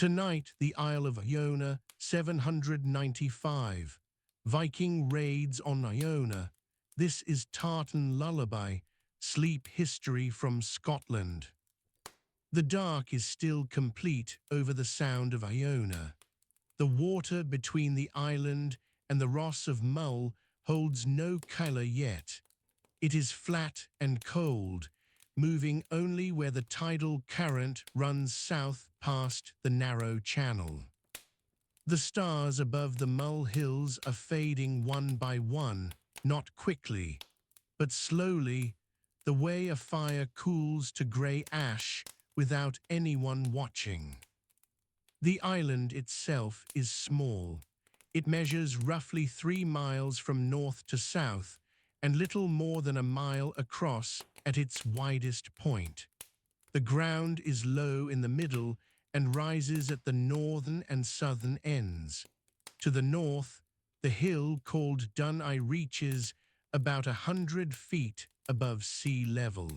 Tonight, the Isle of Iona, 795. Viking raids on Iona. This is Tartan Lullaby, sleep history from Scotland. The dark is still complete over the sound of Iona. The water between the island and the Ross of Mull holds no colour yet. It is flat and cold, moving only where the tidal current runs south past the narrow channel. The stars above the Mull Hills are fading one by one, not quickly, but slowly, the way a fire cools to grey ash without anyone watching. The island itself is small. It measures roughly 3 miles from north to south and little more than a mile across at its widest point. The ground is low in the middle and rises at the northern and southern ends. To the north, the hill called Duneye reaches about 100 feet above sea level.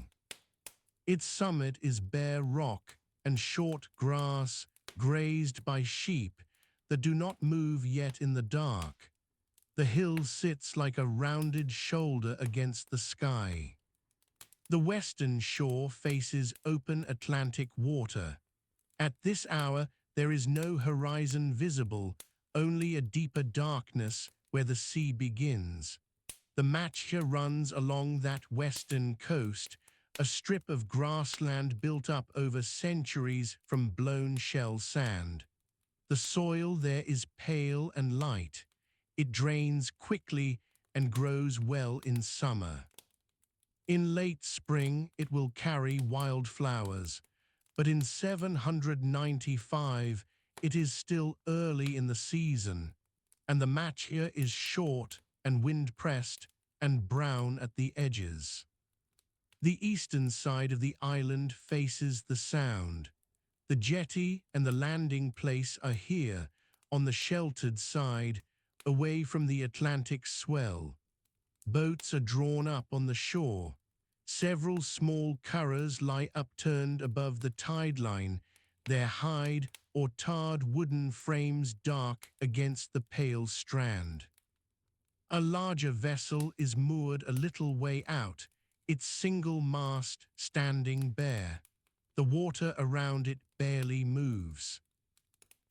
Its summit is bare rock and short grass grazed by sheep that do not move yet in the dark. The hill sits like a rounded shoulder against the sky. The western shore faces open Atlantic water. At this hour, there is no horizon visible, only a deeper darkness where the sea begins. The Machia runs along that western coast, a strip of grassland built up over centuries from blown shell sand. The soil there is pale and light. It drains quickly and grows well in summer. In late spring, it will carry wildflowers, but in 795, it is still early in the season, and the Machia is short and wind-pressed and brown at the edges. The eastern side of the island faces the Sound. The jetty and the landing place are here, on the sheltered side, away from the Atlantic swell. Boats are drawn up on the shore. Several small curraghs lie upturned above the tide line, their hide or tarred wooden frames dark against the pale strand. A larger vessel is moored a little way out, its single mast standing bare. The water around it barely moves.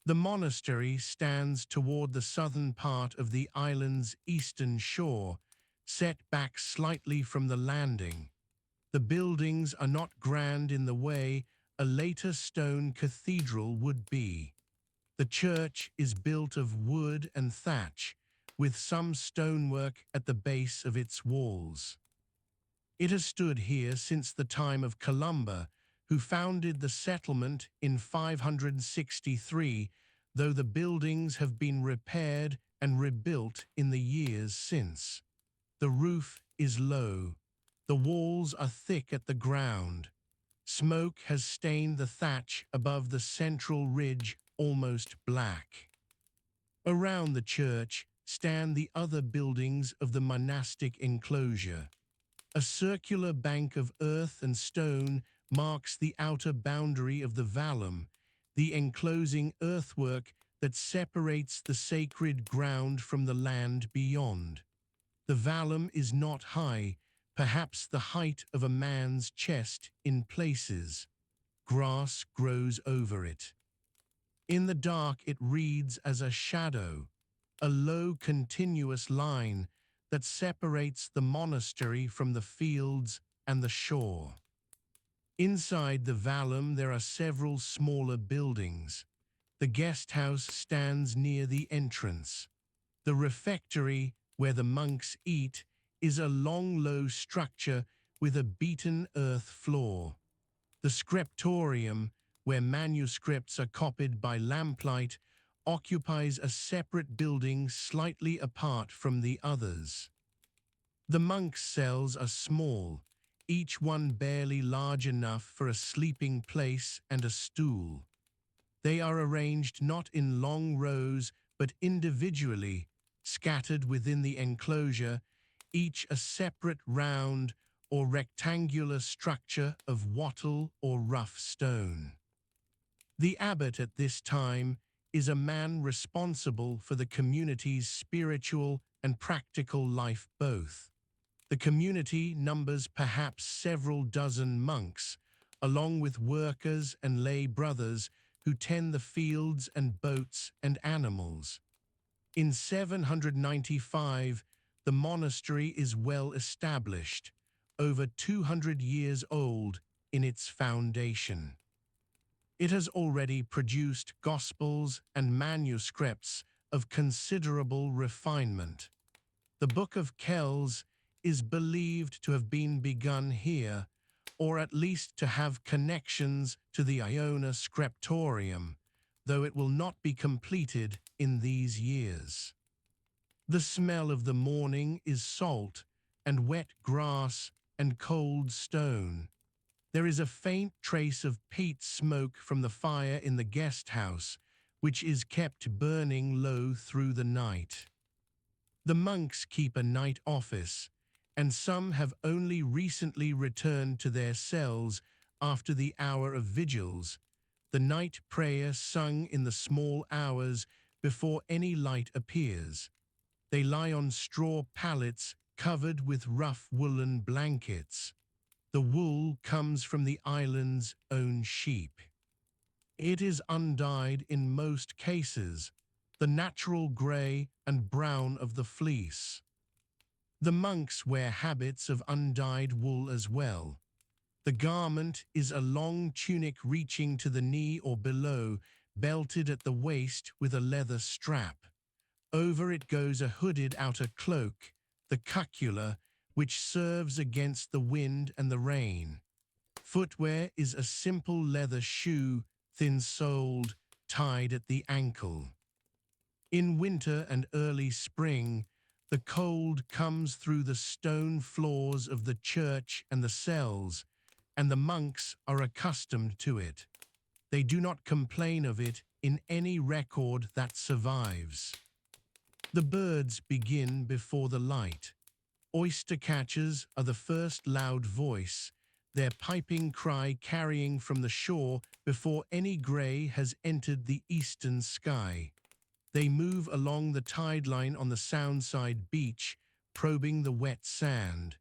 The monastery stands toward the southern part of the island's eastern shore, set back slightly from the landing. The buildings are not grand in the way a later stone cathedral would be. The church is built of wood and thatch, with some stonework at the base of its walls. It has stood here since the time of Columba, who founded the settlement in 563, though the buildings have been repaired and rebuilt in the years since. The roof is low. The walls are thick at the ground. Smoke has stained the thatch above the central ridge almost black. Around the church stand the other buildings of the monastic enclosure. A circular bank of earth and stone marks the outer boundary of the vallum, the enclosing earthwork that separates the sacred ground from the land beyond. The vallum is not high, perhaps the height of a man's chest in places. Grass grows over it. In the dark it reads as a shadow, a low continuous line that separates the monastery from the fields and the shore. Inside the vallum there are several smaller buildings. The guest house stands near the entrance. The refectory, where the monks eat, is a long, low structure with a beaten earth floor. The scriptorium, where manuscripts are copied by lamplight, occupies a separate building slightly apart from the others. The monks' cells are small, each one barely large enough for a sleeping place and a stool. They are arranged not in long rows but individually, scattered within the enclosure, each a separate round or rectangular structure of wattle or rough stone. The abbot at this time is a man responsible for the community's spiritual and practical life both. The community numbers perhaps several dozen monks, along with workers and lay brothers who tend the fields and boats and animals. In 795, the monastery is well established, over 200 years old in its foundation. It has already produced gospels and manuscripts of considerable refinement. The Book of Kells is believed to have been begun here, or at least to have connections to the Iona scriptorium, though it will not be completed in these years. The smell of the morning is salt and wet grass and cold stone. There is a faint trace of peat smoke from the fire in the guest house, which is kept burning low through the night. The monks keep a night office, and some have only recently returned to their cells after the hour of vigils, the night prayer sung in the small hours before any light appears. They lie on straw pallets covered with rough woolen blankets. The wool comes from the island's own sheep. It is undyed in most cases, the natural grey and brown of the fleece. The monks wear habits of undyed wool as well. The garment is a long tunic reaching to the knee or below, belted at the waist with a leather strap. Over it goes a hooded outer cloak, the cucula, which serves against the wind and the rain. Footwear is a simple leather shoe, thin-soled, tied at the ankle. In winter and early spring, the cold comes through the stone floors of the church and the cells, and the monks are accustomed to it. They do not complain of it in any record that survives. The birds begin before the light. Oyster catchers are the first loud voice, their piping cry carrying from the shore before any grey has entered the eastern sky. They move along the tide line on the Soundside beach, probing the wet sand.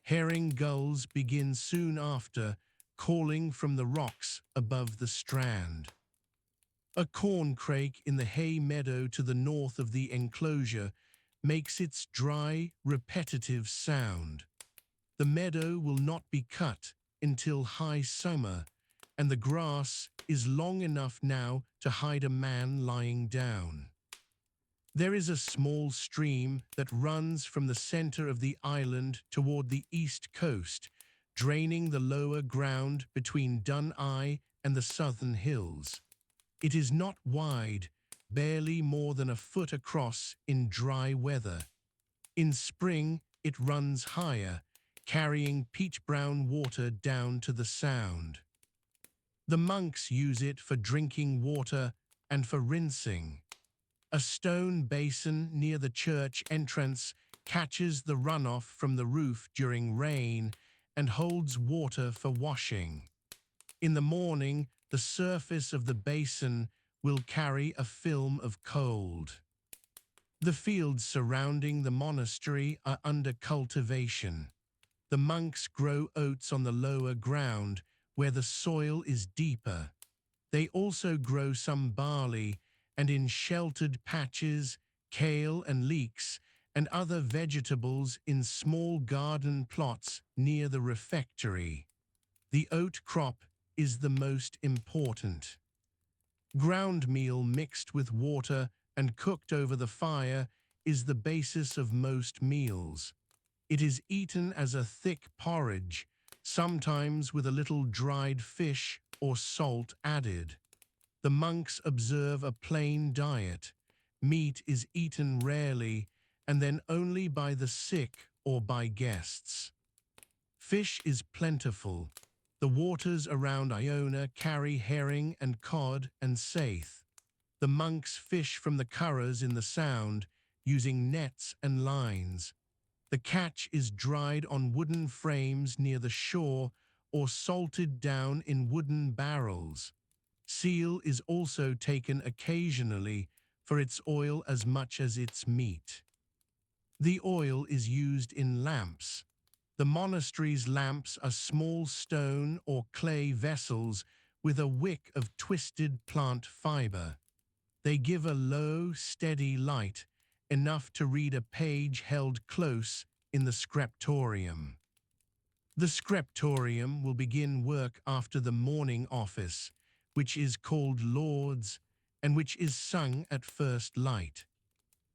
Herring gulls begin soon after, calling from the rocks above the strand. A corncrake in the hay meadow to the north of the enclosure makes its dry, repetitive sound. The meadow will not be cut until high summer, and the grass is long enough now to hide a man lying down. There is a small stream that runs from the center of the island toward the east coast, draining the lower ground between Dun Eye and the southern hills. It is not wide, barely more than a foot across in dry weather. In spring, it runs higher, carrying peach-brown water down to the Sound. The monks use it for drinking water and for rinsing. A stone basin near the church entrance catches the runoff from the roof during rain and holds water for washing. In the morning, the surface of the basin will carry a film of cold. The fields surrounding the monastery are under cultivation. The monks grow oats on the lower ground, where the soil is deeper. They also grow some barley, and in sheltered patches, kale and leeks, and other vegetables in small garden plots near the refectory. The oat crop is the most important. Ground meal mixed with water and cooked over the fire is the basis of most meals. It is eaten as a thick porridge, sometimes with a little dried fish or salt added. The monks observe a plain diet. Meat is eaten rarely, and then only by the sick or by guests. Fish is plentiful. The waters around Iona carry herring and cod and saithe. The monks fish from the curraghs in the Sound, using nets and lines. The catch is dried on wooden frames near the shore or salted down in wooden barrels. Seal is also taken occasionally for its oil as much as its meat. The oil is used in lamps. The monastery's lamps are small stone or clay vessels with a wick of twisted plant fiber. They give a low, steady light, enough to read a page held close in the scriptorium. The scriptorium will begin work after the morning office, which is called Lauds, and which is sung at first light.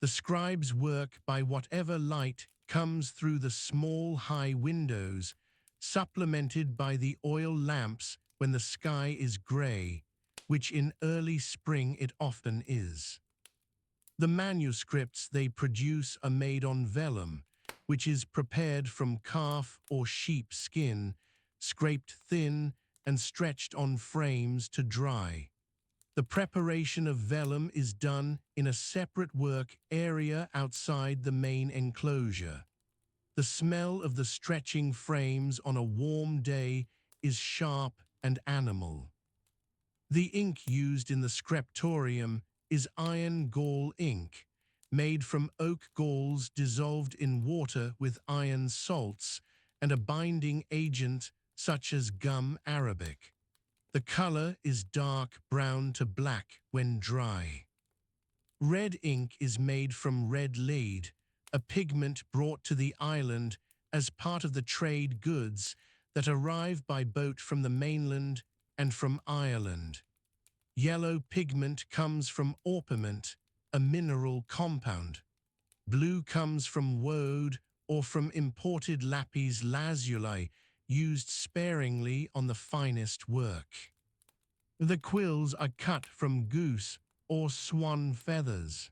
The scribes work by whatever light comes through the small high windows, supplemented by the oil lamps when the sky is grey, which in early spring it often is. The manuscripts they produce are made on vellum, which is prepared from calf or sheep skin, scraped thin and stretched on frames to dry. The preparation of vellum is done in a separate work area outside the main enclosure. The smell of the stretching frames on a warm day is sharp and animal. The ink used in the scriptorium is iron gall ink, made from oak galls dissolved in water with iron salts and a binding agent such as gum arabic. The color is dark brown to black when dry. Red ink is made from red lead, a pigment brought to the island as part of the trade goods that arrive by boat from the mainland and from Ireland. Yellow pigment comes from orpiment, a mineral compound. Blue comes from woad or from imported lapis lazuli, used sparingly on the finest work. The quills are cut from goose or swan feathers.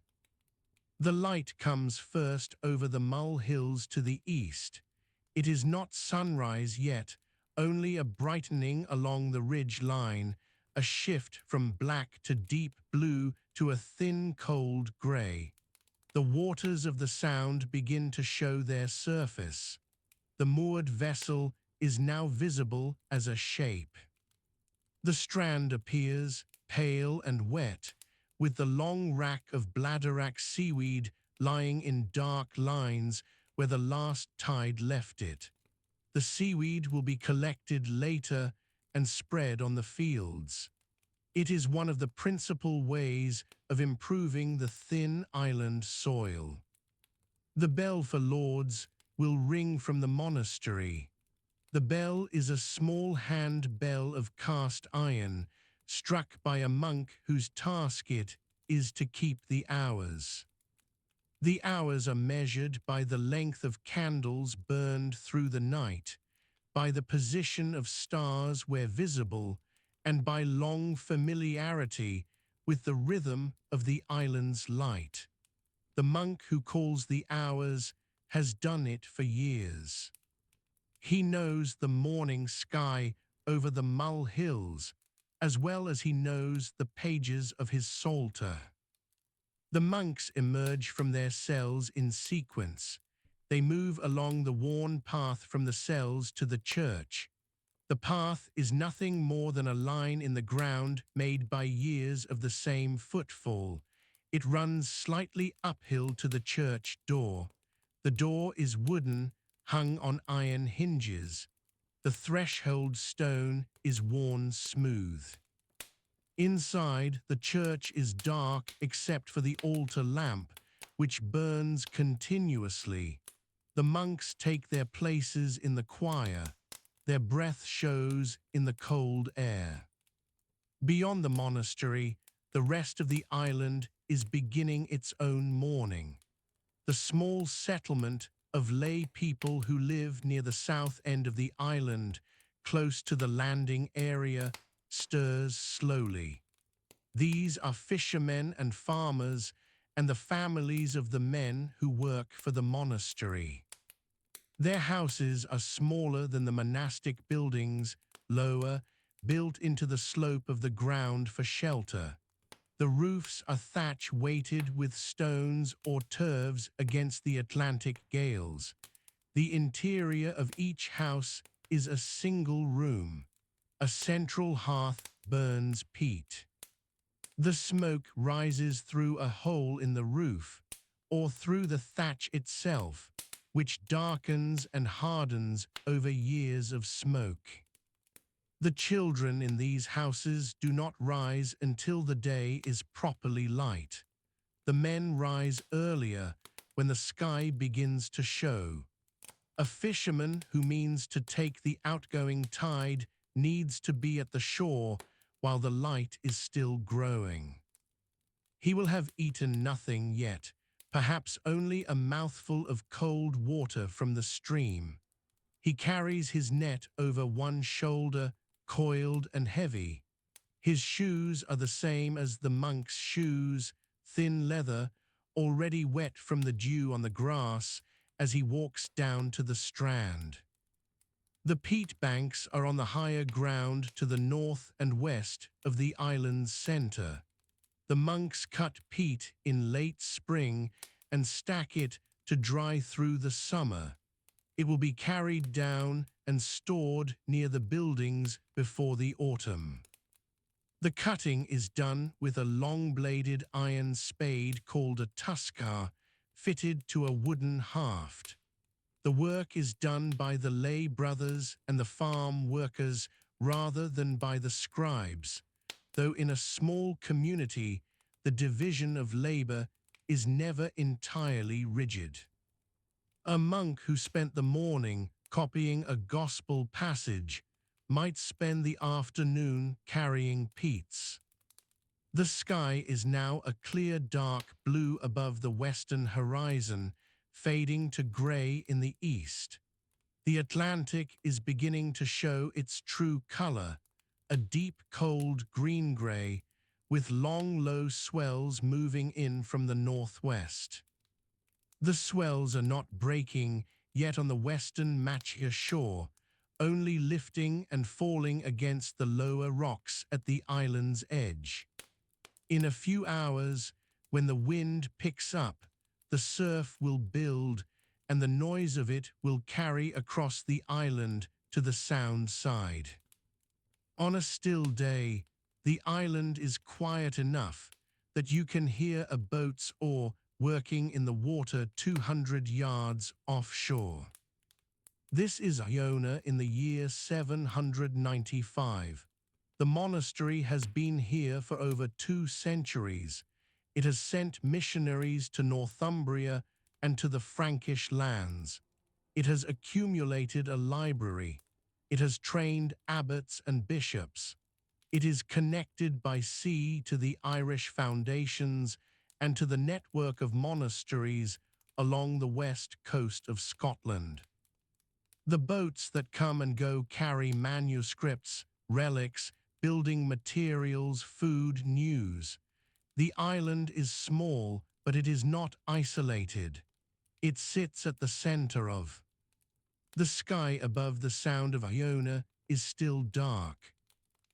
The light comes first over the Mull Hills to the east. It is not sunrise yet, only a brightening along the ridge line, a shift from black to deep blue to a thin cold grey. The waters of the Sound begin to show their surface. The moored vessel is now visible as a shape. The strand appears, pale and wet, with the long rack of bladderwrack seaweed lying in dark lines where the last tide left it. The seaweed will be collected later and spread on the fields. It is one of the principal ways of improving the thin island soil. The bell for Lauds will ring from the monastery. The bell is a small hand bell of cast iron, struck by a monk whose task it is to keep the hours. The hours are measured by the length of candles burned through the night, by the position of stars where visible, and by long familiarity with the rhythm of the island's light. The monk who calls the hours has done it for years. He knows the morning sky over the Mull Hills, as well as he knows the pages of his psalter. The monks emerge from their cells in sequence. They move along the worn path from the cells to the church. The path is nothing more than a line in the ground made by years of the same footfall. It runs slightly uphill to the church door. The door is wooden, hung on iron hinges. The threshold stone is worn smooth. Inside, the church is dark except for the altar lamp, which burns continuously. The monks take their places in the choir. Their breath shows in the cold air. Beyond the monastery, the rest of the island is beginning its own mourning. The small settlement of lay people who live near the south end of the island, close to the landing area, stirs slowly. These are fishermen and farmers and the families of the men who work for the monastery. Their houses are smaller than the monastic buildings, lower, built into the slope of the ground for shelter. The roofs are thatch weighted with stones or turfs against the Atlantic gales. The interior of each house is a single room. A central hearth burns peat. The smoke rises through a hole in the roof or through the thatch itself, which darkens and hardens over years of smoke. The children in these houses do not rise until the day is properly light. The men rise earlier when the sky begins to show. A fisherman who means to take the outgoing tide needs to be at the shore while the light is still growing. He will have eaten nothing yet, perhaps only a mouthful of cold water from the stream. He carries his net over one shoulder, coiled and heavy. His shoes are the same as the monk's shoes, thin leather, already wet from the dew on the grass as he walks down to the strand. The peat banks are on the higher ground to the north and west of the island's center. The monks cut peat in late spring and stack it to dry through the summer. It will be carried down and stored near the buildings before the autumn. The cutting is done with a long-bladed iron spade called a tuskar, fitted to a wooden haft. The work is done by the lay brothers and the farm workers rather than by the scribes, though in a small community, the division of labor is never entirely rigid. A monk who spent the morning copying a gospel passage might spend the afternoon carrying peats. The sky is now a clear dark blue above the western horizon, fading to gray in the east. The Atlantic is beginning to show its true color, a deep cold green-gray, with long low swells moving in from the northwest. The swells are not breaking yet on the western Machia shore, only lifting and falling against the lower rocks at the island's edge. In a few hours, when the wind picks up, the surf will build, and the noise of it will carry across the island to the sound side. On a still day, the island is quiet enough that you can hear a boat's oar working in the water 200 yards offshore. This is Iona in the year 795. The monastery has been here for over 2 centuries. It has sent missionaries to Northumbria and to the Frankish lands. It has accumulated a library. It has trained abbots and bishops. It is connected by sea to the Irish foundations and to the network of monasteries along the west coast of Scotland. The boats that come and go carry manuscripts, relics, building materials, food, news. The island is small, but it is not isolated. It sits at the center of. The sky above the Sound of Iona is still dark.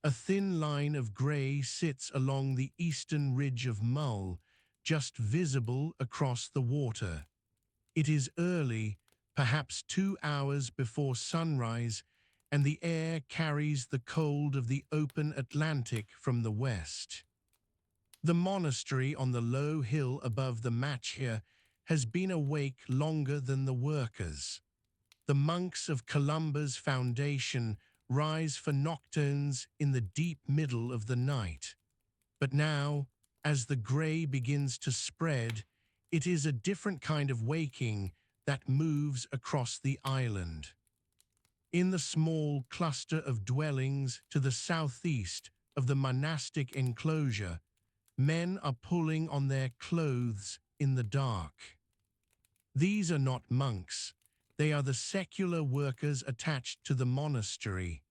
A thin line of grey sits along the eastern ridge of Mull, just visible across the water. It is early, perhaps 2 hours before sunrise, and the air carries the cold of the open Atlantic from the west. The monastery on the low hill above the Machia has been awake longer than the workers. The monks of Columba's foundation rise for nocturnes in the deep middle of the night. But now, as the grey begins to spread, it is a different kind of waking that moves across the island. In the small cluster of dwellings to the southeast of the monastic enclosure, men are pulling on their clothes in the dark. These are not monks. They are the secular workers attached to the monastery.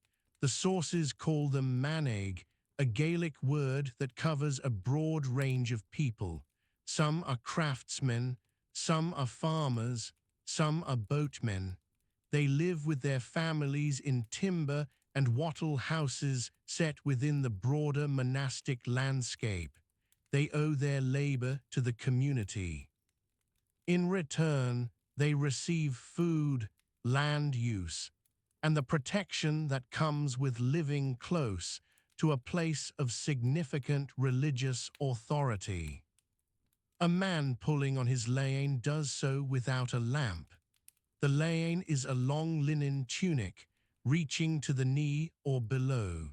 The sources call them maneg, a Gaelic word that covers a broad range of people. Some are craftsmen, some are farmers, some are boatmen. They live with their families in timber and wattle houses set within the broader monastic landscape. They owe their labor to the community. In return, they receive food, land use, and the protection that comes with living close, to a place of significant religious authority. A man pulling on his leine does so without a lamp. The leine is a long linen tunic reaching to the knee or below.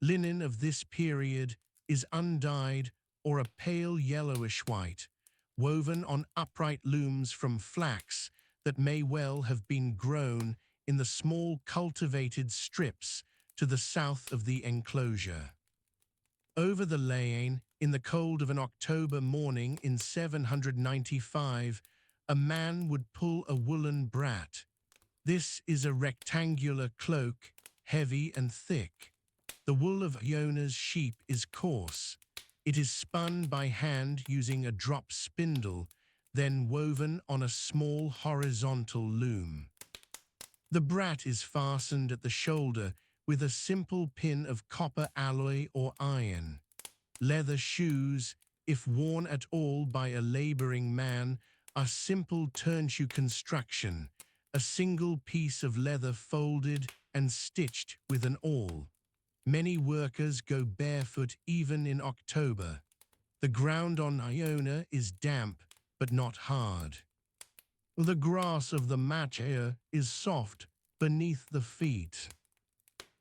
Linen of this period is undyed or a pale yellowish white, woven on upright looms from flax that may well have been grown in the small cultivated strips to the south of the enclosure. Over the leine, in the cold of an October morning in 795, a man would pull a woolen brat. This is a rectangular cloak, heavy and thick. The wool of Iona's sheep is coarse. It is spun by hand using a drop spindle, then woven on a small horizontal loom. The brat is fastened at the shoulder with a simple pin of copper alloy or iron. Leather shoes, if worn at all by a laboring man, are simple turnshoe construction, a single piece of leather folded and stitched with an awl. Many workers go barefoot even in October. The ground on Iona is damp but not hard. The grass of the match is soft beneath the feet.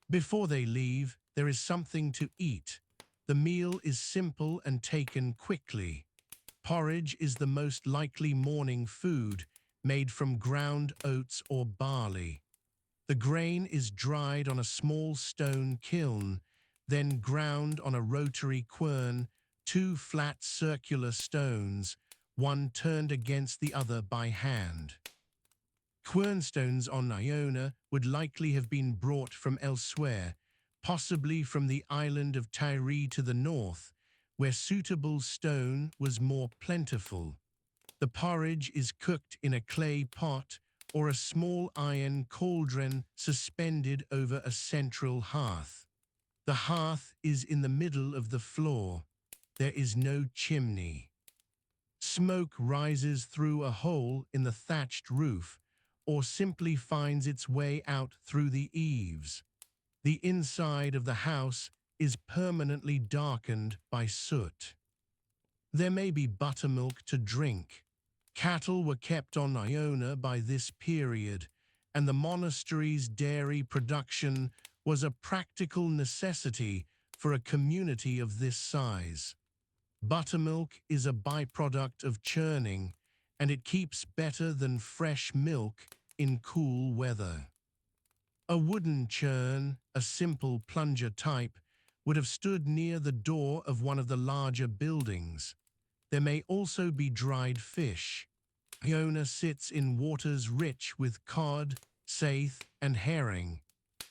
Before they leave, there is something to eat. The meal is simple and taken quickly. Porridge is the most likely morning food, made from ground oats or barley. The grain is dried on a small stone kiln, then ground on a rotary quern, two flat circular stones, one turned against the other by hand. Quernstones on Iona would likely have been brought from elsewhere, possibly from the island of Tyre to the north, where suitable stone was more plentiful. The porridge is cooked in a clay pot or a small iron cauldron suspended over a central hearth. The hearth is in the middle of the floor. There is no chimney. Smoke rises through a hole in the thatched roof or simply finds its way out through the eaves. The inside of the house is permanently darkened by soot. There may be buttermilk to drink. Cattle were kept on Iona by this period, and the monastery's dairy production was a practical necessity for a community of this size. Buttermilk is a byproduct of churning, and it keeps better than fresh milk in cool weather. A wooden churn, a simple plunger type, would have stood near the door of one of the larger buildings. There may also be dried fish. Iona sits in waters rich with cod, saithe, and herring.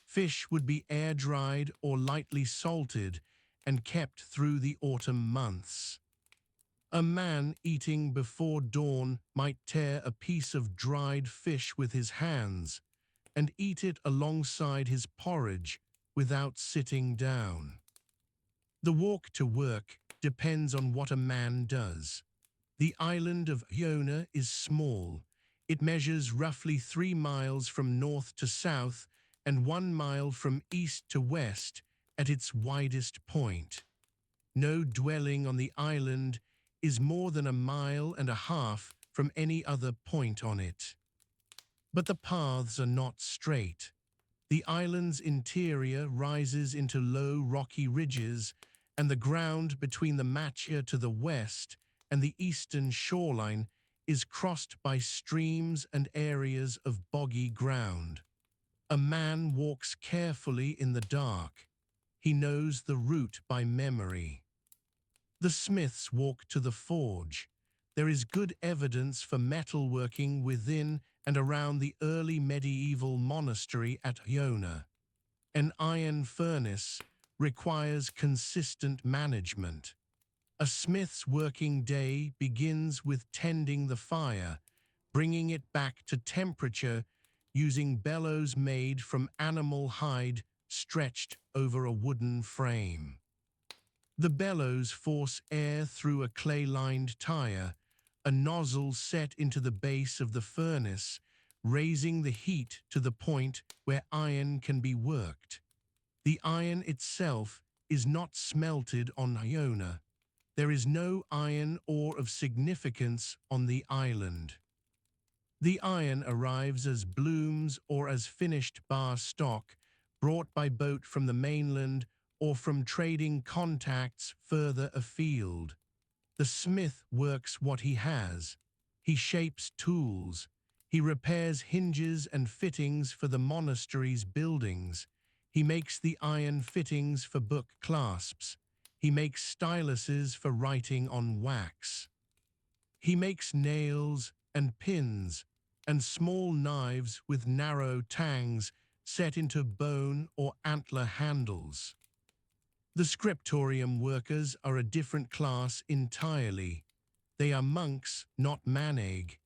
Fish would be air-dried or lightly salted and kept through the autumn months. A man eating before dawn might tear a piece of dried fish with his hands and eat it alongside his porridge without sitting down. The walk to work depends on what a man does. The island of Iona is small. It measures roughly 3 miles from north to south and 1 mile from east to west at its widest point. No dwelling on the island is more than 1.5 miles from any other point on it. But the paths are not straight. The island's interior rises into low rocky ridges, and the ground between the Machia to the west and the eastern shoreline is crossed by streams and areas of boggy ground. A man walks carefully in the dark. He knows the route by memory. The smiths walk to the forge. There is good evidence for metalworking within and around the early medieval monastery at Iona. An iron furnace requires consistent management. A smith's working day begins with tending the fire, bringing it back to temperature using bellows made from animal hide stretched over a wooden frame. The bellows force air through a clay-lined tire, a nozzle set into the base of the furnace, raising the heat to the point where iron can be worked. The iron itself is not smelted on Iona. There is no iron ore of significance on the island. The iron arrives as blooms or as finished bar stock brought by boat from the mainland or from trading contacts further afield. The smith works what he has. He shapes tools. He repairs hinges and fittings for the monastery's buildings. He makes the iron fittings for book clasps. He makes styluses for writing on wax. He makes nails and pins and small knives with narrow tangs set into bone or antler handles. The scriptorium workers are a different class entirely. They are monks, not maneg,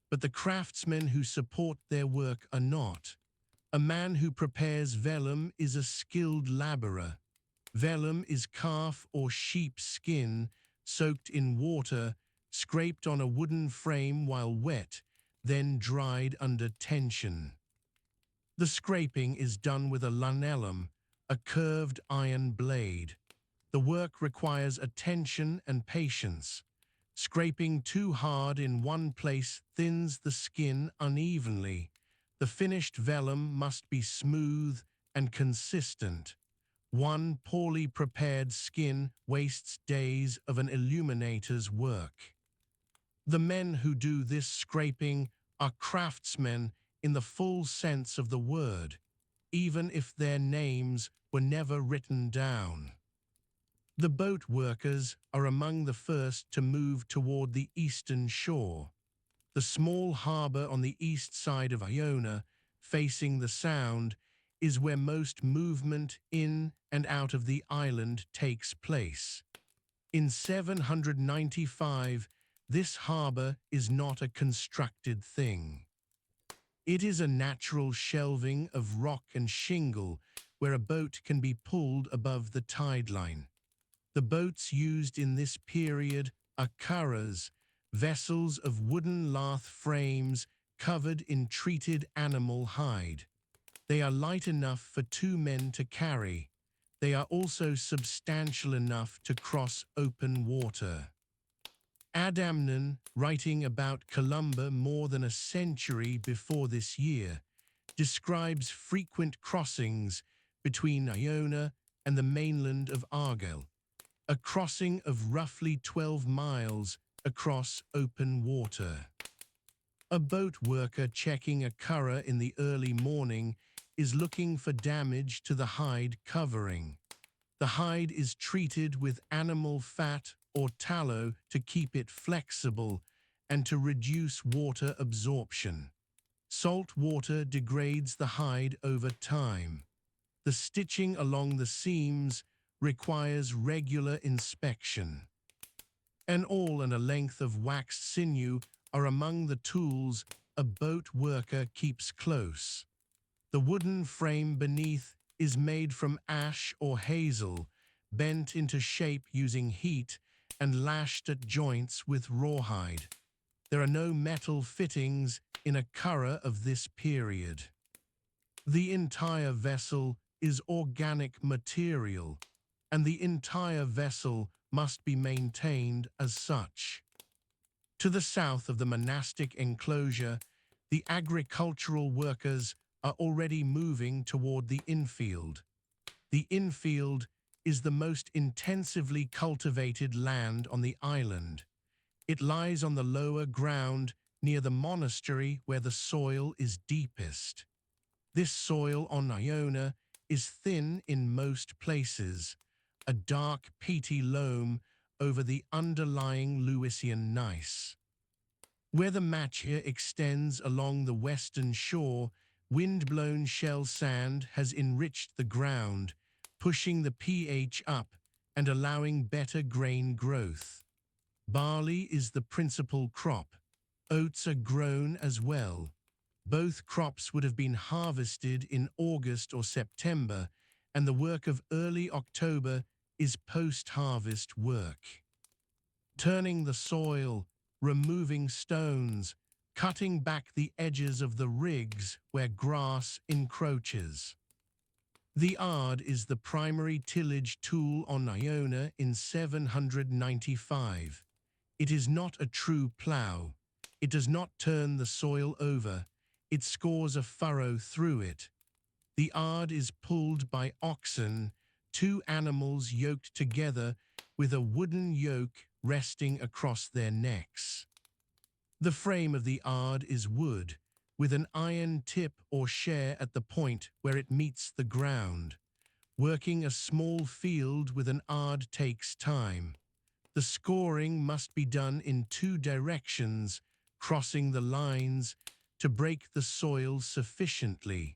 but the craftsmen who support their work are not. A man who prepares vellum is a skilled laborer. Vellum is calf or sheep skin soaked in water, scraped on a wooden frame while wet, then dried under tension. The scraping is done with a lunellum, a curved iron blade. The work requires attention and patience. Scraping too hard in one place thins the skin unevenly. The finished vellum must be smooth and consistent. One poorly prepared skin wastes days of an illuminator's work. The men who do this scraping are craftsmen in the full sense of the word, even if their names were never written down. The boat workers are among the first to move toward the eastern shore. The small harbor on the east side of Iona, facing the Sound, is where most movement in and out of the island takes place. In 795, this harbor is not a constructed thing. It is a natural shelving of rock and shingle where a boat can be pulled above the tide line. The boats used in this period are curras, vessels of wooden lath frames covered in treated animal hide. They are light enough for 2 men to carry. They are also substantial enough to cross open water. Adamnan, writing about Columba more than a century before this year, describes frequent crossings between Iona and the mainland of Argyll, a crossing of roughly 12 miles across open water. A boat worker checking a curragh in the early morning is looking for damage to the hide covering. The hide is treated with animal fat or tallow to keep it flexible and to reduce water absorption. Salt water degrades the hide over time. The stitching along the seams requires regular inspection. An awl and a length of waxed sinew are among the tools a boat worker keeps close. The wooden frame beneath is made from ash or hazel, bent into shape using heat and lashed at joints with rawhide. There are no metal fittings in a curragh of this period. The entire vessel is organic material, and the entire vessel must be maintained as such. To the south of the monastic enclosure, the agricultural workers are already moving toward the infield. The infield is the most intensively cultivated land on the island. It lies on the lower ground near the monastery where the soil is deepest. This soil on Iona is thin in most places, a dark peaty loam over the underlying Lewisian gneiss. Where the Machia extends along the western shore, wind-blown shell sand has enriched the ground, pushing the pH up and allowing better grain growth. Barley is the principal crop. Oats are grown as well. Both crops would have been harvested in August or September, and the work of early October is post-harvest work. Turning the soil, removing stones, cutting back the edges of the rigs where grass encroaches. The ard is the primary tillage tool on Iona in 795. It is not a true plough. It does not turn the soil over. It scores a furrow through it. The ard is pulled by oxen, two animals yoked together with a wooden yoke resting across their necks. The frame of the ard is wood, with an iron tip or share at the point where it meets the ground. Working a small field with an ard takes time. The scoring must be done in two directions, crossing the lines to break the soil sufficiently.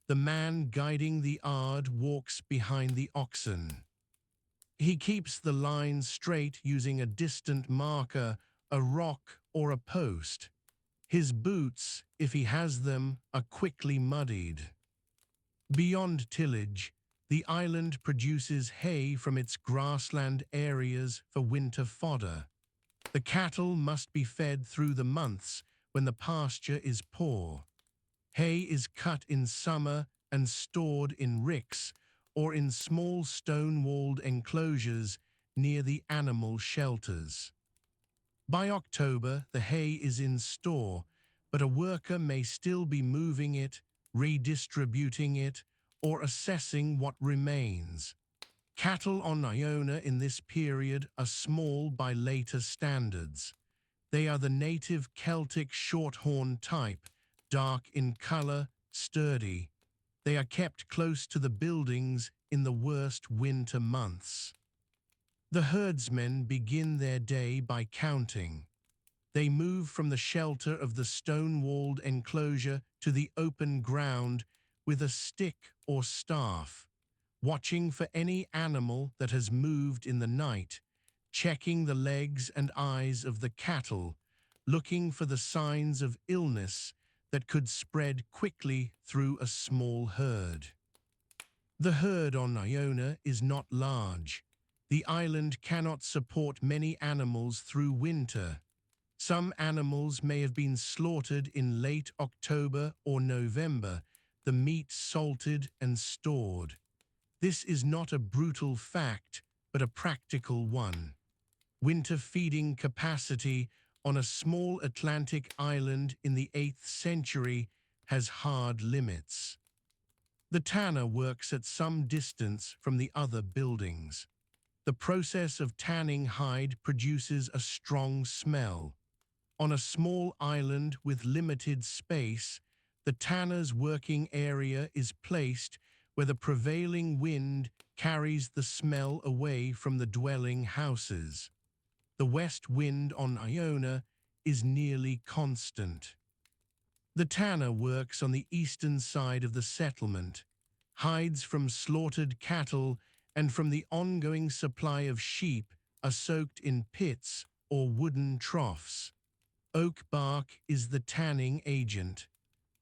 The man guiding the ard walks behind the oxen. He keeps the line straight using a distant marker, a rock, or a post. His boots, if he has them, are quickly muddied. Beyond tillage, the island produces hay from its grassland areas for winter fodder. The cattle must be fed through the months when the pasture is poor. Hay is cut in summer and stored in ricks or in small stone-walled enclosures near the animal shelters. By October, the hay is in store, but a worker may still be moving it, redistributing it, or assessing what remains. Cattle on Iona in this period are small by later standards. They are the native Celtic shorthorn type, dark in color, sturdy. They are kept close to the buildings in the worst winter months. The herdsmen begin their day by counting. They move from the shelter of the stone-walled enclosure to the open ground with a stick or staff, watching for any animal that has moved in the night, checking the legs and eyes of the cattle, looking for the signs of illness that could spread quickly through a small herd. The herd on Iona is not large. The island cannot support many animals through winter. Some animals may have been slaughtered in late October or November, the meat salted and stored. This is not a brutal fact, but a practical one. Winter feeding capacity on a small Atlantic island in the 8th century has hard limits. The tanner works at some distance from the other buildings. The process of tanning hide produces a strong smell. On a small island with limited space, the tanner's working area is placed where the prevailing wind carries the smell away from the dwelling houses. The west wind on Iona is nearly constant. The tanner works on the eastern side of the settlement. Hides from slaughtered cattle and from the ongoing supply of sheep are soaked in pits or wooden troughs. Oak bark is the tanning agent.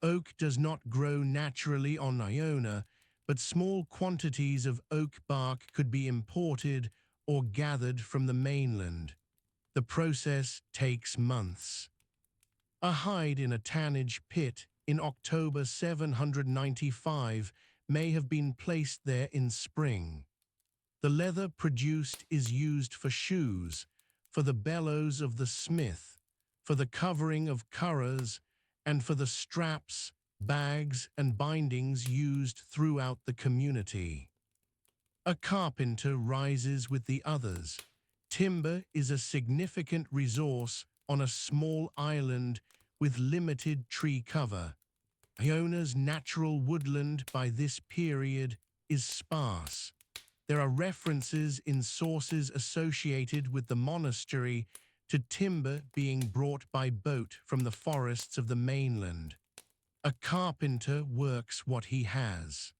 Oak does not grow naturally on Iona, but small quantities of oak bark could be imported or gathered from the mainland. The process takes months. A hide in a tannage pit in October 795 may have been placed there in spring. The leather produced is used for shoes, for the bellows of the smith, for the covering of currahs, and for the straps, bags, and bindings used throughout the community. A carpenter rises with the others. Timber is a significant resource on a small island with limited tree cover. Iona's natural woodland by this period is sparse. There are references in sources associated with the monastery to timber being brought by boat from the forests of the mainland. A carpenter works what he has.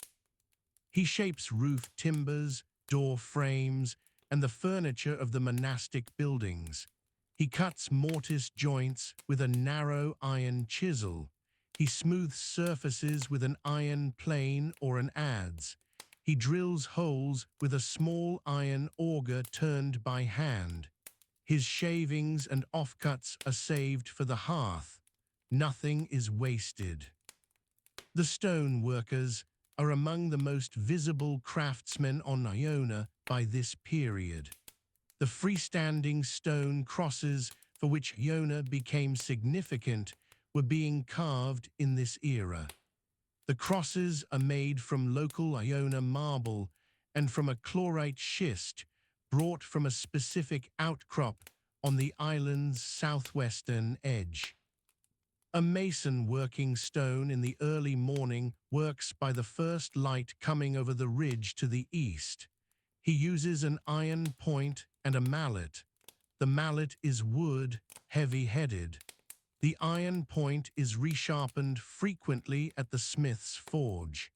He shapes roof timbers, door frames, and the furniture of the monastic buildings. He cuts mortise joints with a narrow iron chisel. He smooths surfaces with an iron plane or an adze. He drills holes with a small iron auger turned by hand. His shavings and offcuts are saved for the hearth. Nothing is wasted. The stone workers are among the most visible craftsmen on Iona by this period. The freestanding stone crosses for which Iona became significant were being carved in this era. The crosses are made from local Iona marble and from a chlorite schist brought from a specific outcrop on the island's southwestern edge. A mason working stone in the early morning works by the first light coming over the ridge to the east. He uses an iron point and a mallet. The mallet is wood, heavy-headed. The iron point is resharpened frequently at the smith's forge.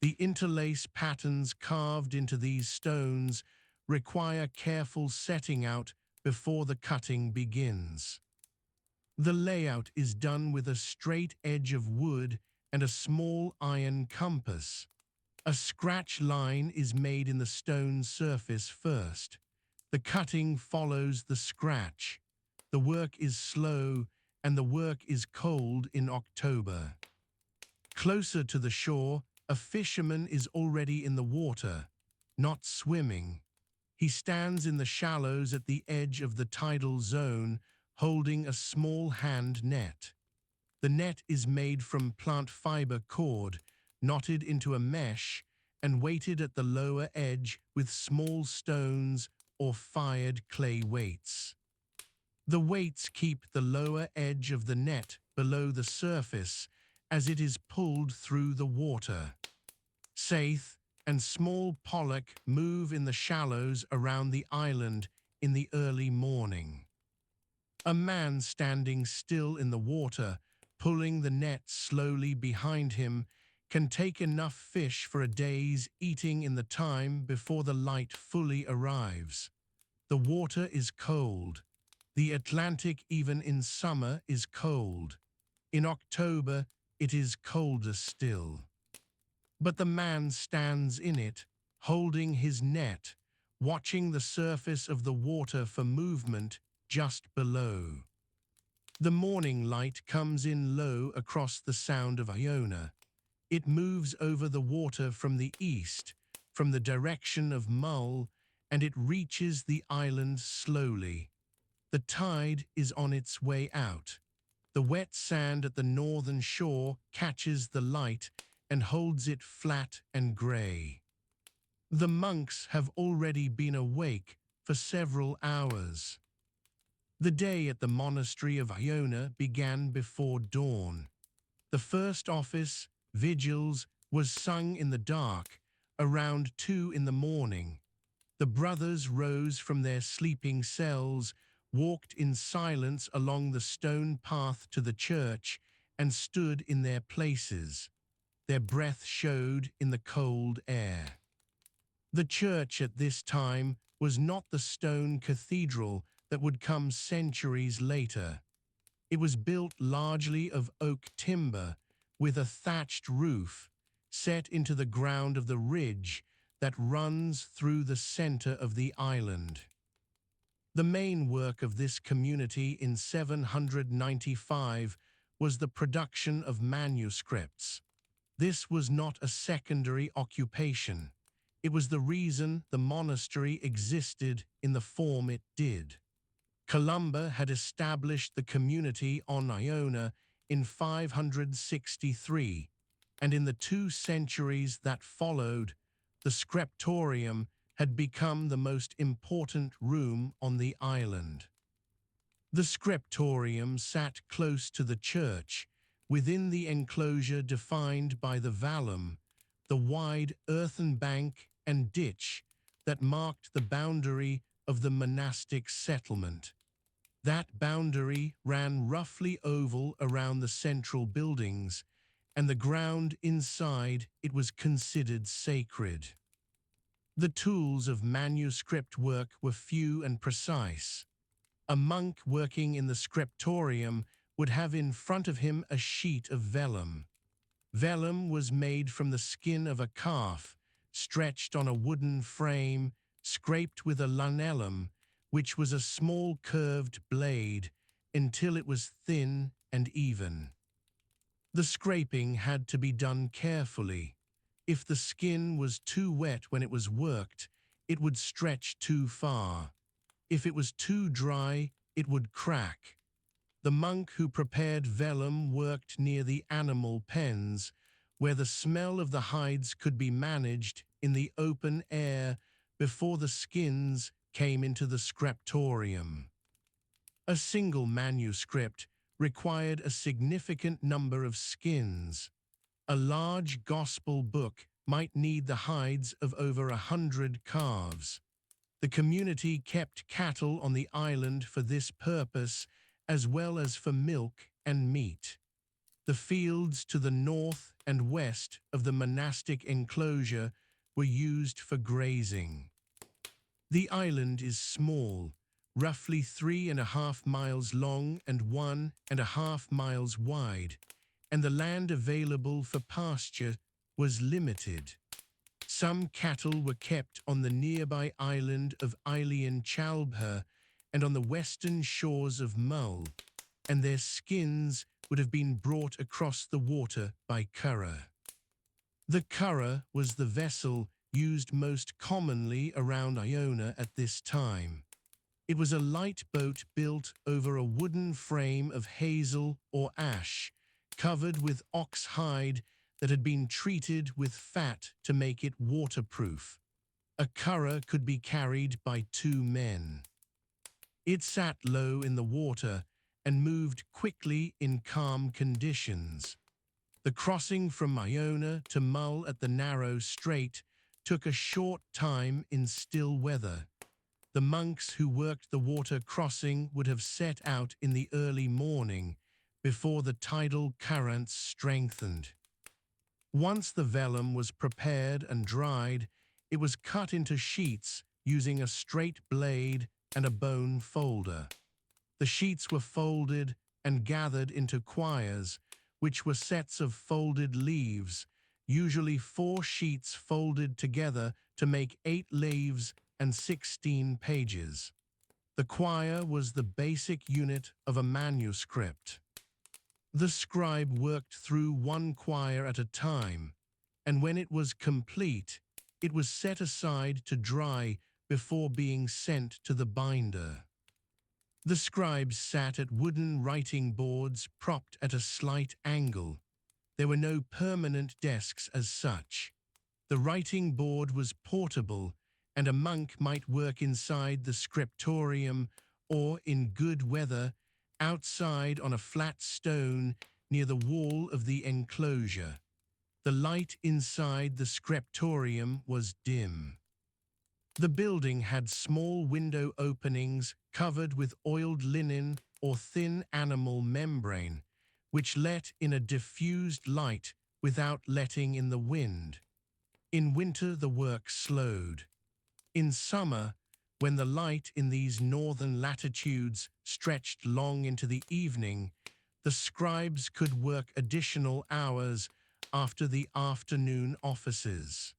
The interlace patterns carved into these stones require careful setting out before the cutting begins. The layout is done with a straight edge of wood and a small iron compass. A scratch line is made in the stone surface first. The cutting follows the scratch. The work is slow and the work is cold in October. Closer to the shore, a fisherman is already in the water, not swimming. He stands in the shallows at the edge of the tidal zone, holding a small hand net. The net is made from plant fiber cord, knotted into a mesh, and weighted at the lower edge with small stones or fired clay weights. The weights keep the lower edge of the net below the surface as it is pulled through the water. Saith and small pollock move in the shallows around the island in the early morning. A man standing still in the water, pulling the net slowly behind him, can take enough fish for a day's eating in the time before the light fully arrives. The water is cold. The Atlantic even in summer is cold. In October it is colder still. But the man stands in it, holding his net, watching the surface of the water for movement just below. The morning light comes in low across the Sound of Iona. It moves over the water from the east, from the direction of Mull, and it reaches the island slowly. The tide is on its way out. The wet sand at the northern shore catches the light and holds it flat and grey. The monks have already been awake for several hours. The day at the monastery of Iona began before dawn. The first office, vigils, was sung in the dark, around 2 in the morning. The brothers rose from their sleeping cells, walked in silence along the stone path to the church, and stood in their places. Their breath showed in the cold air. The church at this time was not the stone cathedral that would come centuries later. It was built largely of oak timber, with a thatched roof, set into the ground of the ridge that runs through the center of the island. The main work of this community in 795 was the production of manuscripts. This was not a secondary occupation. It was the reason the monastery existed in the form it did. Columba had established the community on Iona in 563, and in the 2 centuries that followed, the scriptorium had become the most important room on the island. The scriptorium sat close to the church, within the enclosure defined by the vallum, the wide earthen bank and ditch that marked the boundary of the monastic settlement. That boundary ran roughly oval around the central buildings, and the ground inside it was considered sacred. The tools of manuscript work were few and precise. A monk working in the scriptorium would have in front of him a sheet of vellum. Vellum was made from the skin of a calf, stretched on a wooden frame, scraped with a lunellum, which was a small curved blade, until it was thin and even. The scraping had to be done carefully. If the skin was too wet when it was worked, it would stretch too far. If it was too dry, it would crack. The monk who prepared vellum worked near the animal pens, where the smell of the hides could be managed in the open air before the skins came into the scriptorium. A single manuscript required a significant number of skins. A large gospel book might need the hides of over 100 calves. The community kept cattle on the island for this purpose, as well as for milk and meat. The fields to the north and west of the monastic enclosure were used for grazing. The island is small, roughly 3.5 miles long and 1.5 miles wide, and the land available for pasture was limited. Some cattle were kept on the nearby island of Eilean Chalbher and on the western shores of Mull, and their skins would have been brought across the water by curragh. The curragh was the vessel used most commonly around Iona at this time. It was a light boat built over a wooden frame of hazel or ash, covered with ox hide that had been treated with fat to make it waterproof. A curragh could be carried by 2 men. It sat low in the water and moved quickly in calm conditions. The crossing from Iona to Mull at the narrow strait took a short time in still weather. The monks who worked the water crossing would have set out in the early morning, before the tidal currents strengthened. Once the vellum was prepared and dried, it was cut into sheets using a straight blade and a bone folder. The sheets were folded and gathered into quires, which were sets of folded leaves, usually 4 sheets folded together to make 8 leaves and 16 pages. The quire was the basic unit of a manuscript. The scribe worked through one quire at a time, and when it was complete, it was set aside to dry before being sent to the binder. The scribes sat at wooden writing boards propped at a slight angle. There were no permanent desks as such. The writing board was portable, and a monk might work inside the scriptorium or, in good weather, outside on a flat stone near the wall of the enclosure. The light inside the scriptorium was dim. The building had small window openings covered with oiled linen or thin animal membrane, which let in a diffused light without letting in the wind. In winter, the work slowed. In summer, when the light in these northern latitudes stretched long into the evening, the scribes could work additional hours after the afternoon offices.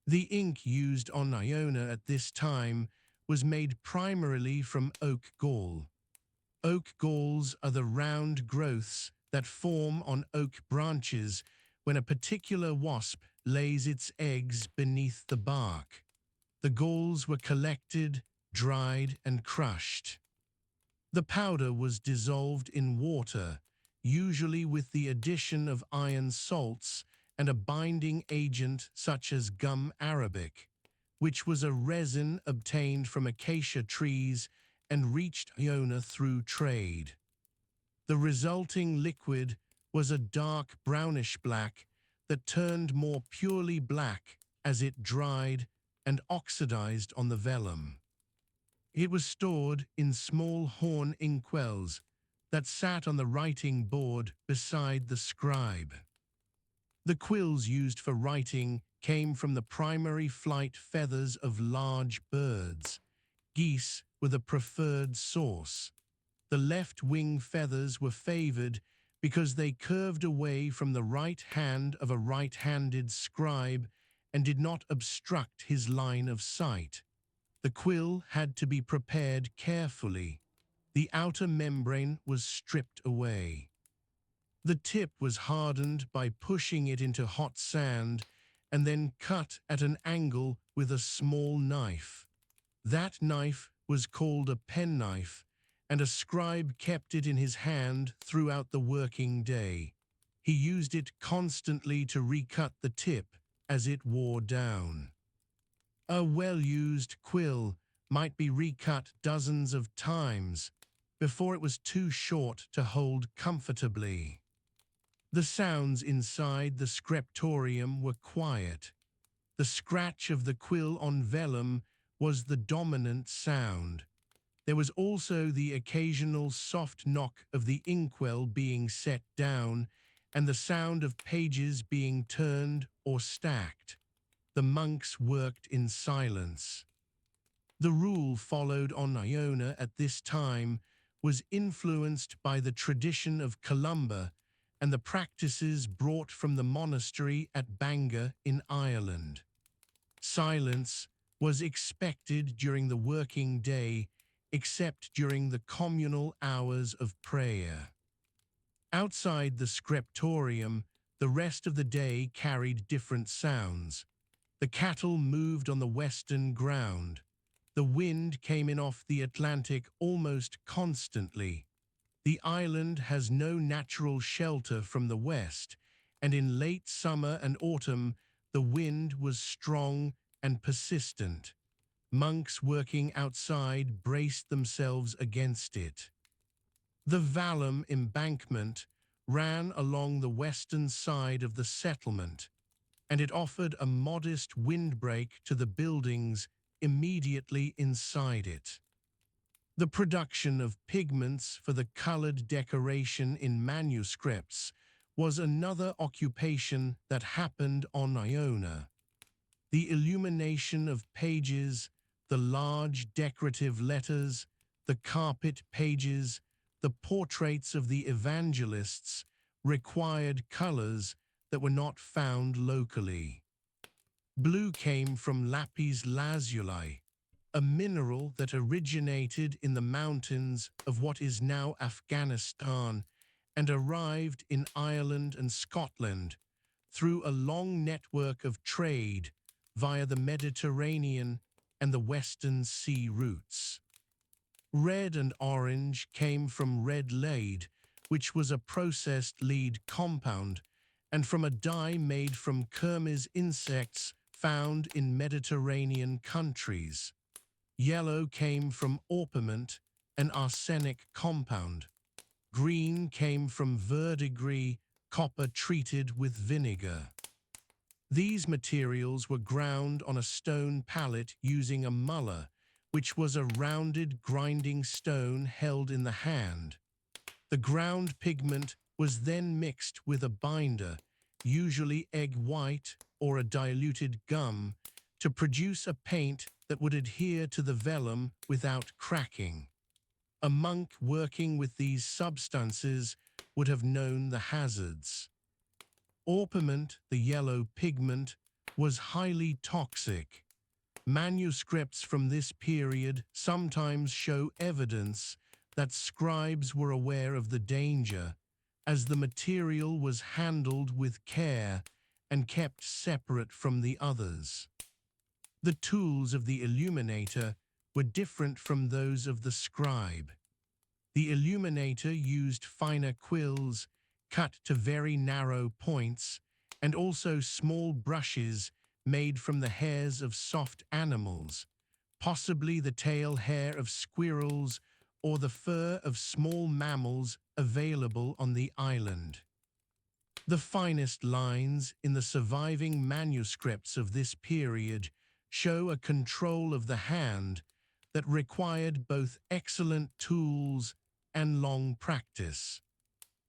The ink used on Iona at this time was made primarily from oak gall. Oak galls are the round growths that form on oak branches when a particular wasp lays its eggs beneath the bark. The galls were collected, dried, and crushed. The powder was dissolved in water, usually with the addition of iron salts and a binding agent such as gum arabic, which was a resin obtained from acacia trees and reached Iona through trade. The resulting liquid was a dark brownish black that turned more purely black as it dried and oxidized on the vellum. It was stored in small horn inkwells that sat on the writing board beside the scribe. The quills used for writing came from the primary flight feathers of large birds. Geese were the preferred source. The left wing feathers were favored because they curved away from the right hand of a right-handed scribe and did not obstruct his line of sight. The quill had to be prepared carefully. The outer membrane was stripped away. The tip was hardened by pushing it into hot sand and then cut at an angle with a small knife. That knife was called a penknife, and a scribe kept it in his hand throughout the working day. He used it constantly to recut the tip as it wore down. A well-used quill might be recut dozens of times before it was too short to hold comfortably. The sounds inside the scriptorium were quiet. The scratch of the quill on vellum was the dominant sound. There was also the occasional soft knock of the inkwell being set down and the sound of pages being turned or stacked. The monks worked in silence. The rule followed on Iona at this time was influenced by the tradition of Columba and the practices brought from the monastery at Bangor in Ireland. Silence was expected during the working day, except during the communal hours of prayer. Outside the scriptorium, the rest of the day carried different sounds. The cattle moved on the western ground. The wind came in off the Atlantic almost constantly. The island has no natural shelter from the west, and in late summer and autumn, the wind was strong and persistent. Monks working outside braced themselves against it. The Vallum embankment ran along the western side of the settlement, and it offered a modest windbreak to the buildings immediately inside it. The production of pigments for the colored decoration in manuscripts was another occupation that happened on Iona. The illumination of pages, the large decorative letters, the carpet pages, the portraits of the evangelists required colors that were not found locally. Blue came from lapis lazuli, a mineral that originated in the mountains of what is now Afghanistan and arrived in Ireland and Scotland through a long network of trade via the Mediterranean and the Western Sea routes. Red and orange came from red lead, which was a processed lead compound, and from a dye made from Kermes insects found in Mediterranean countries. Yellow came from orpiment, an arsenic compound. Green came from verdigris, copper treated with vinegar. These materials were ground on a stone pallet using a muller, which was a rounded grinding stone held in the hand. The ground pigment was then mixed with a binder, usually egg white or a diluted gum, to produce a paint that would adhere to the vellum without cracking. A monk working with these substances would have known the hazards. Orpiment, the yellow pigment, was highly toxic. Manuscripts from this period sometimes show evidence that scribes were aware of the danger, as the material was handled with care and kept separate from the others. The tools of the illuminator were different from those of the scribe. The illuminator used finer quills, cut to very narrow points, and also small brushes made from the hairs of soft animals, possibly the tail hair of squirrels or the fur of small mammals available on the island. The finest lines in the surviving manuscripts of this period show a control of the hand that required both excellent tools and long practice.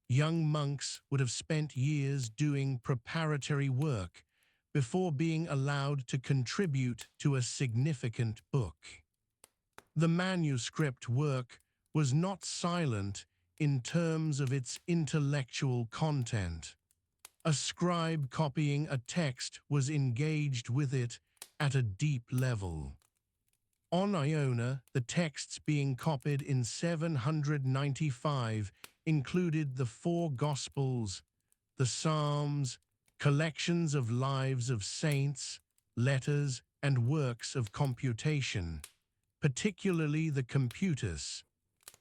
Young monks would have spent years doing preparatory work before being allowed to contribute to a significant book. The manuscript work was not silent in terms of its intellectual content. A scribe copying a text was engaged with it at a deep level. On Iona, the texts being copied in 795 included the four Gospels, the Psalms, collections of lives of saints, letters, and works of computation, particularly the computus,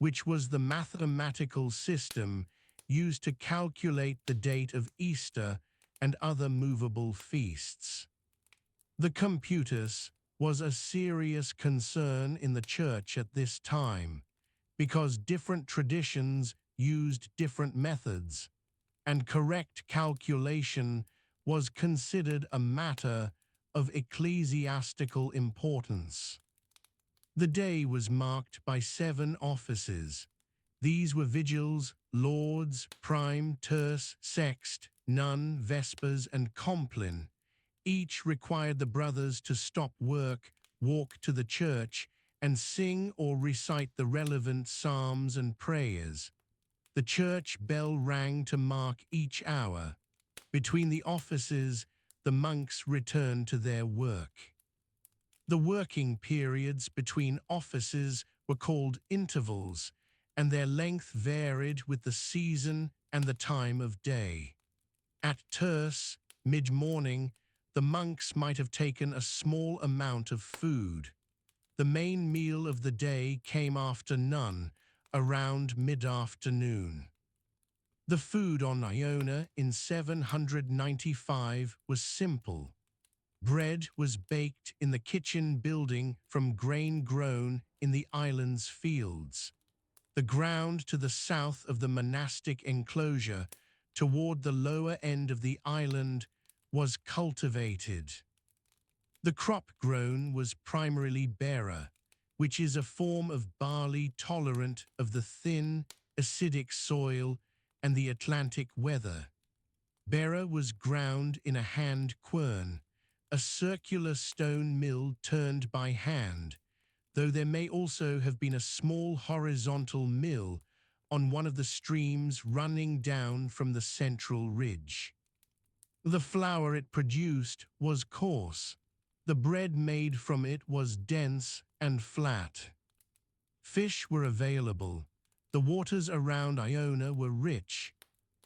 which was the mathematical system used to calculate the date of Easter and other movable feasts. The computus was a serious concern in the church at this time because different traditions used different methods, and correct calculation was considered a matter of ecclesiastical importance. The day was marked by 7 offices. These were vigils, lauds, prime, terce, sext, nun, vespers, and complin. Each required the brothers to stop work, walk to the church, and sing or recite the relevant psalms and prayers. The church bell rang to mark each hour. Between the offices, the monks returned to their work. The working periods between offices were called intervals, and their length varied with the season and the time of day. At terce, mid-morning, the monks might have taken a small amount of food. The main meal of the day came after none, around mid-afternoon. The food on Iona in 795 was simple. Bread was baked in the kitchen building from grain grown in the island's fields. The ground to the south of the monastic enclosure, toward the lower end of the island, was cultivated. The crop grown was primarily bera, which is a form of barley tolerant of the thin, acidic soil and the Atlantic weather. Bera was ground in a hand quern, a circular stone mill turned by hand, though there may also have been a small horizontal mill on one of the streams running down from the central ridge. The flour it produced was coarse. The bread made from it was dense and flat. Fish were available. The waters around Iona were rich.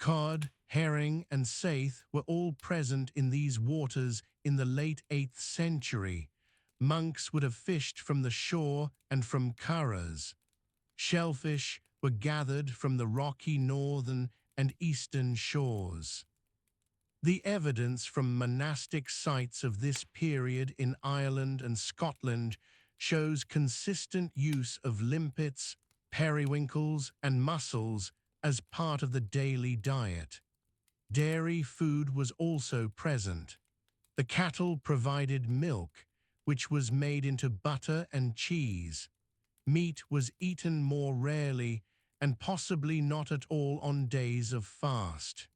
Cod, herring, and saithe were all present in these waters in the late 8th century. Monks would have fished from the shore and from curraghs. Shellfish were gathered from the rocky northern and eastern shores. The evidence from monastic sites of this period in Ireland and Scotland shows consistent use of limpets, periwinkles, and mussels as part of the daily diet. Dairy food was also present. The cattle provided milk, which was made into butter and cheese. Meat was eaten more rarely and possibly not at all on days of fast.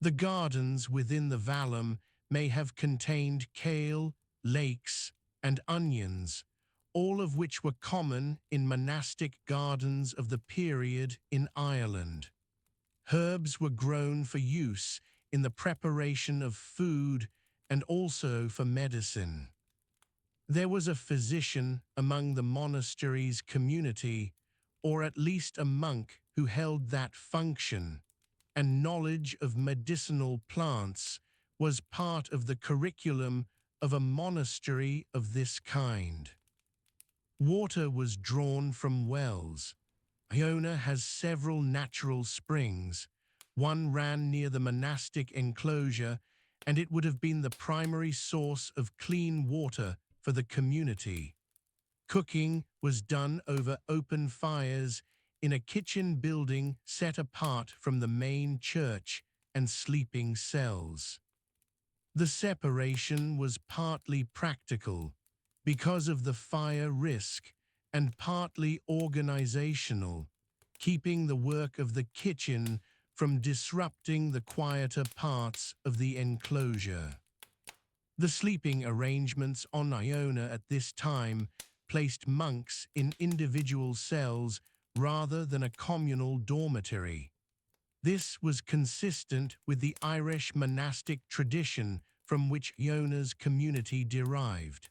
The gardens within the vallum may have contained kale, lakes, and onions, all of which were common in monastic gardens of the period in Ireland. Herbs were grown for use in the preparation of food and also for medicine. There was a physician among the monastery's community, or at least a monk who held that function, and knowledge of medicinal plants was part of the curriculum of a monastery of this kind. Water was drawn from wells. Iona has several natural springs. One ran near the monastic enclosure, and it would have been the primary source of clean water for the community. Cooking was done over open fires in a kitchen building set apart from the main church and sleeping cells. The separation was partly practical because of the fire risk and partly organizational, keeping the work of the kitchen from disrupting the quieter parts of the enclosure. The sleeping arrangements on Iona at this time placed monks in individual cells rather than a communal dormitory. This was consistent with the Irish monastic tradition from which Iona's community derived.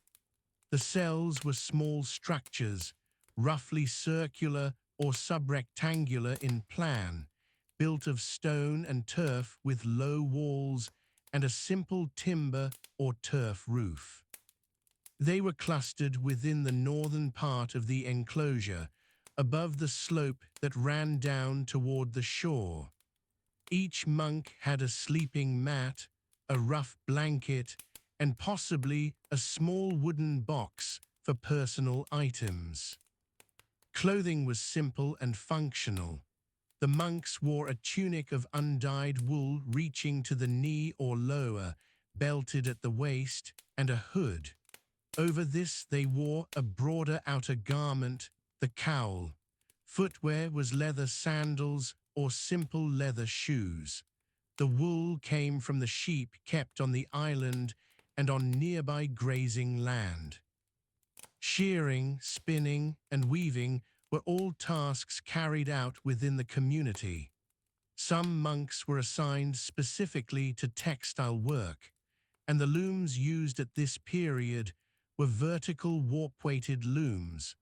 The cells were small structures, roughly circular or subrectangular in plan, built of stone and turf with low walls and a simple timber or turf roof. They were clustered within the northern part of the enclosure, above the slope that ran down toward the shore. Each monk had a sleeping mat, a rough blanket, and possibly a small wooden box for personal items. Clothing was simple and functional. The monks wore a tunic of undyed wool reaching to the knee or lower, belted at the waist, and a hood. Over this they wore a broader outer garment, the cowl. Footwear was leather sandals or simple leather shoes. The wool came from the sheep kept on the island and on nearby grazing land. Shearing, spinning, and weaving were all tasks carried out within the community. Some monks were assigned specifically to textile work, and the looms used at this period were vertical warp-weighted looms,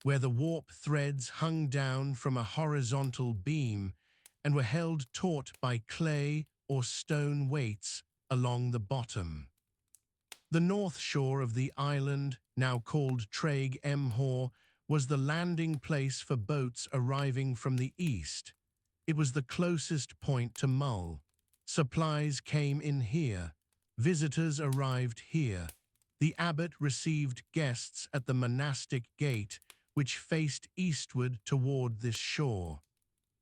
where the warp threads hung down from a horizontal beam and were held taut by clay or stone weights along the bottom. The north shore of the island, now called Traig Emhor, was the landing place for boats arriving from the east. It was the closest point to Mull. Supplies came in here. Visitors arrived here. The abbot received guests at the monastic gate, which faced eastward toward this shore.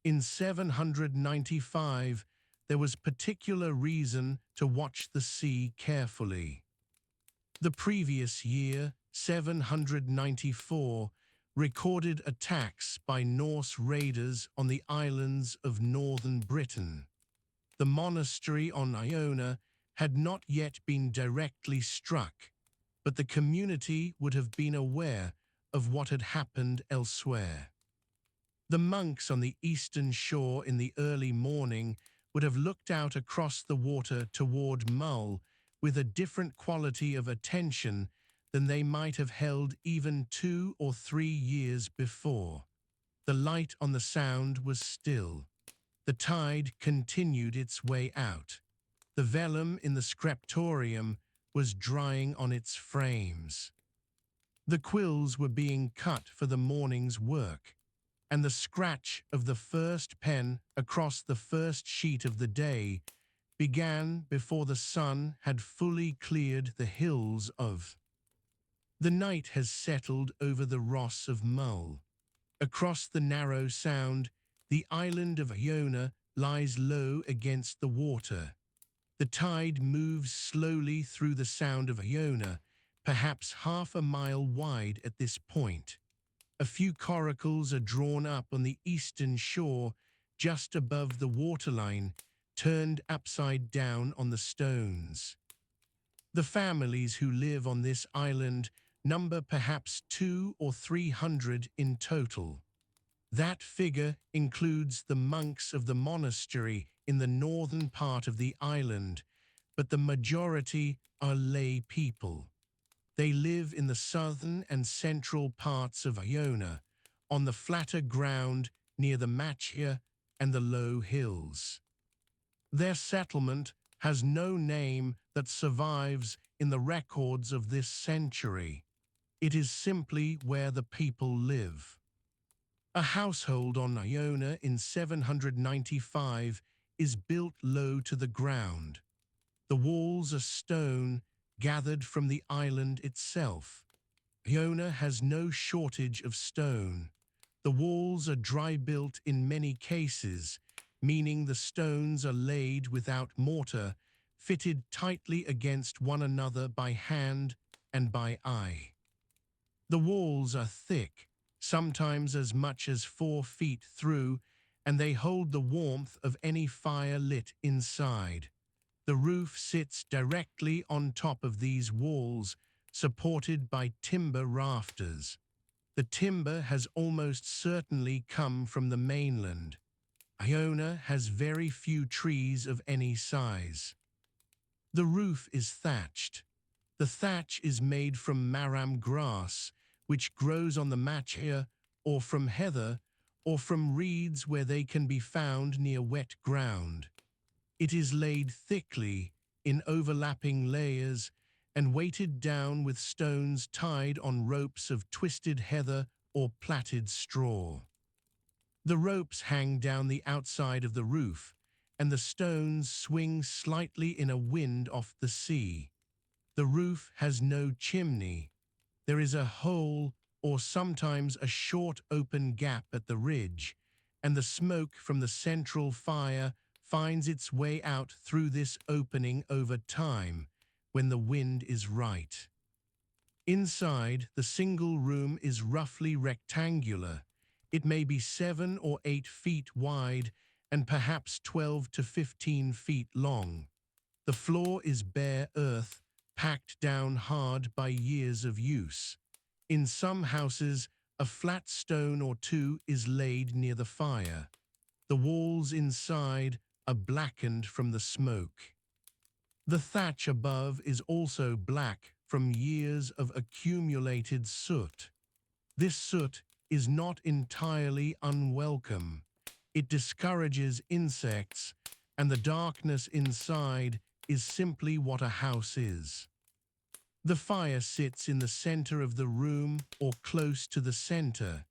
In 795, there was particular reason to watch the sea carefully. The previous year, 794, recorded attacks by Norse raiders on the islands of northern Britain. The monastery on Iona had not yet been directly struck, but the community would have been aware of what had happened elsewhere. The monks on the eastern shore in the early morning would have looked out across the water toward Mull with a different quality of attention than they might have held even 2 or 3 years before. The light on the Sound was still. The tide continued its way out. The vellum in the scriptorium was drying on its frames. The quills were being cut for the morning's work, and the scratch of the first pen across the first sheet of the day began before the sun had fully cleared the hills of. The night has settled over the Ross of Mull. Across the narrow sound, the island of Iona lies low against the water. The tide moves slowly through the Sound of Iona, perhaps half a mile wide at this point. A few coracles are drawn up on the eastern shore, just above the waterline, turned upside down on the stones. The families who live on this island number perhaps 200 or 300 in total. That figure includes the monks of the monastery in the northern part of the island, but the majority are lay people. They live in the southern and central parts of Iona, on the flatter ground near the Machia and the low hills. Their settlement has no name that survives in the records of this century. It is simply where the people live. A household on Iona in 795 is built low to the ground. The walls are stone gathered from the island itself. Iona has no shortage of stone. The walls are dry-built in many cases, meaning the stones are laid without mortar, fitted tightly against one another by hand and by eye. The walls are thick, sometimes as much as 4 feet through, and they hold the warmth of any fire lit inside. The roof sits directly on top of these walls, supported by timber rafters. The timber has almost certainly come from the mainland. Iona has very few trees of any size. The roof is thatched. The thatch is made from maram grass, which grows on the Machia, or from heather, or from reeds where they can be found near wet ground. It is laid thickly, in overlapping layers and weighted down with stones tied on ropes of twisted heather or plaited straw. The ropes hang down the outside of the roof, and the stones swing slightly in a wind off the sea. The roof has no chimney. There is a hole or sometimes a short open gap at the ridge, and the smoke from the central fire finds its way out through this opening over time when the wind is right. Inside, the single room is roughly rectangular. It may be 7 or 8 feet wide and perhaps 12 to 15 feet long. The floor is bare earth, packed down hard by years of use. In some houses, a flat stone or two is laid near the fire. The walls inside are blackened from the smoke. The thatch above is also black from years of accumulated soot. This soot is not entirely unwelcome. It discourages insects, and the darkness inside is simply what a house is. The fire sits in the center of the room or close to the center.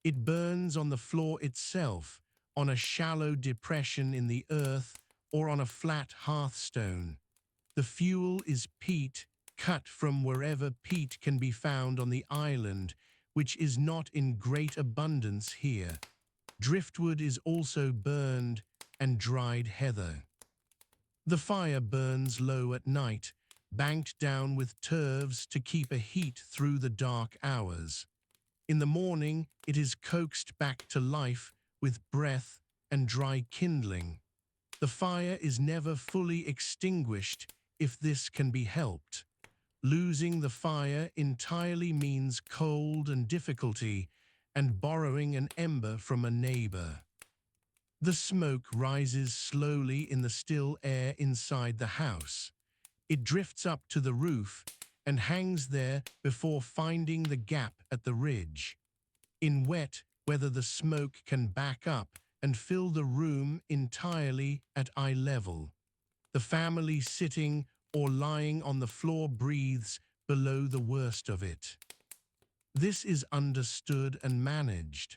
It burns on the floor itself, on a shallow depression in the earth, or on a flat hearthstone. The fuel is peat, cut from wherever peat can be found on the island, which is not in great abundance here. Driftwood is also burned, and dried heather. The fire burns low at night, banked down with turves to keep a heat through the dark hours. In the morning, it is coaxed back to life with breath and dry kindling. The fire is never fully extinguished if this can be helped. Losing the fire entirely means cold and difficulty, and borrowing an ember from a neighbor. The smoke rises slowly in the still air inside the house. It drifts up to the roof and hangs there before finding the gap at the ridge. In wet weather, the smoke can back up and fill the room entirely at eye level. The family sitting or lying on the floor breathes below the worst of it. This is understood and managed.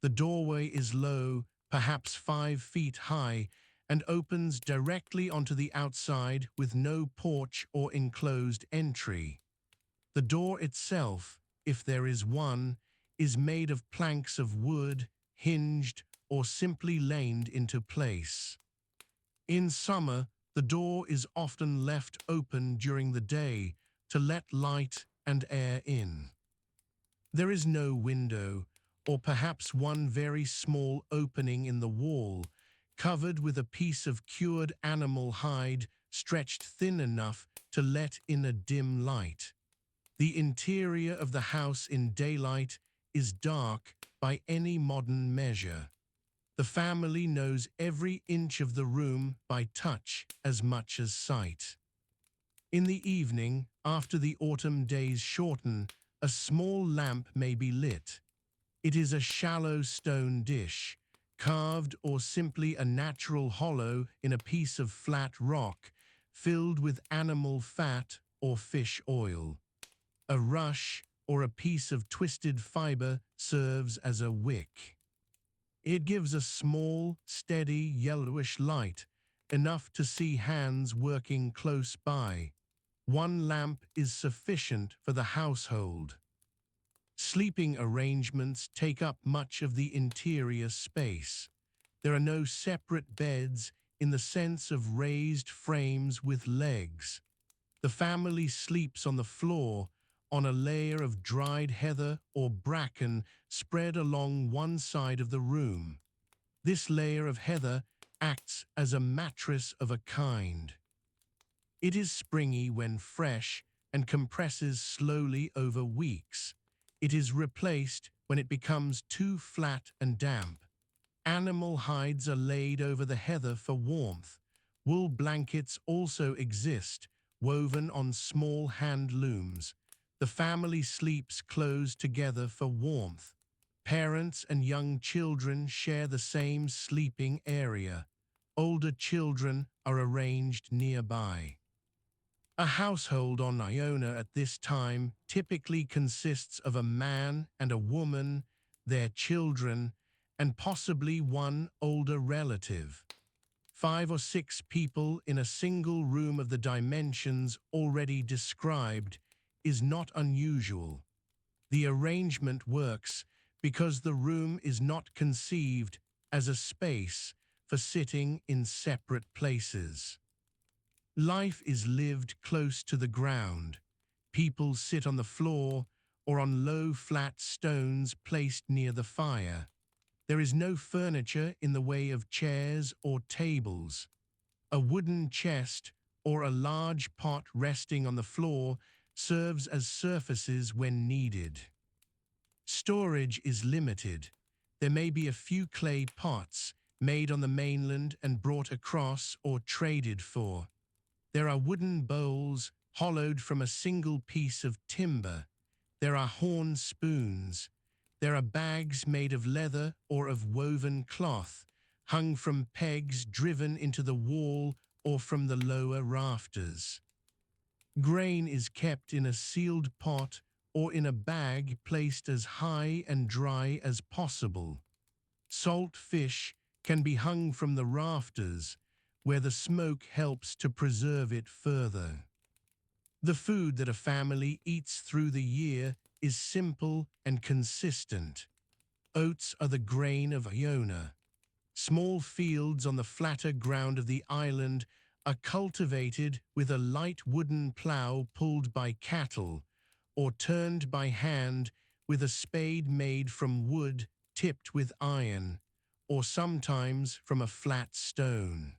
The doorway is low, perhaps 5 feet high, and opens directly onto the outside with no porch or enclosed entry. The door itself, if there is one, is made of planks of wood, hinged or simply laned into place. In summer, the door is often left open during the day to let light and air in. There is no window, or perhaps one very small opening in the wall, covered with a piece of cured animal hide stretched thin enough to let in a dim light. The interior of the house in daylight is dark by any modern measure. The family knows every inch of the room by touch as much as sight. In the evening, after the autumn days shorten, a small lamp may be lit. It is a shallow stone dish, carved or simply a natural hollow in a piece of flat rock, filled with animal fat or fish oil. A rush or a piece of twisted fiber serves as a wick. It gives a small, steady, yellowish light, enough to see hands working close by. One lamp is sufficient for the household. Sleeping arrangements take up much of the interior space. There are no separate beds in the sense of raised frames with legs. The family sleeps on the floor, on a layer of dried heather or bracken spread along one side of the room. This layer of heather acts as a mattress of a kind. It is springy when fresh and compresses slowly over weeks. It is replaced when it becomes too flat and damp. Animal hides are laid over the heather for warmth. Wool blankets also exist, woven on small hand looms. The family sleeps close together for warmth. Parents and young children share the same sleeping area. Older children are arranged nearby. A household on Iona at this time typically consists of a man and a woman, their children, and possibly one older relative. 5 or 6 people in a single room of the dimensions already described is not unusual. The arrangement works because the room is not conceived as a space for sitting in separate places. Life is lived close to the ground. People sit on the floor or on low flat stones placed near the fire. There is no furniture in the way of chairs or tables. A wooden chest or a large pot resting on the floor serves as surfaces when needed. Storage is limited. There may be a few clay pots made on the mainland and brought across or traded for. There are wooden bowls hollowed from a single piece of timber. There are horn spoons. There are bags made of leather or of woven cloth, hung from pegs driven into the wall or from the lower rafters. Grain is kept in a sealed pot or in a bag placed as high and dry as possible. Salt fish can be hung from the rafters, where the smoke helps to preserve it further. The food that a family eats through the year is simple and consistent. Oats are the grain of Iona. Small fields on the flatter ground of the island are cultivated with a light wooden plough pulled by cattle, or turned by hand with a spade made from wood tipped with iron, or sometimes from a flat stone.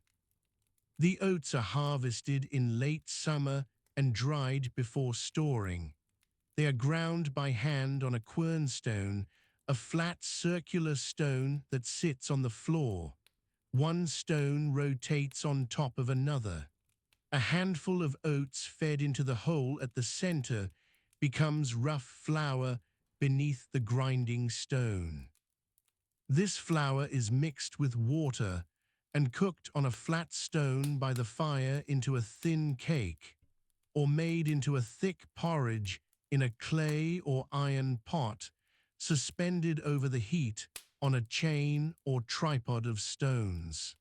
The oats are harvested in late summer and dried before storing. They are ground by hand on a quernstone, a flat circular stone that sits on the floor. One stone rotates on top of another. A handful of oats fed into the hole at the center becomes rough flour beneath the grinding stone. This flour is mixed with water and cooked on a flat stone by the fire into a thin cake, or made into a thick porridge in a clay or iron pot, suspended over the heat on a chain or tripod of stones.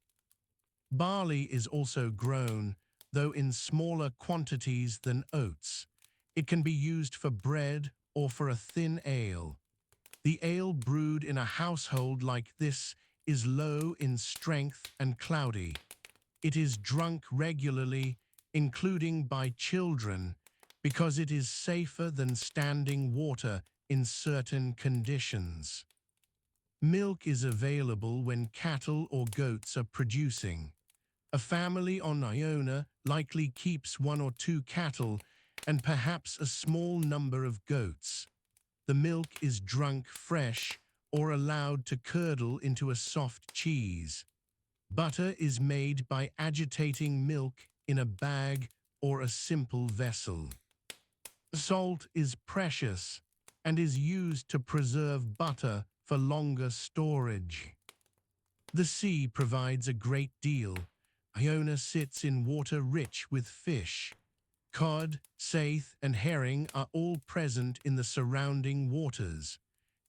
Barley is also grown, though in smaller quantities than oats. It can be used for bread or for a thin ale. The ale brewed in a household like this is low in strength and cloudy. It is drunk regularly, including by children, because it is safer than standing water in certain conditions. Milk is available when cattle or goats are producing. A family on Iona likely keeps 1 or 2 cattle and perhaps a small number of goats. The milk is drunk fresh or allowed to curdle into a soft cheese. Butter is made by agitating milk in a bag or a simple vessel. Salt is precious and is used to preserve butter for longer storage. The sea provides a great deal. Iona sits in water rich with fish. Cod, saithe, and herring are all present in the surrounding waters.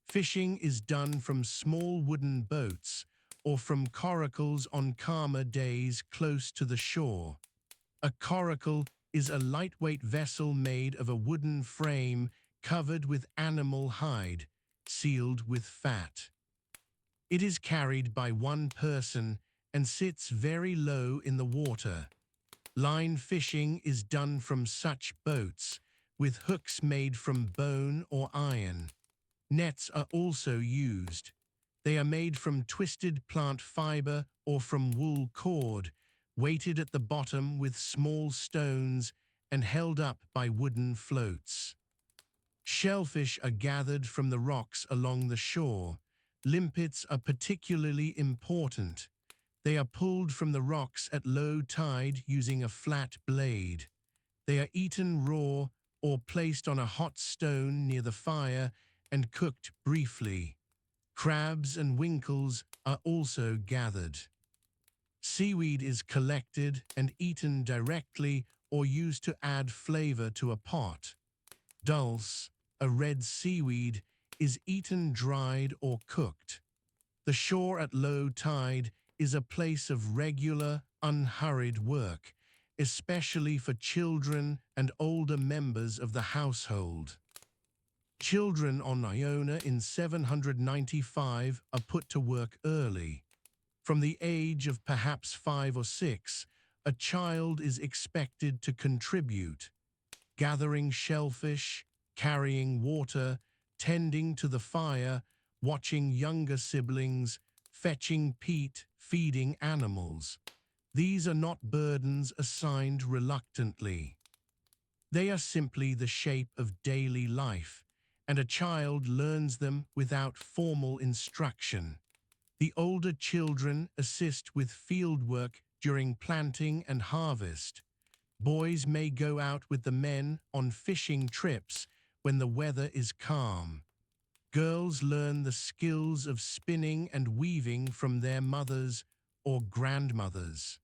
Fishing is done from small wooden boats or from coracles on calmer days close to the shore. A coracle is a lightweight vessel made of a wooden frame covered with animal hide, sealed with fat. It is carried by one person and sits very low in the water. Line fishing is done from such boats, with hooks made from bone or iron. Nets are also used. They are made from twisted plant fiber or from wool cord, weighted at the bottom with small stones and held up by wooden floats. Shellfish are gathered from the rocks along the shore. Limpets are particularly important. They are pulled from the rocks at low tide using a flat blade. They are eaten raw or placed on a hot stone near the fire and cooked briefly. Crabs and winkles are also gathered. Seaweed is collected and eaten directly or used to add flavor to a pot. Dulse, a red seaweed, is eaten dried or cooked. The shore at low tide is a place of regular, unhurried work, especially for children and older members of the household. Children on Iona in 795 are put to work early. From the age of perhaps 5 or 6, a child is expected to contribute, gathering shellfish, carrying water, tending to the fire, watching younger siblings, fetching peat, feeding animals. These are not burdens assigned reluctantly. They are simply the shape of daily life, and a child learns them without formal instruction. The older children assist with fieldwork during planting and harvest. Boys may go out with the men on fishing trips when the weather is calm. Girls learn the skills of spinning and weaving from their mothers or grandmothers.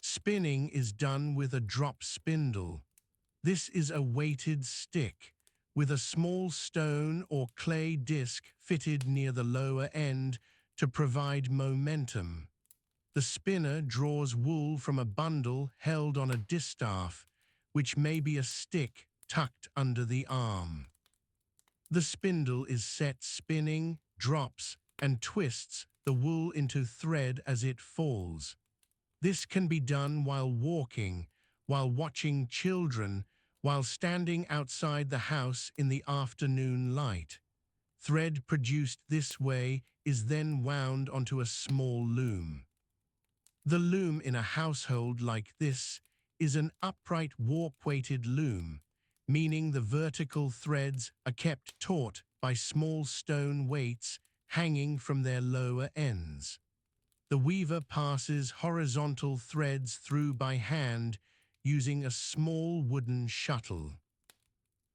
Spinning is done with a drop spindle. This is a weighted stick with a small stone or clay disc fitted near the lower end to provide momentum. The spinner draws wool from a bundle held on a distaff, which may be a stick tucked under the arm. The spindle is set spinning, drops, and twists the wool into thread as it falls. This can be done while walking, while watching children, while standing outside the house in the afternoon light. Thread produced this way is then wound onto a small loom. The loom in a household like this is an upright warp-weighted loom, meaning the vertical threads are kept taut by small stone weights hanging from their lower ends. The weaver passes horizontal threads through by hand using a small wooden shuttle.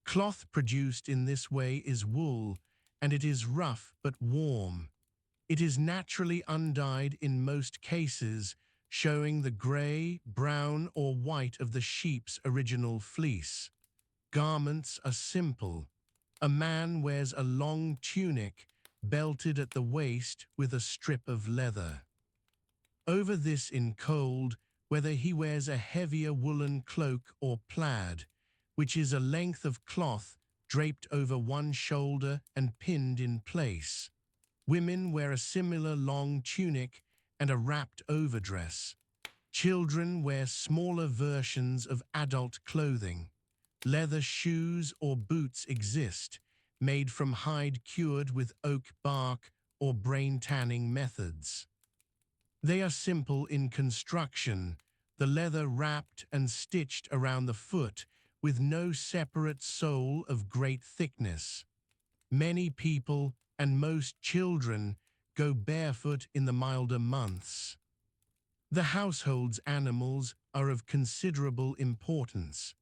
Cloth produced in this way is wool, and it is rough but warm. It is naturally undyed in most cases, showing the grey, brown, or white of the sheep's original fleece. Garments are simple. A man wears a long tunic, belted at the waist with a strip of leather. Over this in cold, whether he wears a heavier woolen cloak or plaid, which is a length of cloth draped over one shoulder and pinned in place. Women wear a similar long tunic and a wrapped overdress. Children wear smaller versions of adult clothing. Leather shoes or boots exist, made from hide cured with oak bark or brain tanning methods. They are simple in construction, the leather wrapped and stitched around the foot with no separate sole of great thickness. Many people and most children go barefoot in the milder months. The household's animals are of considerable importance.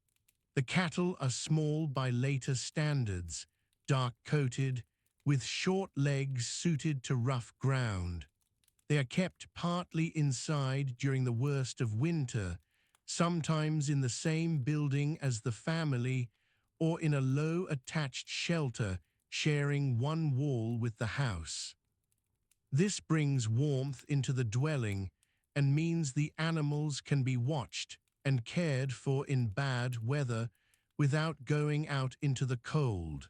The cattle are small by later standards, dark-coated, with short legs suited to rough ground. They are kept partly inside during the worst of winter, sometimes in the same building as the family or in a low attached shelter sharing one wall with the house. This brings warmth into the dwelling and means the animals can be watched and cared for in bad weather without going out into the cold.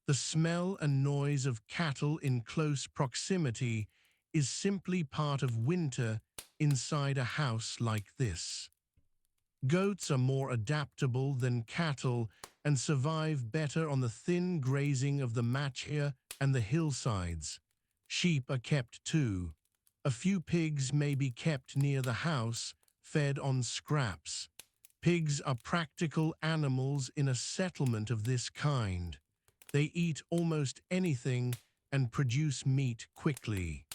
The smell and noise of cattle in close proximity is simply part of winter inside a house like this. Goats are more adaptable than cattle and survive better on the thin grazing of the machia and the hillsides. Sheep are kept too. A few pigs may be kept near the house, fed on scraps. Pigs are practical animals in a settlement of this kind. They eat almost anything and produce meat quickly.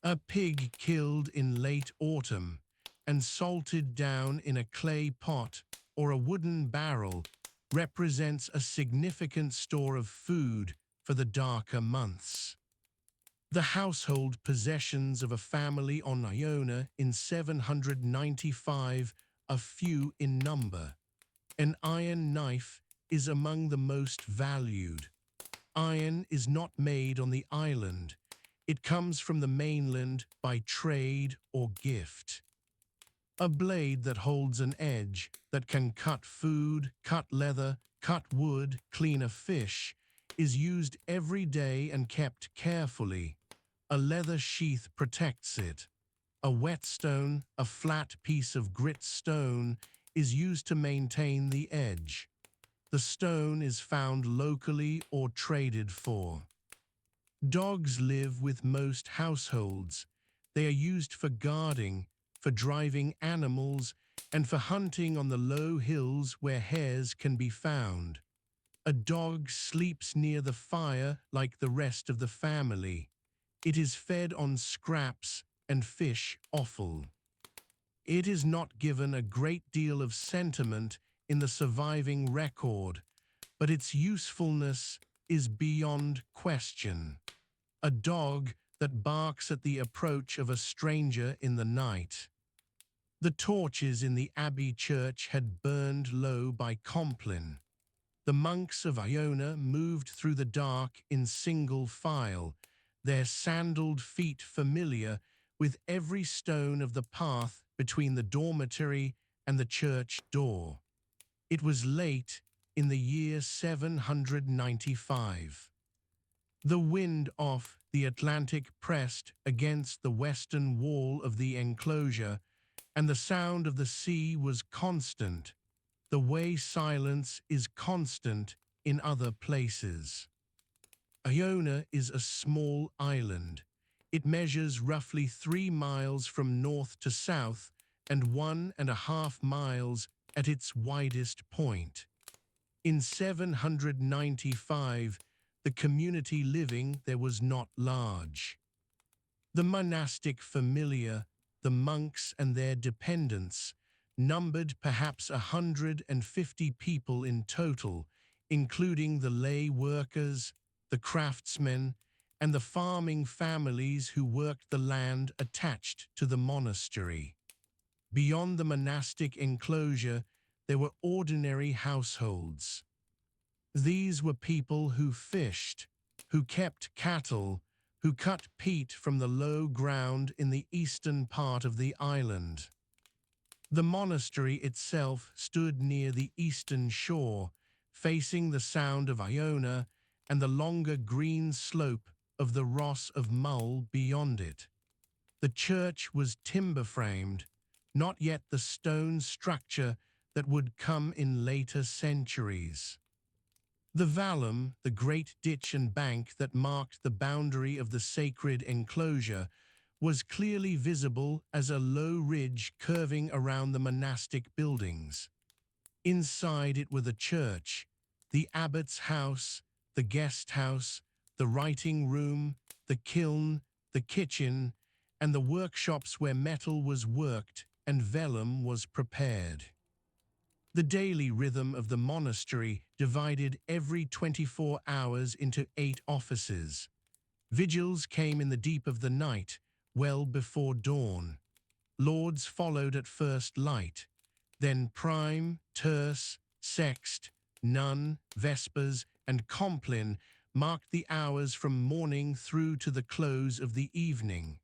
A pig killed in late autumn and salted down in a clay pot or a wooden barrel represents a significant store of food for the darker months. The household possessions of a family on Iona in 795 are few in number. An iron knife is among the most valued. Iron is not made on the island. It comes from the mainland by trade or gift. A blade that holds an edge, that can cut food, cut leather, cut wood, clean a fish, is used every day and kept carefully. A leather sheath protects it. A whetstone, a flat piece of grit stone, is used to maintain the edge. The stone is found locally or traded for. Dogs live with most households. They are used for guarding, for driving animals, and for hunting on the low hills where hares can be found. A dog sleeps near the fire like the rest of the family. It is fed on scraps and fish offal. It is not given a great deal of sentiment in the surviving record, but its usefulness is beyond question. A dog that barks at the approach of a stranger in the night. The torches in the abbey church had burned low by Compline. The monks of Iona moved through the dark in single file, their sandaled feet familiar with every stone of the path between the dormitory and the church door. It was late in the year 795. The wind off the Atlantic pressed against the western wall of the enclosure, and the sound of the sea was constant, the way silence is constant in other places. Iona is a small island. It measures roughly 3 miles from north to south and 1.5 miles at its widest point. In 795, the community living there was not large. The monastic familia, the monks and their dependents, numbered perhaps 150 people in total, including the lay workers, the craftsmen, and the farming families who worked the land attached to the monastery. Beyond the monastic enclosure, there were ordinary households. These were people who fished, who kept cattle, who cut peat from the low ground in the eastern part of the island. The monastery itself stood near the eastern shore, facing the Sound of Iona and the longer green slope of the Ross of Mull beyond it. The church was timber-framed, not yet the stone structure that would come in later centuries. The vallum, the great ditch and bank that marked the boundary of the sacred enclosure, was clearly visible as a low ridge curving around the monastic buildings. Inside it were the church, the abbot's house, the guest house, the writing room, the kiln, the kitchen, and the workshops where metal was worked and vellum was prepared. The daily rhythm of the monastery divided every 24 hours into 8 offices. Vigils came in the deep of the night, well before dawn. Lauds followed at first light, then prime, terce, sext, none, vespers, and compline marked the hours from morning through to the close of the evening.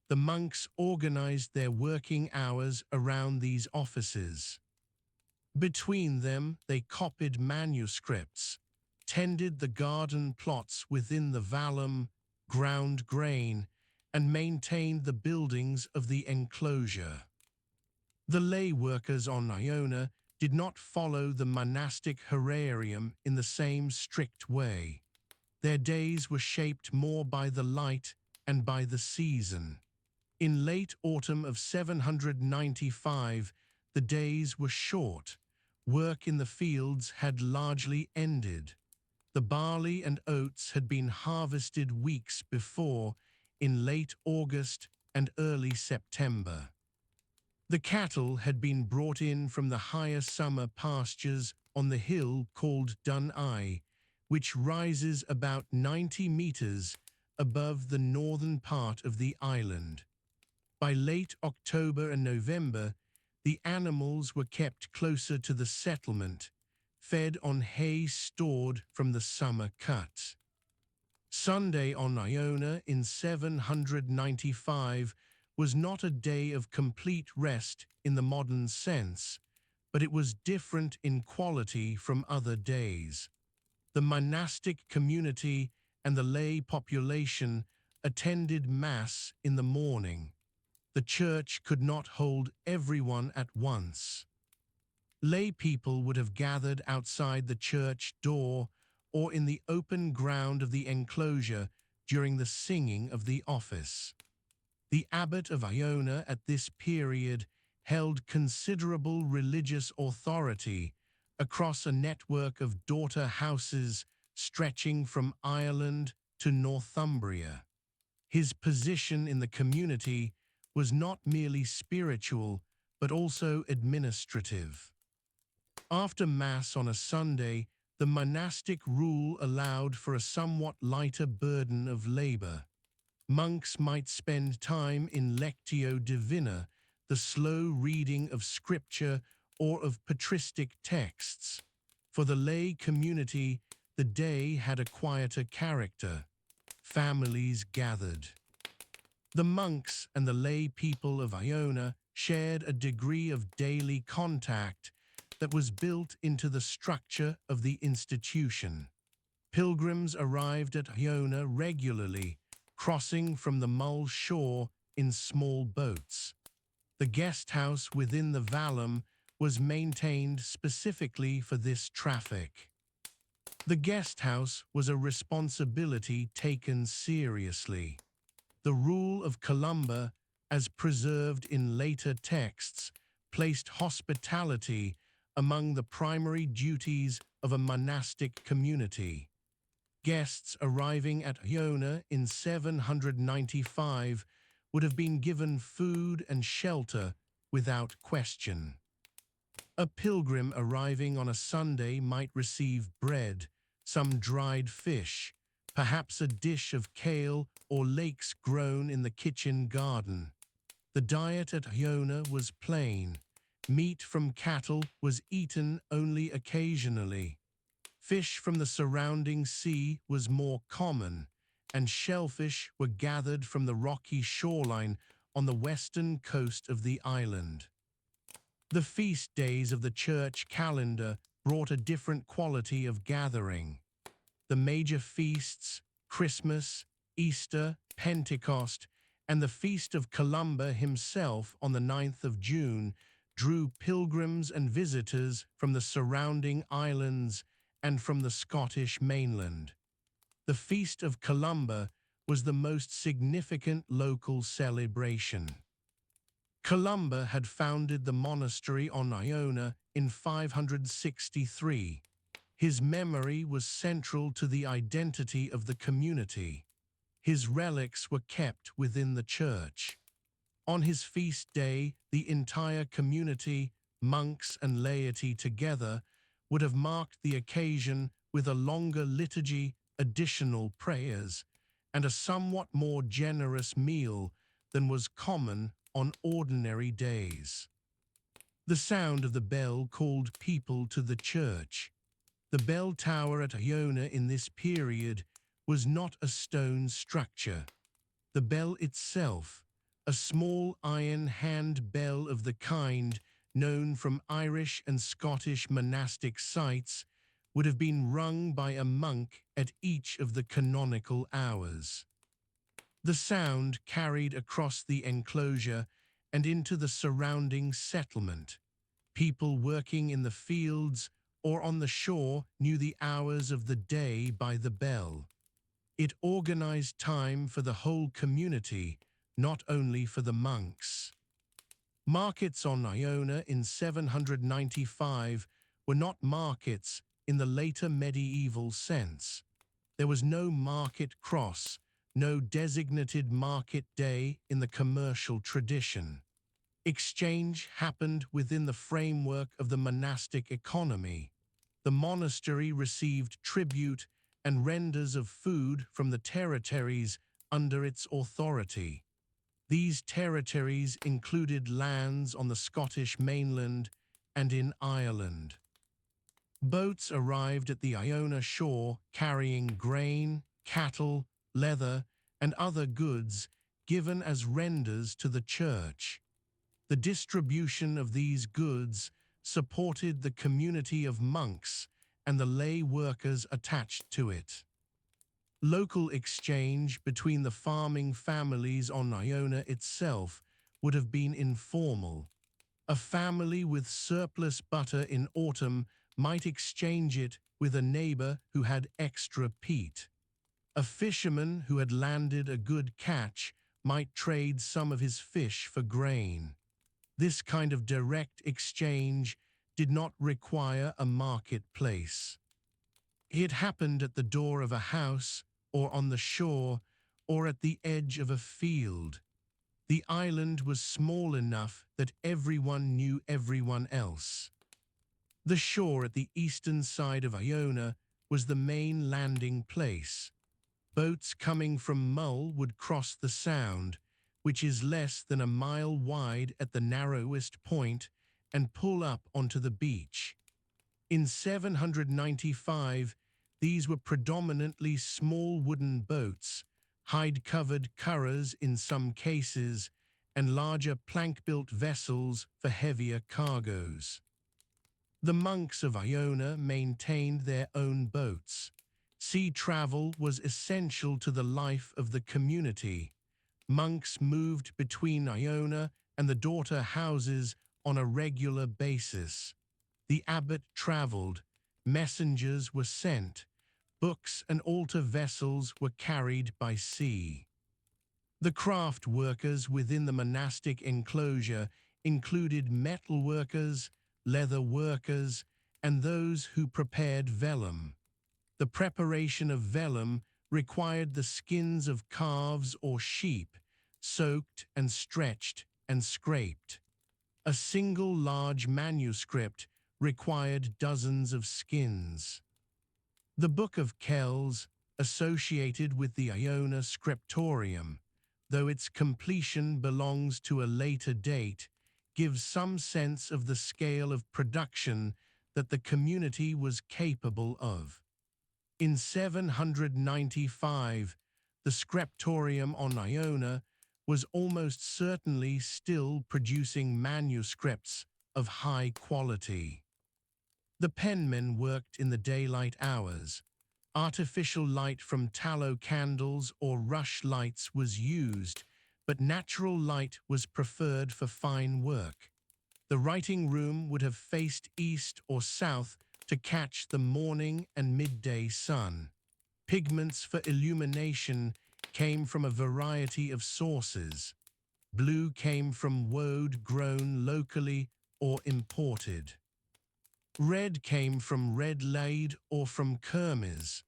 The monks organized their working hours around these offices. Between them, they copied manuscripts, tended the garden plots within the vallum, ground grain, and maintained the buildings of the enclosure. The lay workers on Iona did not follow the monastic horarium in the same strict way. Their days were shaped more by the light and by the season. In late autumn of 795, the days were short. Work in the fields had largely ended. The barley and oats had been harvested weeks before, in late August and early September. The cattle had been brought in from the higher summer pastures on the hill called Dun Eye, which rises about 90 meters above the northern part of the island. By late October and November, The animals were kept closer to the settlement, fed on hay stored from the summer cut. Sunday on Iona in 795 was not a day of complete rest in the modern sense, but it was different in quality from other days. The monastic community and the lay population attended Mass in the morning. The church could not hold everyone at once. Lay people would have gathered outside the church door or in the open ground of the enclosure during the singing of the office. The abbot of Iona at this period held considerable religious authority across a network of daughter houses stretching from Ireland to Northumbria. His position in the community was not merely spiritual, but also administrative. After Mass on a Sunday, the monastic rule allowed for a somewhat lighter burden of labor. Monks might spend time in lectio divina, the slow reading of scripture or of patristic texts. For the lay community, the day had a quieter character. Families gathered. The monks and the lay people of Iona shared a degree of daily contact that was built into the structure of the institution. Pilgrims arrived at Iona regularly, crossing from the Mull shore in small boats. The guest house within the vallum was maintained specifically for this traffic. The guest house was a responsibility taken seriously. The rule of Columba, as preserved in later texts, placed hospitality among the primary duties of a monastic community. Guests arriving at Iona in 795 would have been given food and shelter without question. A pilgrim arriving on a Sunday might receive bread, some dried fish, perhaps a dish of kale or lakes grown in the kitchen garden. The diet at Iona was plain. Meat from cattle was eaten only occasionally. Fish from the surrounding sea was more common, and shellfish were gathered from the rocky shoreline on the western coast of the island. The feast days of the church calendar brought a different quality of gathering. The major feasts, Christmas, Easter, Pentecost, and the Feast of Columba himself on the 9th of June drew pilgrims and visitors from the surrounding islands and from the Scottish mainland. The Feast of Columba was the most significant local celebration. Columba had founded the monastery on Iona in 563. His memory was central to the identity of the community. His relics were kept within the church. On his feast day, the entire community, monks and laity together, would have marked the occasion with a longer liturgy, additional prayers, and a somewhat more generous meal than was common on ordinary days. The sound of the bell called people to the church. The bell tower at Iona in this period was not a stone structure. The bell itself, a small iron hand bell of the kind known from Irish and Scottish monastic sites, would have been rung by a monk at each of the canonical hours. The sound carried across the enclosure and into the surrounding settlement. People working in the fields or on the shore knew the hours of the day by the bell. It organized time for the whole community, not only for the monks. Markets on Iona in 795 were not markets in the later medieval sense. There was no market cross, no designated market day in the commercial tradition. Exchange happened within the framework of the monastic economy. The monastery received tribute and renders of food from the territories under its authority. These territories included lands on the Scottish mainland and in Ireland. Boats arrived at the Iona shore carrying grain, cattle, leather, and other goods given as renders to the church. The distribution of these goods supported the community of monks and the lay workers attached to it. Local exchange between the farming families on Iona itself would have been informal. A family with surplus butter in autumn might exchange it with a neighbor who had extra peat. A fisherman who had landed a good catch might trade some of his fish for grain. This kind of direct exchange did not require a marketplace. It happened at the door of a house, or on the shore, or at the edge of a field. The island was small enough that everyone knew everyone else. The shore at the eastern side of Iona was the main landing place. Boats coming from Mull would cross the sound, which is less than a mile wide at the narrowest point, and pull up onto the beach. In 795, these were predominantly small wooden boats, hide-covered curraghs in some cases, and larger plank-built vessels for heavier cargoes. The monks of Iona maintained their own boats. Sea travel was essential to the life of the community. Monks moved between Iona and the daughter houses on a regular basis. The abbot traveled, messengers were sent, books and altar vessels were carried by sea. The craft workers within the monastic enclosure included metal workers, leather workers, and those who prepared vellum. The preparation of vellum required the skins of calves or sheep, soaked and stretched and scraped. A single large manuscript required dozens of skins. The Book of Kells, associated with the Iona scriptorium, though its completion belongs to a later date, gives some sense of the scale of production that the community was capable of. In 795, the scriptorium on Iona was almost certainly still producing manuscripts of high quality. The penmen worked in the daylight hours. Artificial light from tallow candles or rush lights was used, but natural light was preferred for fine work. The writing room would have faced east or south to catch the morning and midday sun. Pigments for illumination came from a variety of sources. Blue came from woad grown locally or imported. Red came from red laid or from kermes,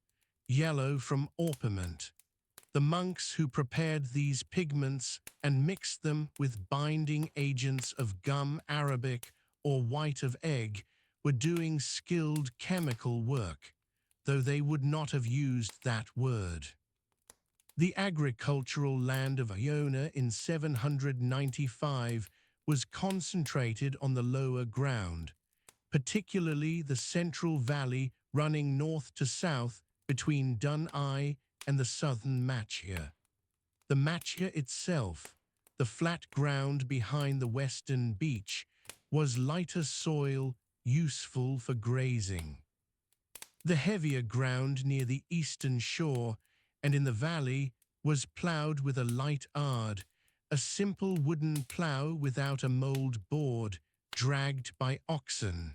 yellow from orpiment. The monks who prepared these pigments and mixed them with binding agents of gum arabic or white of egg were doing skilled chemical work, though they would not have used that word. The agricultural land of Iona in 795 was concentrated on the lower ground, particularly the central valley running north to south between Dun Eye and the southern Machia. The Machia itself, the flat ground behind the western beach, was lighter soil useful for grazing. The heavier ground near the eastern shore and in the valley was ploughed with a light ard, a simple wooden plough without a mould board, dragged by oxen.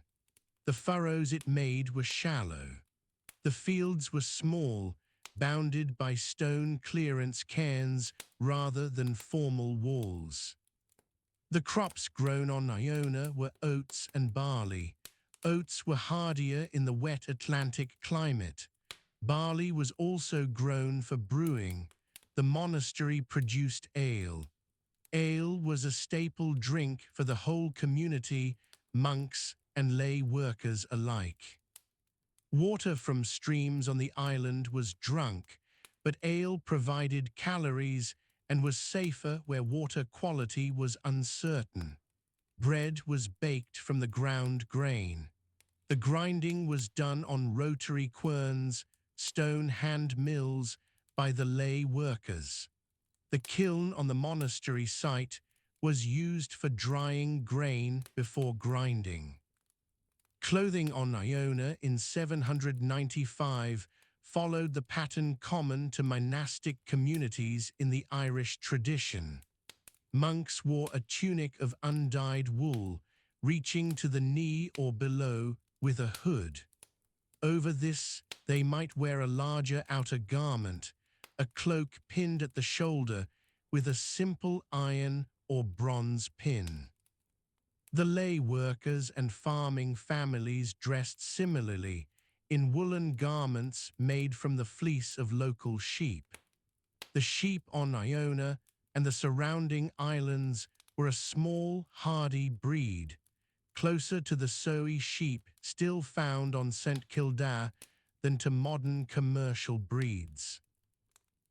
The furrows it made were shallow. The fields were small, bounded by stone clearance cairns rather than formal walls. The crops grown on Iona were oats and barley. Oats were hardier in the wet Atlantic climate. Barley was also grown for brewing. The monastery produced ale. Ale was a staple drink for the whole community, monks and lay workers alike. Water from streams on the island was drunk, but ale provided calories and was safer where water quality was uncertain. Bread was baked from the ground grain. The grinding was done on rotary querns, stone hand mills, by the lay workers. The kiln on the monastery site was used for drying grain before grinding. Clothing on Iona in 795 followed the pattern common to monastic communities in the Irish tradition. Monks wore a tunic of undyed wool, reaching to the knee or below, with a hood. Over this, they might wear a larger outer garment, a cloak pinned at the shoulder with a simple iron or bronze pin. The lay workers and farming families dressed similarly, in woolen garments made from the fleece of local sheep. The sheep on Iona and the surrounding islands were a small, hardy breed, closer to the Soie sheep still found on St. Kilda than to modern commercial breeds.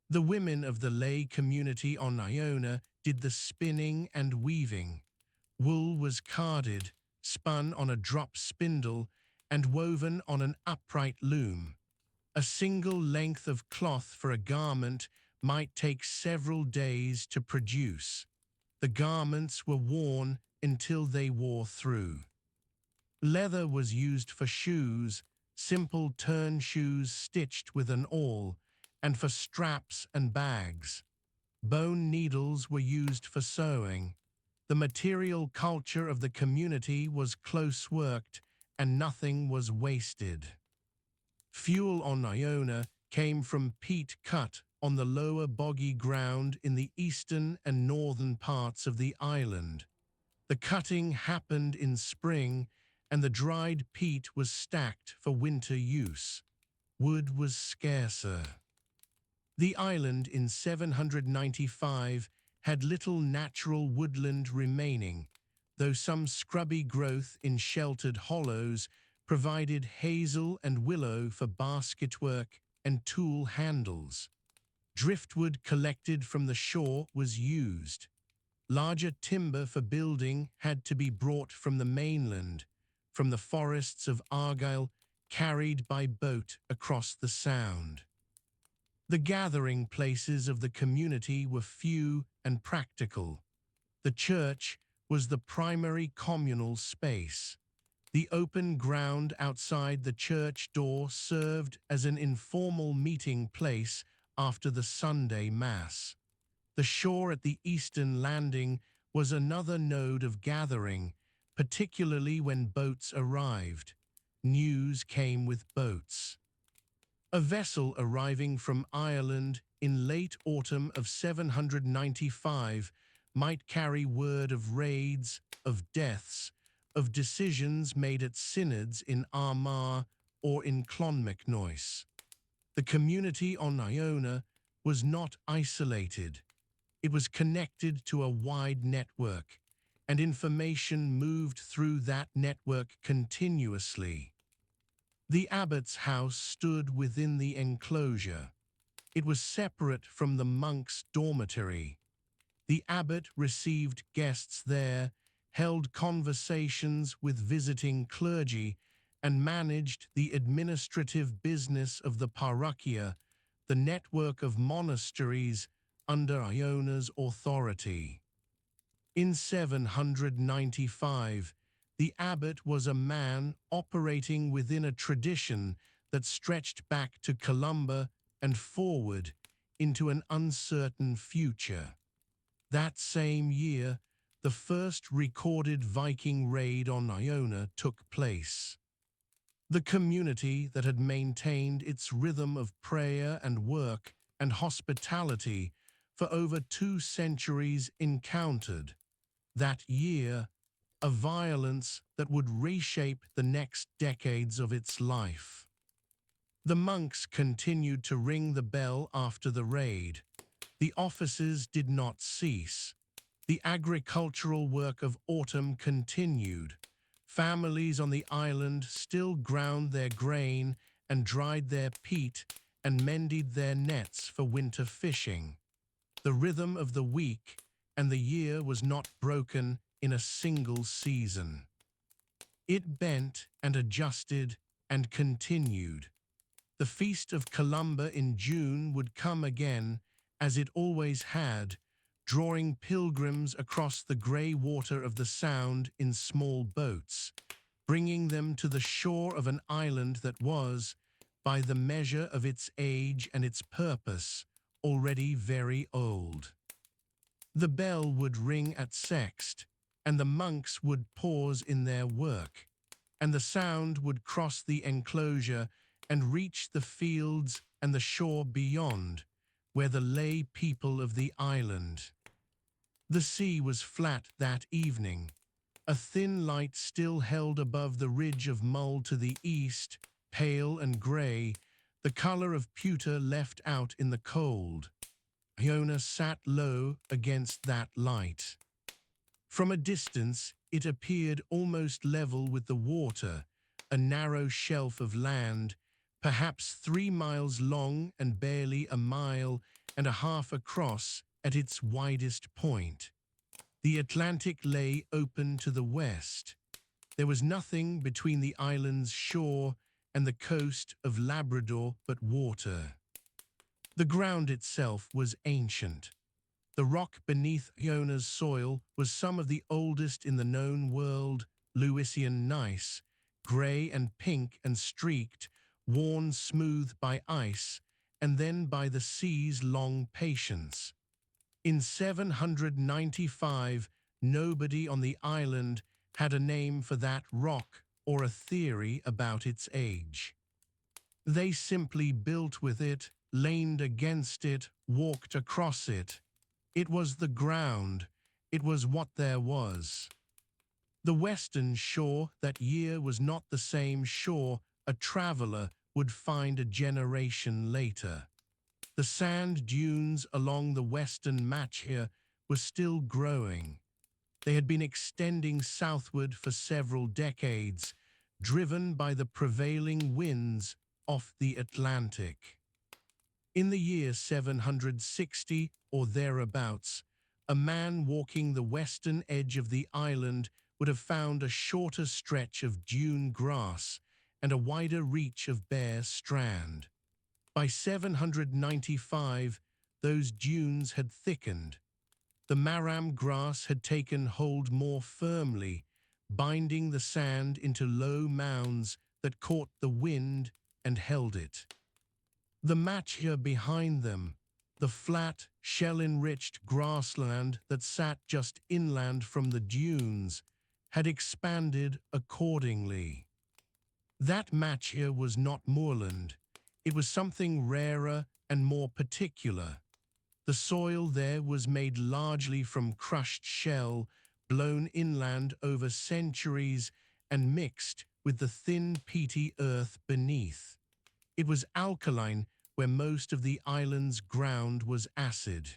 The women of the lay community on Iona did the spinning and weaving. Wool was carded, spun on a drop spindle, and woven on an upright loom. A single length of cloth for a garment might take several days to produce. The garments were worn until they wore through. Leather was used for shoes, simple turn shoes stitched with an awl, and for straps and bags. Bone needles were used for sewing. The material culture of the community was close-worked, and nothing was wasted. Fuel on Iona came from peat cut on the lower boggy ground in the eastern and northern parts of the island. The cutting happened in spring, and the dried peat was stacked for winter use. Wood was scarcer. The island in 795 had little natural woodland remaining, though some scrubby growth in sheltered hollows provided hazel and willow for basketwork and tool handles. Driftwood collected from the shore was used. Larger timber for building had to be brought from the mainland, from the forests of Argyll, carried by boat across the Sound. The gathering places of the community were few and practical. The church was the primary communal space. The open ground outside the church door served as an informal meeting place after the Sunday Mass. The shore at the eastern landing was another node of gathering, particularly when boats arrived. News came with boats. A vessel arriving from Ireland in late autumn of 795 might carry word of raids, of deaths, of decisions made at synods in Armagh or in Clonmacnoise. The community on Iona was not isolated. It was connected to a wide network, and information moved through that network continuously. The abbot's house stood within the enclosure. It was separate from the monk's dormitory. The abbot received guests there, held conversations with visiting clergy, and managed the administrative business of the parochia, the network of monasteries under Iona's authority. In 795, the abbot was a man operating within a tradition that stretched back to Columba and forward into an uncertain future. That same year, the first recorded Viking raid on Iona took place. The community that had maintained its rhythm of prayer and work and hospitality for over 2 centuries encountered, that year, a violence that would reshape the next decades of its life. The monks continued to ring the bell after the raid. The offices did not cease. The agricultural work of autumn continued. Families on the island still ground their grain and dried their peat and mended their nets for winter fishing. the rhythm of the week, and the year was not broken in a single season. It bent and adjusted and continued. The Feast of Columba in June would come again, as it always had, drawing pilgrims across the grey water of the Sound in small boats, bringing them to the shore of an island that was, by the measure of its age and its purpose, already very old. The bell would ring at sext, and the monks would pause in their work, and the Sound would cross the enclosure and reach the fields and the shore beyond, where the lay people of the island. The sea was flat that evening. A thin light still held above the ridge of Mull to the east, pale and grey, the colour of pewter left out in the cold. Iona sat low against that light. From a distance, it appeared almost level with the water, a narrow shelf of land, perhaps 3 miles long and barely a mile and a half across at its widest point. The Atlantic lay open to the west. There was nothing between the island's shore and the coast of Labrador but water. The ground itself was ancient. The rock beneath Iona's soil was some of the oldest in the known world, Lewisian gneiss, grey and pink and streaked, worn smooth by ice, and then by the sea's long patience. In 795, nobody on the island had a name for that rock or a theory about its age. They simply built with it, leaned against it, walked across it. It was the ground. It was what there was. The western shore that year was not the same shore a traveller would find a generation later. The sand dunes along the western Machia were still growing. They had been extending southward for several decades, driven by the prevailing winds off the Atlantic. In the year 760 or thereabouts, a man walking the western edge of the island would have found a shorter stretch of dune grass and a wider reach of bare strand. By 795, those dunes had thickened. The marram grass had taken hold more firmly, binding the sand into low mounds that caught the wind and held it. The Machia behind them, the flat, shell-enriched grassland that sat just inland from the dunes, had expanded accordingly. That Machia was not moorland. It was something rarer and more particular. The soil there was made largely from crushed shell, blown inland over centuries and mixed with the thin, peaty earth beneath. It was alkaline where most of the island's ground was acid.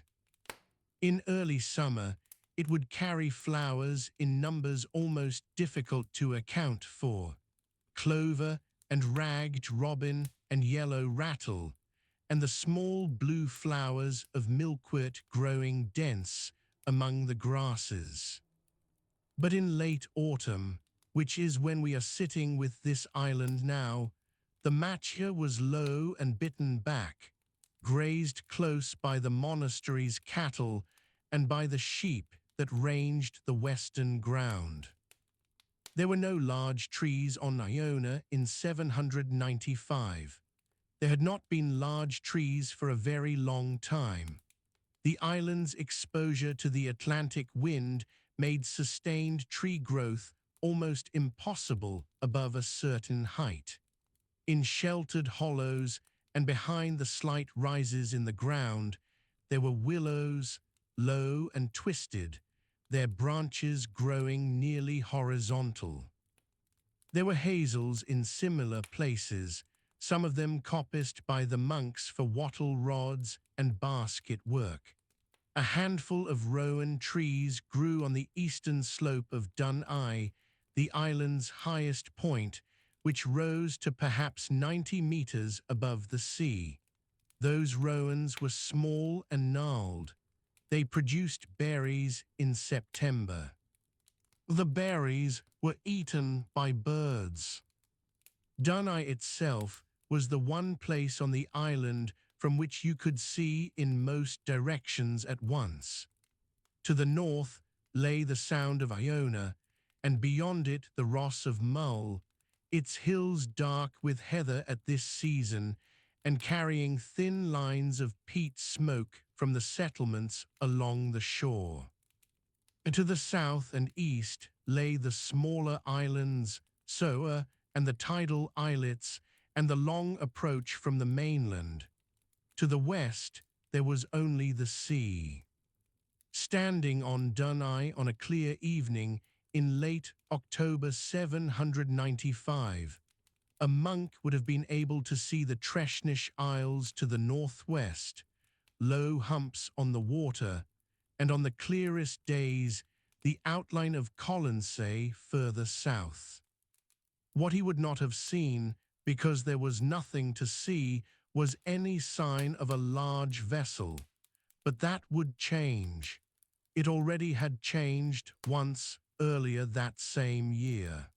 In early summer, it would carry flowers in numbers almost difficult to account for. Clover and ragged robin and yellow rattle, and the small blue flowers of milkweed growing dense among the grasses. But in late autumn, which is when we are sitting with this island now, the Machia was low and bitten back, grazed close by the monastery's cattle and by the sheep that ranged the western ground. There were no large trees on Iona in 795. There had not been large trees for a very long time. The island's exposure to the Atlantic wind made sustained tree growth almost impossible above a certain height. In sheltered hollows and behind the slight rises in the ground, there were willows, low and twisted, their branches growing nearly horizontal. There were hazels in similar places, some of them coppiced by the monks for wattle rods and basket work. A handful of rowan trees grew on the eastern slope of Dun Eye, the island's highest point, which rose to perhaps 90 meters above the sea. Those rowans were small and gnarled. They produced berries in September. The berries were eaten by birds. Dunai itself was the one place on the island from which you could see in most directions at once. To the north lay the Sound of Iona, and beyond it the Ross of Mull, its hills dark with heather at this season and carrying thin lines of peat smoke from the settlements along the shore. And to the south and east lay the smaller islands, Soa and the tidal islets, and the long approach from the mainland. To the west there was only the sea. Standing on Dunai on a clear evening in late October 795, a monk would have been able to see the Treshnish Isles to the northwest, low humps on the water, and on the clearest days, the outline of Colonsay further south. What he would not have seen, because there was nothing to see, was any sign of a large vessel. But that would change. It already had changed once earlier that same year.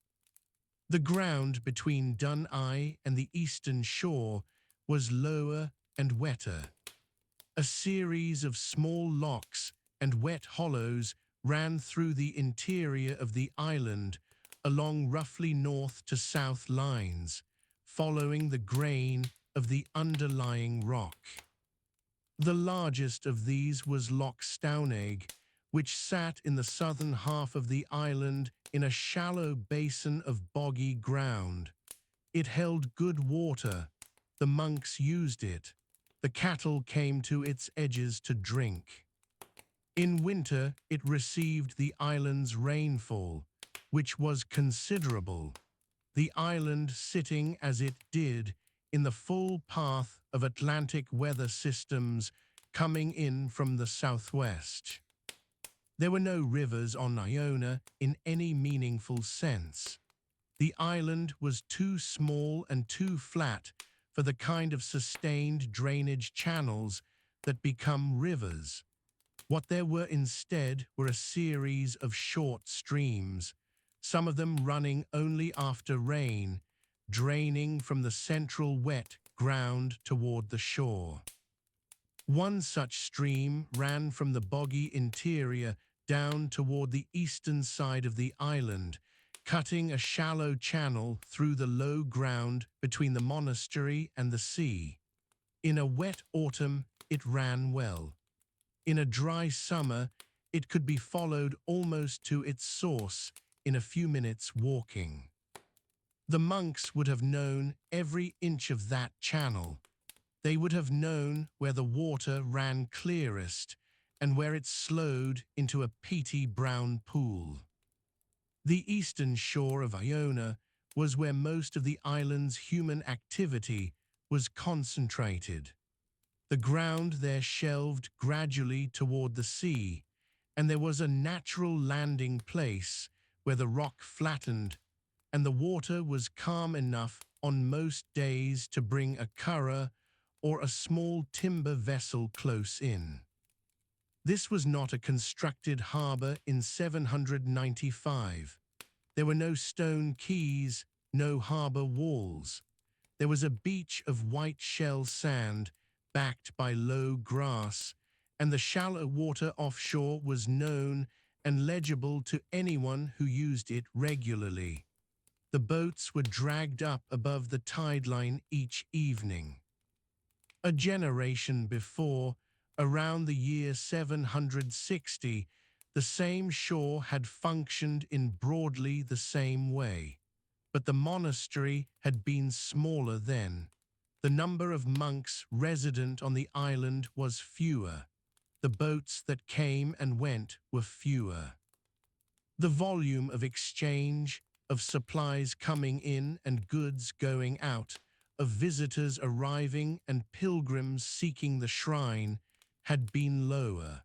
The ground between Dunai and the eastern shore was lower and wetter. A series of small locks and wet hollows ran through the interior of the island along roughly north to south lines, following the grain of the underlying rock. The largest of these was Loch Stauneg, which sat in the southern half of the island in a shallow basin of boggy ground. It held good water. The monks used it. The cattle came to its edges to drink. In winter, it received the island's rainfall, which was considerable, the island sitting as it did in the full path of Atlantic weather systems coming in from the southwest. There were no rivers on Iona in any meaningful sense. The island was too small and too flat for the kind of sustained drainage channels that become rivers. What there were instead were a series of short streams, some of them running only after rain, draining from the central wet ground toward the shore. One such stream ran from the boggy interior down toward the eastern side of the island, cutting a shallow channel through the low ground between the monastery and the sea. In a wet autumn, it ran well. In a dry summer, it could be followed almost to its source in a few minutes' walking. The monks would have known every inch of that channel. They would have known where the water ran clearest and where it slowed into a peaty brown pool. The eastern shore of Iona was where most of the island's human activity was concentrated. The ground there shelved gradually toward the sea, and there was a natural landing place where the rock flattened, and the water was calm enough on most days to bring a curragh or a small timber vessel close in. This was not a constructed harbour in 795. There were no stone quays, no harbour walls. There was a beach of white shell sand backed by low grass, and the shallow water offshore was known and legible to anyone who used it regularly. The boats were dragged up above the tide line each evening. A generation before, around the year 760, the same shore had functioned in broadly the same way. But the monastery had been smaller then. The number of monks resident on the island was fewer. The boats that came and went were fewer. The volume of exchange, of supplies coming in and goods going out, of visitors arriving and pilgrims seeking the shrine, had been lower.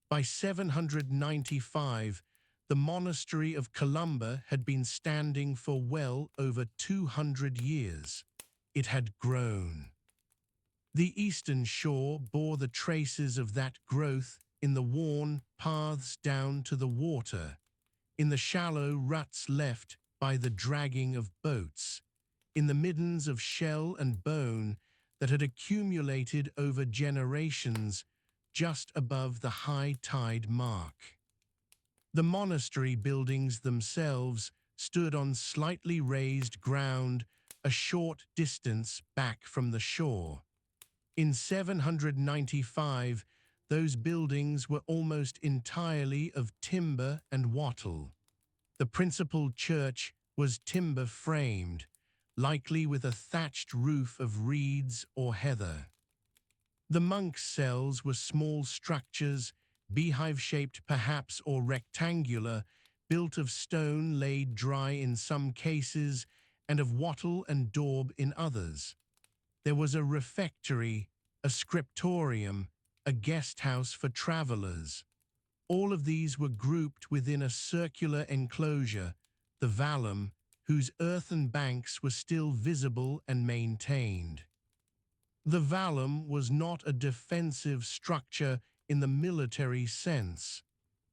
By 795, the monastery of Columba had been standing for well over 200 years. It had grown. The eastern shore bore the traces of that growth in the worn paths down to the water, in the shallow ruts left by the dragging of boats, in the middens of shell and bone that had accumulated over generations just above the high tide mark. The monastery buildings themselves stood on slightly raised ground a short distance back from the shore. In 795, those buildings were almost entirely of timber and wattle. The principal church was timber-framed, likely with a thatched roof of reeds or heather. The monks' cells were small structures, beehive-shaped perhaps or rectangular, built of stone laid dry in some cases and of wattle and daub in others. There was a refectory, a scriptorium, a guest house for travellers. All of these were grouped within a circular enclosure, the vallum, whose earthen banks were still visible and maintained. The vallum was not a defensive structure in the military sense.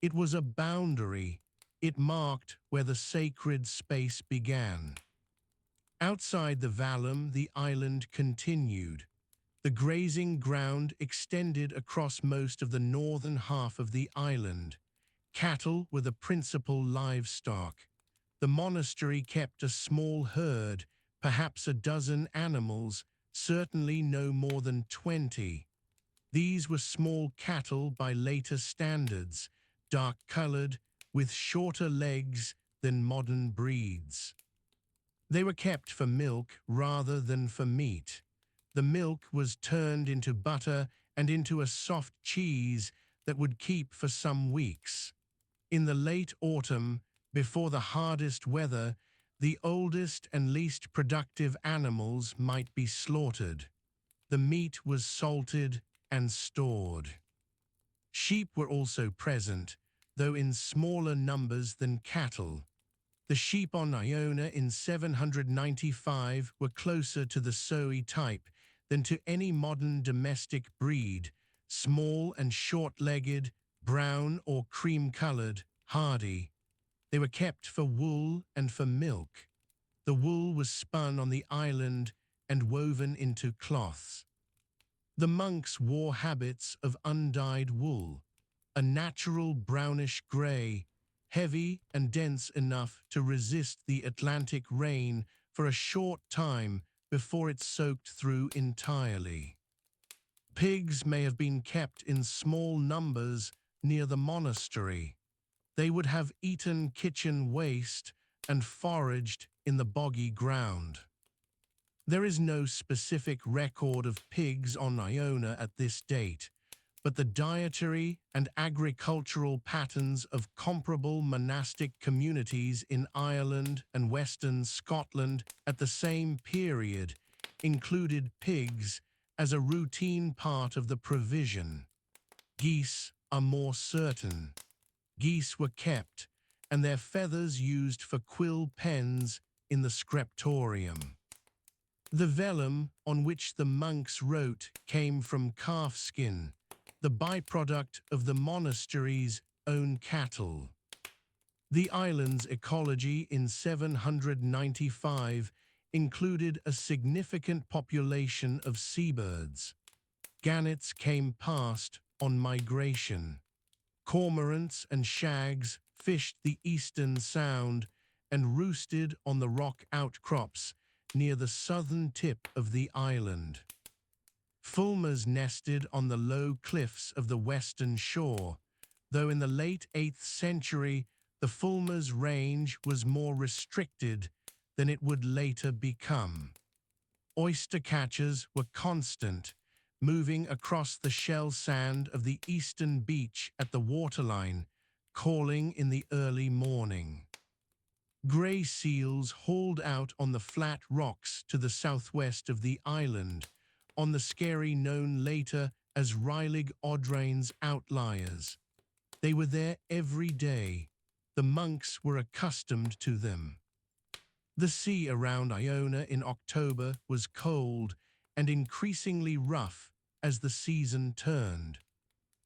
It was a boundary. It marked where the sacred space began. Outside the vallum, the island continued. The grazing ground extended across most of the northern half of the island. Cattle were the principal livestock. The monastery kept a small herd, perhaps a dozen animals, certainly no more than 20. These were small cattle by later standards, dark-colored, with shorter legs than modern breeds. They were kept for milk rather than for meat. The milk was turned into butter and into a soft cheese that would keep for some weeks. In the late autumn, before the hardest weather, the oldest and least productive animals might be slaughtered. The meat was salted and stored. Sheep were also present, though in smaller numbers than cattle. The sheep on Iona in 795 were closer to the Soe type than to any modern domestic breed, small and short-legged, brown or cream-colored, hardy. They were kept for wool and for milk. The wool was spun on the island and woven into cloths. The monks wore habits of undyed wool, a natural brownish grey, heavy and dense enough to resist the Atlantic rain for a short time before it soaked through entirely. Pigs may have been kept in small numbers near the monastery. They would have eaten kitchen waste and foraged in the boggy ground. There is no specific record of pigs on Iona at this date, but the dietary and agricultural patterns of comparable monastic communities in Ireland and Western Scotland at the same period included pigs as a routine part of the provision. Geese are more certain. Geese were kept, and their feathers used for quill pens in the scriptorium. The vellum on which the monks wrote came from calf skin, the byproduct of the monastery's own cattle. The island's ecology in 795 included a significant population of seabirds. Gannets came past on migration. Cormorants and shags fished the eastern sound and roosted on the rock outcrops near the southern tip of the island. Fulmars nested on the low cliffs of the western shore, though in the late 8th century the fulmars' range was more restricted than it would later become. Oyster catchers were constant, moving across the shell sand of the eastern beach at the waterline, calling in the early morning. Grey seals hauled out on the flat rocks to the southwest of the island, on the skerry known later as Reilig Odrain's outliers. They were there every day. The monks were accustomed to them. The sea around Iona in October was cold and increasingly rough as the season turned.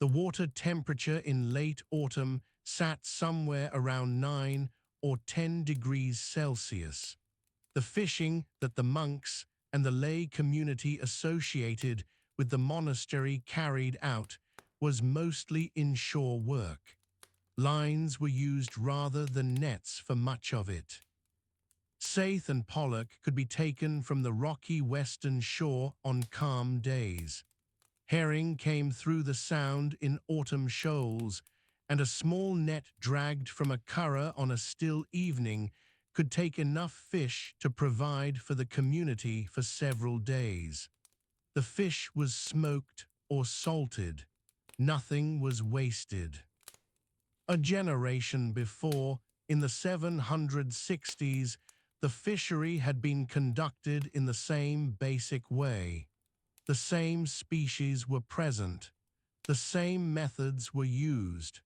The water temperature in late autumn sat somewhere around 9 or 10 degrees Celsius. The fishing that the monks and the lay community associated with the monastery carried out was mostly inshore work. Lines were used rather than nets for much of it. Saithe and pollock could be taken from the rocky western shore on calm days. Herring came through the sound in autumn shoals, and a small net dragged from a curragh on a still evening could take enough fish to provide for the community for several days. The fish was smoked or salted. Nothing was wasted. A generation before, in the 760s, the fishery had been conducted in the same basic way. The same species were present. The same methods were used.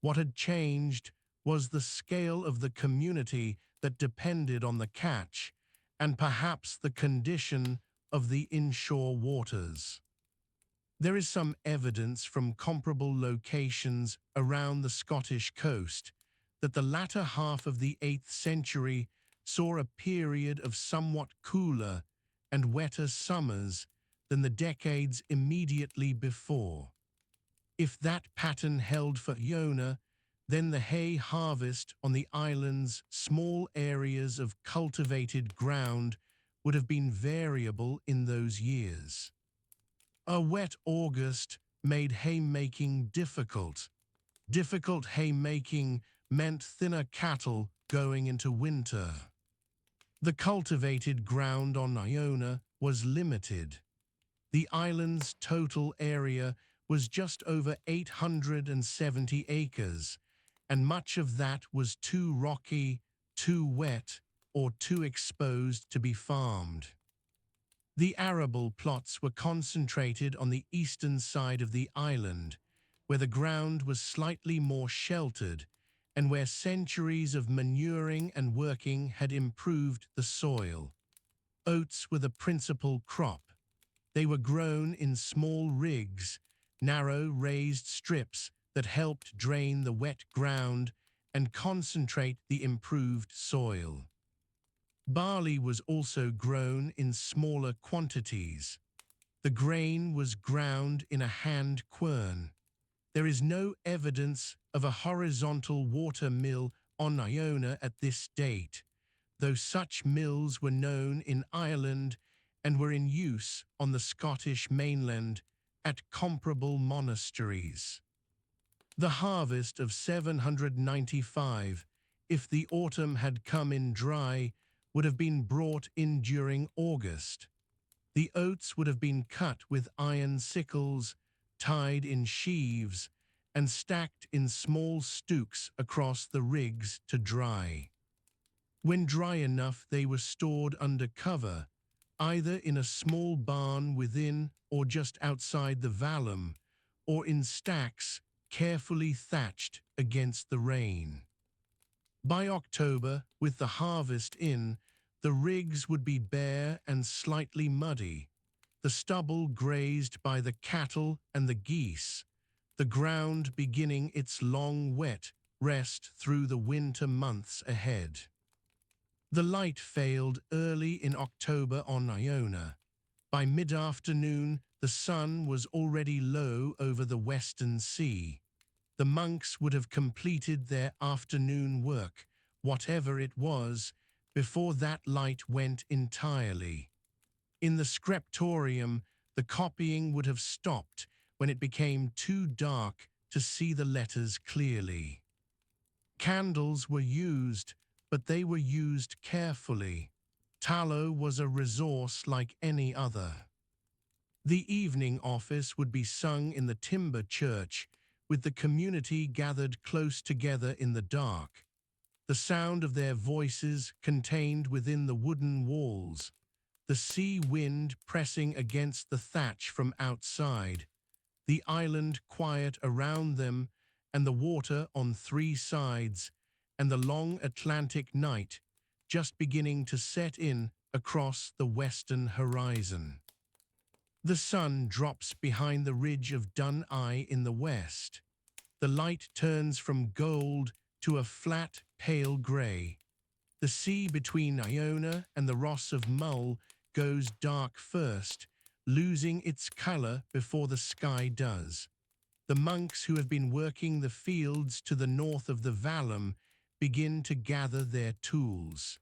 What had changed was the scale of the community that depended on the catch, and perhaps the condition of the inshore waters. There is some evidence from comparable locations around the Scottish coast that the latter half of the 8th century saw a period of somewhat cooler and wetter summers than the decades immediately before. If that pattern held for Iona, then the hay harvest on the island's small areas of cultivated ground would have been variable in those years. A wet August made haymaking difficult. Difficult haymaking meant thinner cattle going into winter. The cultivated ground on Iona was limited. The island's total area was just over 870 acres, and much of that was too rocky, too wet, or too exposed to be farmed. The arable plots were concentrated on the eastern side of the island, where the ground was slightly more sheltered and where centuries of manuring and working had improved the soil. Oats were the principal crop. They were grown in small rigs, narrow raised strips that helped drain the wet ground and concentrate the improved soil. Barley was also grown in smaller quantities. The grain was ground in a hand quern. There is no evidence of a horizontal water mill on Iona at this date, though such mills were known in Ireland and were in use on the Scottish mainland at comparable monasteries. The harvest of 795, if the autumn had come in dry, would have been brought in during August. The oats would have been cut with iron sickles, tied in sheaves, and stacked in small stooks across the rigs to dry. When dry enough, they were stored under cover, either in a small barn within or just outside the vallum, or in stacks carefully thatched against the rain. By October, with the harvest in, the rigs would be bare and slightly muddy, the stubble grazed by the cattle and the geese, the ground beginning its long wet rest through the winter months ahead. The light failed early in October on Iona. By mid-afternoon, the sun was already low over the western sea. The monks would have completed their afternoon work, whatever it was, before that light went entirely. In the scriptorium, the copying would have stopped when it became too dark to see the letters clearly. Candles were used, but they were used carefully. Tallow was a resource like any other. The evening office would be sung in the timber church, with the community gathered close together in the dark. The sound of their voices contained within the wooden walls, the sea wind pressing against the thatch from outside, the island quiet around them, and the water on three sides, and the long Atlantic night just beginning to set in across the western horizon. The sun drops behind the ridge of Dun Eye in the west. The light turns from gold to a flat, pale grey. The sea between Iona and the Ross of Mull goes dark first, losing its colour before the sky does. The monks who have been working the fields to the north of the vallum begin to gather their tools.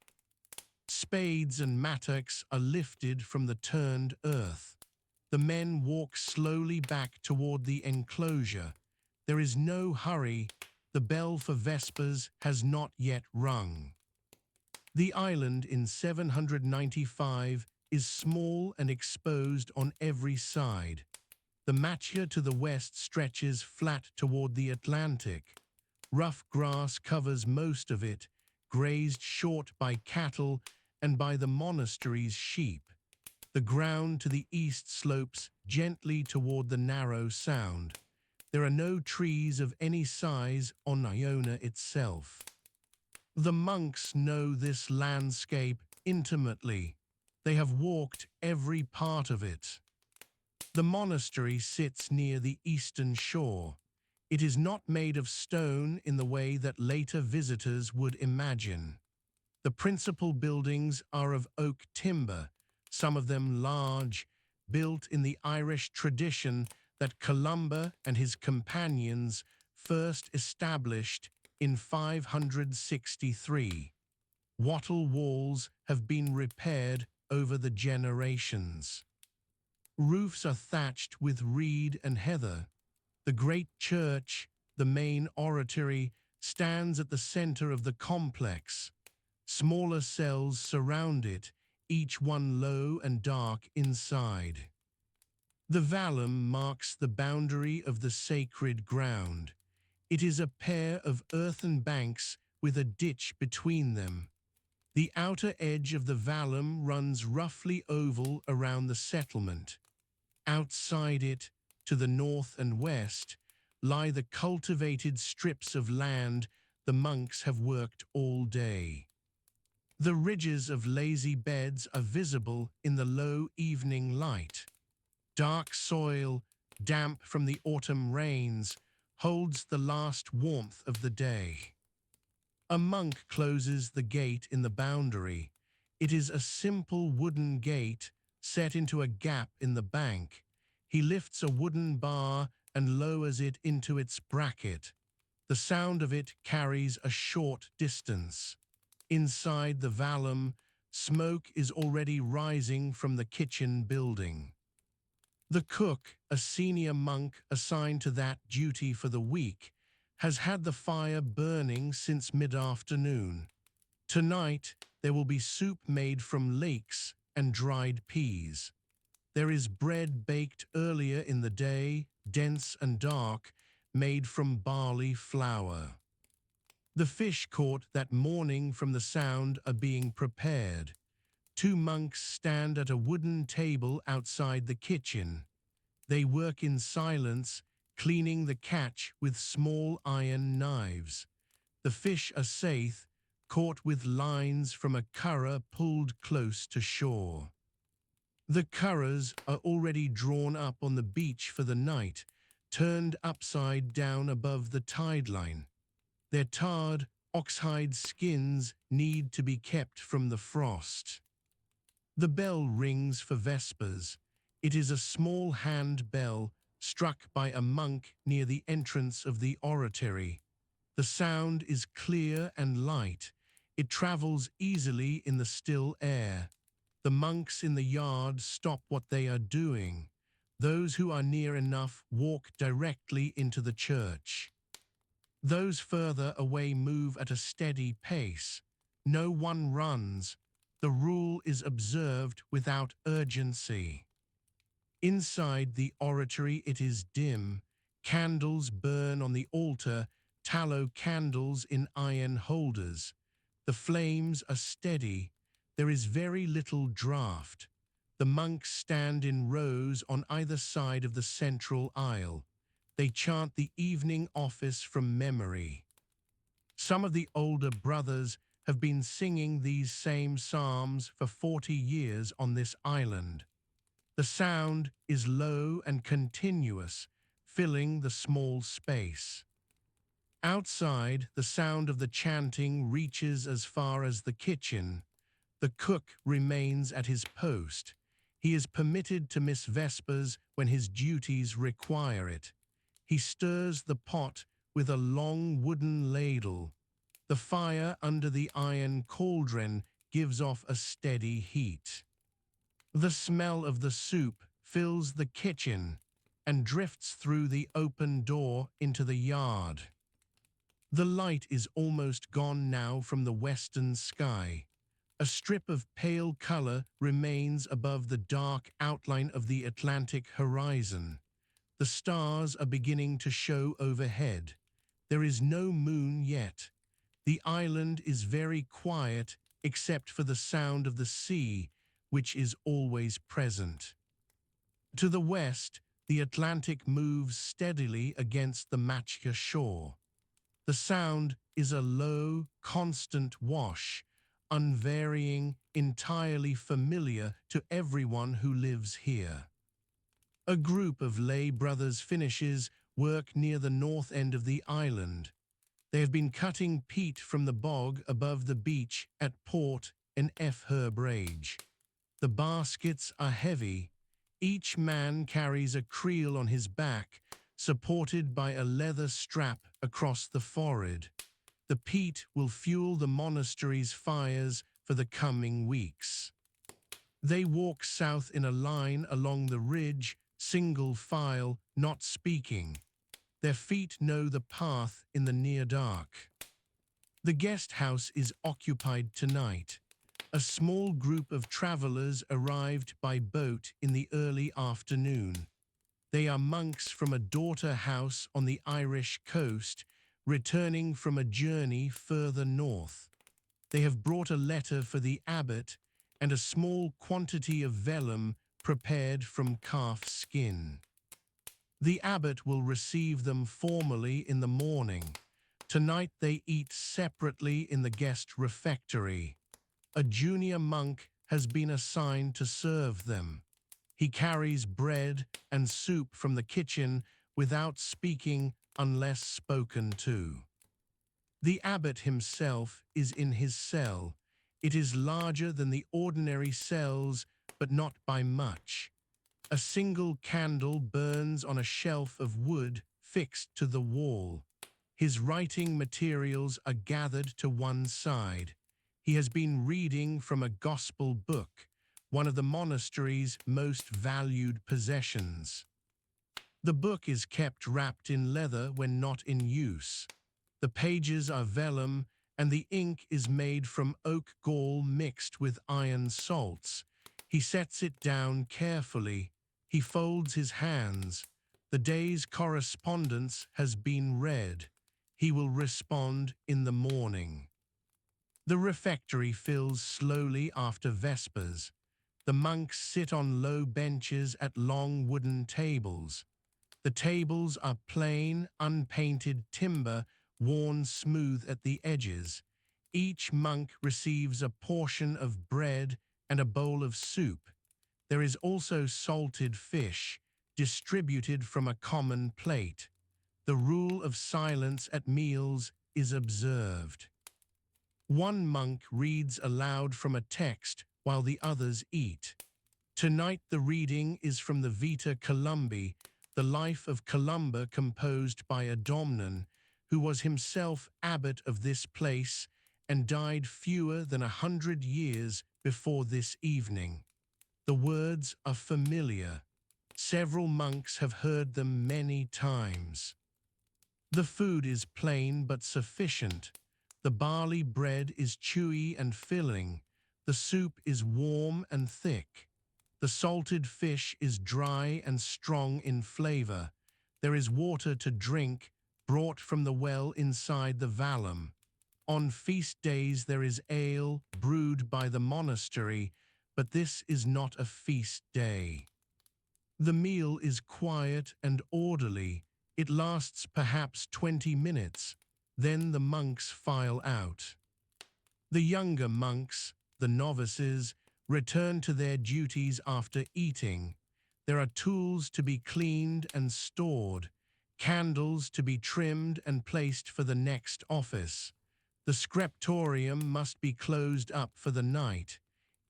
Spades and mattocks are lifted from the turned earth. The men walk slowly back toward the enclosure. There is no hurry. The bell for vespers has not yet rung. The island in 795 is small and exposed on every side. The Machia to the west stretches flat toward the Atlantic. Rough grass covers most of it, grazed short by cattle and by the monastery's sheep. The ground to the east slopes gently toward the narrow sound. There are no trees of any size on Iona itself. The monks know this landscape intimately. They have walked every part of it. The monastery sits near the eastern shore. It is not made of stone in the way that later visitors would imagine. The principal buildings are of oak timber, some of them large, built in the Irish tradition that Columba and his companions first established in 563. Wattle walls have been repaired over the generations. Roofs are thatched with reed and heather. The great church, the main oratory, stands at the center of the complex. Smaller cells surround it, each one low and dark inside. The vallum marks the boundary of the sacred ground. It is a pair of earthen banks with a ditch between them. The outer edge of the vallum runs roughly oval around the settlement. Outside it, to the north and west, lie the cultivated strips of land the monks have worked all day. The ridges of lazy beds are visible in the low evening light. Dark soil, damp from the autumn rains, holds the last warmth of the day. A monk closes the gate in the boundary. It is a simple wooden gate set into a gap in the bank. He lifts a wooden bar and lowers it into its bracket. The sound of it carries a short distance. Inside the vallum, smoke is already rising from the kitchen building. The cook, a senior monk assigned to that duty for the week, has had the fire burning since mid-afternoon. Tonight, there will be soup made from leeks and dried peas. There is bread baked earlier in the day, dense and dark, made from barley flour. The fish caught that morning from the sound are being prepared. Two monks stand at a wooden table outside the kitchen. They work in silence, cleaning the catch with small iron knives. The fish are safe, caught with lines from a curragh pulled close to shore. The curraghs are already drawn up on the beach for the night, turned upside down above the tide line. Their tarred, oxhide skins need to be kept from the frost. The bell rings for vespers. It is a small hand bell struck by a monk near the entrance of the oratory. The sound is clear and light. It travels easily in the still air. The monks in the yard stop what they are doing. Those who are near enough walk directly into the church. Those further away move at a steady pace. No one runs. The rule is observed without urgency. Inside the oratory it is dim. Candles burn on the altar, tallow candles in iron holders. The flames are steady. There is very little draught. The monks stand in rows on either side of the central aisle. They chant the evening office from memory. Some of the older brothers have been singing these same psalms for 40 years on this island. The sound is low and continuous, filling the small space. Outside, the sound of the chanting reaches as far as the kitchen. The cook remains at his post. He is permitted to miss vespers when his duties require it. He stirs the pot with a long wooden ladle. The fire under the iron cauldron gives off a steady heat. The smell of the soup fills the kitchen and drifts through the open door into the yard. The light is almost gone now from the western sky. A strip of pale color remains above the dark outline of the Atlantic horizon. The stars are beginning to show overhead. There is no moon yet. The island is very quiet except for the sound of the sea, which is always present. To the west, the Atlantic moves steadily against the Machka shore. The sound is a low, constant wash, unvarying, entirely familiar to everyone who lives here. A group of lay brothers finishes work near the north end of the island. They have been cutting peat from the bog above the beach at Port and F. Herbrage. The baskets are heavy. Each man carries a creel on his back, supported by a leather strap across the forehead. The peat will fuel the monastery's fires for the coming weeks. They walk south in a line along the ridge, single file, not speaking. Their feet know the path in the near dark. The guest house is occupied tonight. A small group of travelers arrived by boat in the early afternoon. They are monks from a daughter house on the Irish coast, returning from a journey further north. They have brought a letter for the abbot and a small quantity of vellum prepared from calf skin. The abbot will receive them formally in the morning. Tonight they eat separately in the guest refectory. A junior monk has been assigned to serve them. He carries bread and soup from the kitchen without speaking unless spoken to. The abbot himself is in his cell. It is larger than the ordinary cells, but not by much. A single candle burns on a shelf of wood fixed to the wall. His writing materials are gathered to one side. He has been reading from a gospel book, one of the monastery's most valued possessions. The book is kept wrapped in leather when not in use. The pages are vellum, and the ink is made from oak gall mixed with iron salts. He sets it down carefully. He folds his hands. The day's correspondence has been read. He will respond in the morning. The refectory fills slowly after vespers. The monks sit on low benches at long wooden tables. The tables are plain, unpainted timber, worn smooth at the edges. Each monk receives a portion of bread and a bowl of soup. There is also salted fish, distributed from a common plate. The rule of silence at meals is observed. One monk reads aloud from a text while the others eat. Tonight the reading is from the Vita Columbi, the life of Columba composed by Adomnan, who was himself abbot of this place and died fewer than 100 years before this evening. The words are familiar. Several monks have heard them many times. The food is plain but sufficient. The barley bread is chewy and filling. The soup is warm and thick. The salted fish is dry and strong in flavor. There is water to drink, brought from the well inside the vallum. On feast days there is ale, brewed by the monastery, but this is not a feast day. The meal is quiet and orderly. It lasts perhaps 20 minutes. Then the monks file out. The younger monks, the novices, return to their duties after eating. There are tools to be cleaned and stored, candles to be trimmed and placed for the next office. The scriptorium must be closed up for the night.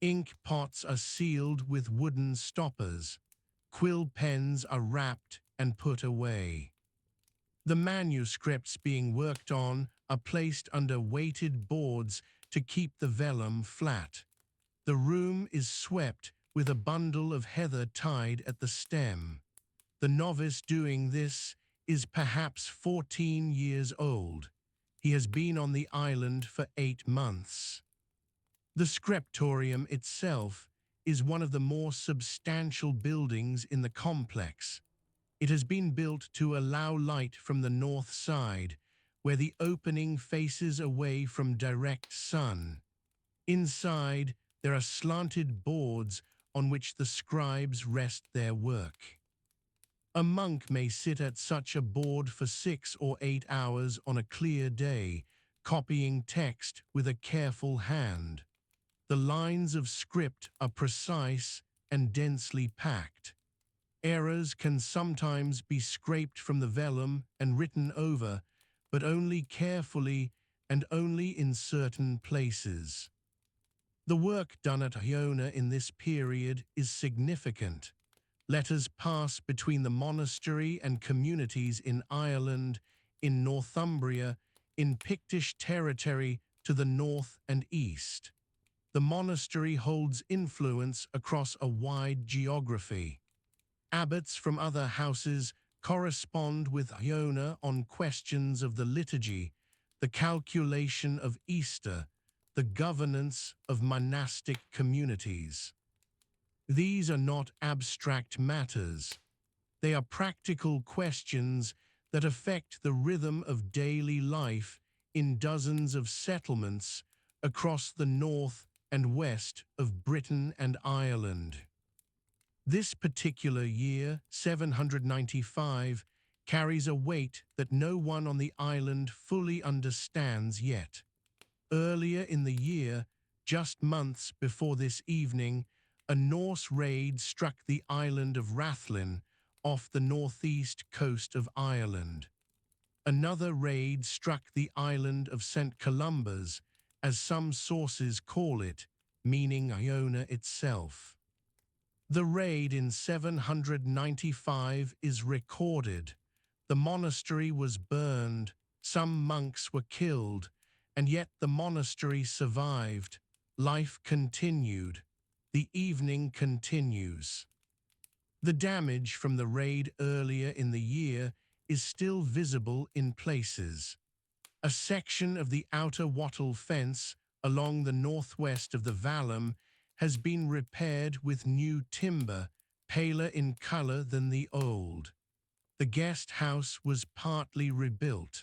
Ink pots are sealed with wooden stoppers. Quill pens are wrapped and put away. The manuscripts being worked on are placed under weighted boards to keep the vellum flat. The room is swept with a bundle of heather tied at the stem. The novice doing this is perhaps 14 years old. He has been on the island for 8 months. The scriptorium itself is one of the more substantial buildings in the complex. It has been built to allow light from the north side, where the opening faces away from direct sun. Inside, there are slanted boards on which the scribes rest their work. A monk may sit at such a board for 6 or 8 hours on a clear day, copying text with a careful hand. The lines of script are precise and densely packed. Errors can sometimes be scraped from the vellum and written over, but only carefully and only in certain places. The work done at Iona in this period is significant. Letters pass between the monastery and communities in Ireland, in Northumbria, in Pictish territory to the north and east. The monastery holds influence across a wide geography. Abbots from other houses correspond with Iona on questions of the liturgy, the calculation of Easter, the governance of monastic communities. These are not abstract matters. They are practical questions that affect the rhythm of daily life in dozens of settlements across the north and west of Britain and Ireland. This particular year, 795, carries a weight that no one on the island fully understands yet. Earlier in the year, just months before this evening, a Norse raid struck the island of Rathlin off the northeast coast of Ireland. Another raid struck the island of St. Columba's, as some sources call it, meaning Iona itself. The raid in 795 is recorded. The monastery was burned, some monks were killed, and yet the monastery survived. Life continued. The evening continues. The damage from the raid earlier in the year is still visible in places. A section of the outer wattle fence along the northwest of the vallum has been repaired with new timber, paler in color than the old. The guest house was partly rebuilt.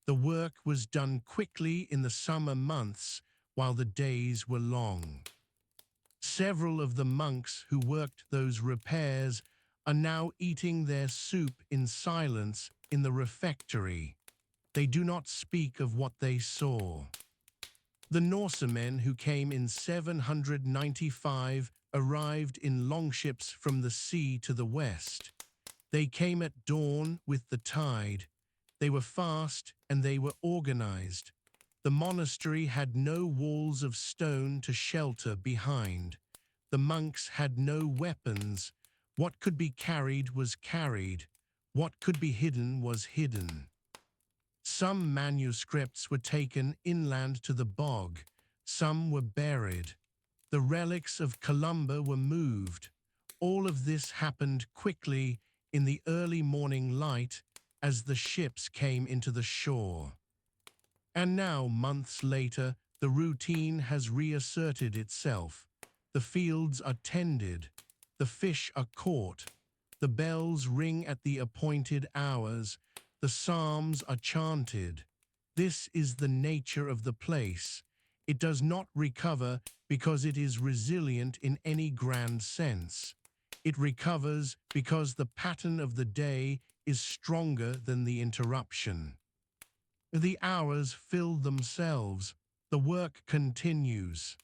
The work was done quickly in the summer months while the days were long. Several of the monks who worked those repairs are now eating their soup in silence in the refectory. They do not speak of what they saw. The Norsemen who came in 795 arrived in longships from the sea to the west. They came at dawn with the tide. They were fast and they were organized. The monastery had no walls of stone to shelter behind. The monks had no weapons. What could be carried was carried. What could be hidden was hidden. Some manuscripts were taken inland to the bog. Some were buried. The relics of Columba were moved. All of this happened quickly in the early morning light as the ships came into the shore. And now, months later, the routine has reasserted itself. The fields are tended. The fish are caught. The bells ring at the appointed hours. The psalms are chanted. This is the nature of the place. It does not recover because it is resilient in any grand sense. It recovers because the pattern of the day is stronger than the interruption. The hours fill themselves. The work continues.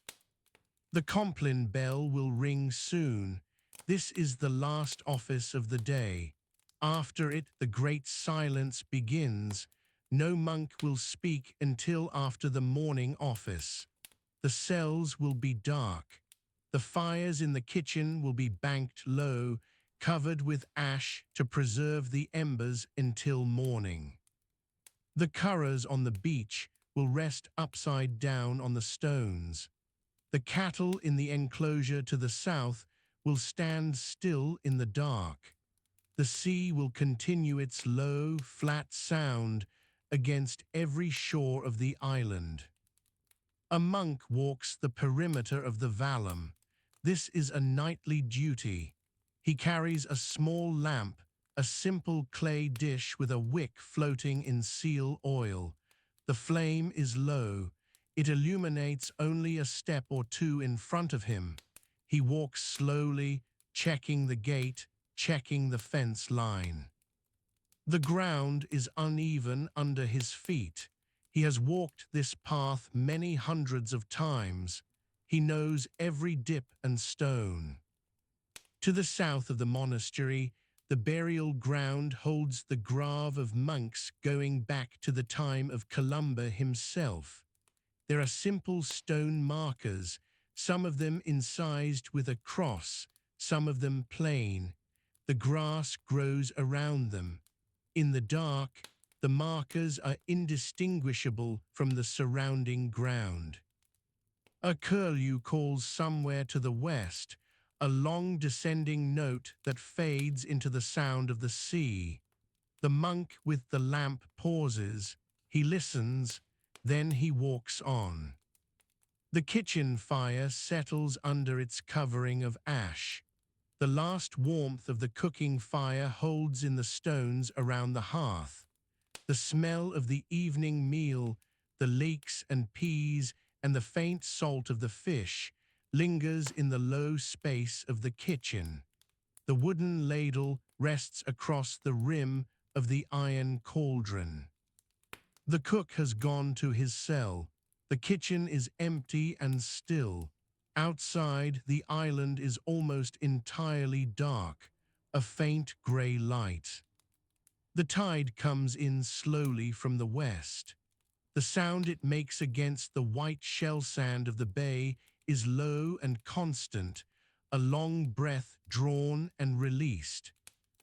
The Compline bell will ring soon. This is the last office of the day. After it, the great silence begins. No monk will speak until after the morning office. The cells will be dark. The fires in the kitchen will be banked low, covered with ash to preserve the embers until morning. The curras on the beach will rest upside down on the stones. The cattle in the enclosure to the south will stand still in the dark. The sea will continue its low, flat sound against every shore of the island. A monk walks the perimeter of the vallum. This is a nightly duty. He carries a small lamp, a simple clay dish with a wick floating in seal oil. The flame is low. It illuminates only a step or two in front of him. He walks slowly, checking the gate, checking the fence line. The ground is uneven under his feet. He has walked this path many hundreds of times. He knows every dip and stone. To the south of the monastery, the burial ground holds the grave of monks going back to the time of Columba himself. There are simple stone markers, some of them incised with a cross, some of them plain. The grass grows around them. In the dark, the markers are indistinguishable from the surrounding ground. A curlew calls somewhere to the west, a long descending note that fades into the sound of the sea. The monk with the lamp pauses, he listens, then he walks on. The kitchen fire settles under its covering of ash. The last warmth of the cooking fire holds in the stones around the hearth. The smell of the evening meal, the leeks and peas, and the faint salt of the fish lingers in the low space of the kitchen. The wooden ladle rests across the rim of the iron cauldron. The cook has gone to his cell. The kitchen is empty and still. Outside, the island is almost entirely dark, a faint grey light. The tide comes in slowly from the west. The sound it makes against the white shell sand of the bay is low and constant, a long breath drawn and released.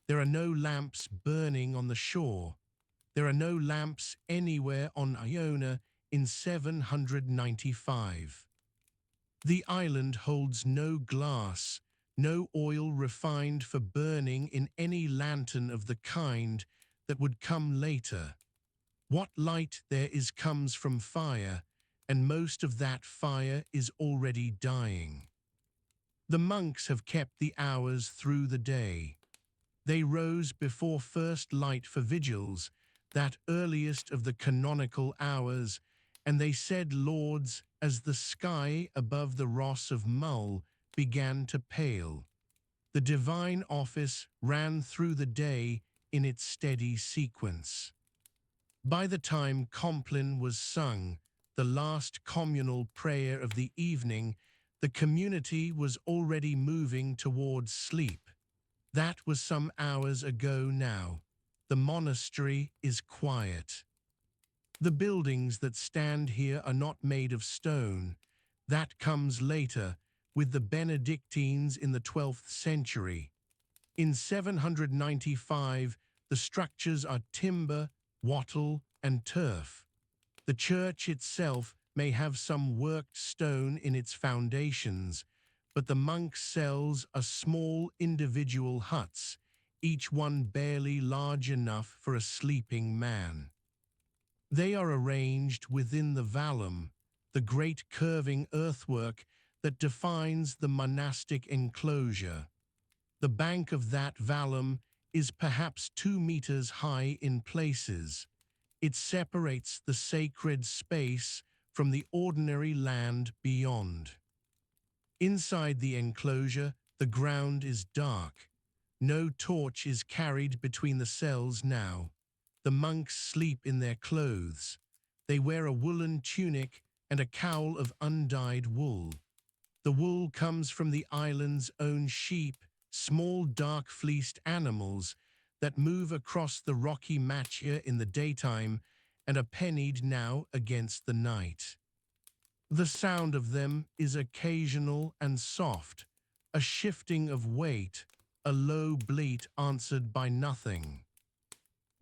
There are no lamps burning on the shore. There are no lamps anywhere on Iona in 795. The island holds no glass, no oil refined for burning in any lantern of the kind that would come later. What light there is comes from fire, and most of that fire is already dying. The monks have kept the hours through the day. They rose before first light for vigils, that earliest of the canonical hours, and they said lauds as the sky above the Ross of Mull began to pale. The divine office ran through the day in its steady sequence. By the time Compline was sung, the last communal prayer of the evening, the community was already moving towards sleep. That was some hours ago now. The monastery is quiet. The buildings that stand here are not made of stone. That comes later, with the Benedictines in the 12th century. In 795, the structures are timber, wattle, and turf. The church itself may have some worked stone in its foundations, but the monks' cells are small individual huts, each one barely large enough for a sleeping man. They are arranged within the vallum, the great curving earthwork that defines the monastic enclosure. The bank of that vallum is perhaps 2 meters high in places. It separates the sacred space from the ordinary land beyond. Inside the enclosure, the ground is dark. No torch is carried between the cells now. The monks sleep in their clothes. They wear a woolen tunic and a cowl of undyed wool. The wool comes from the island's own sheep, small dark-fleeced animals that move across the rocky machia in the daytime and are pennied now against the night. The sound of them is occasional and soft, a shifting of weight, a low bleat answered by nothing.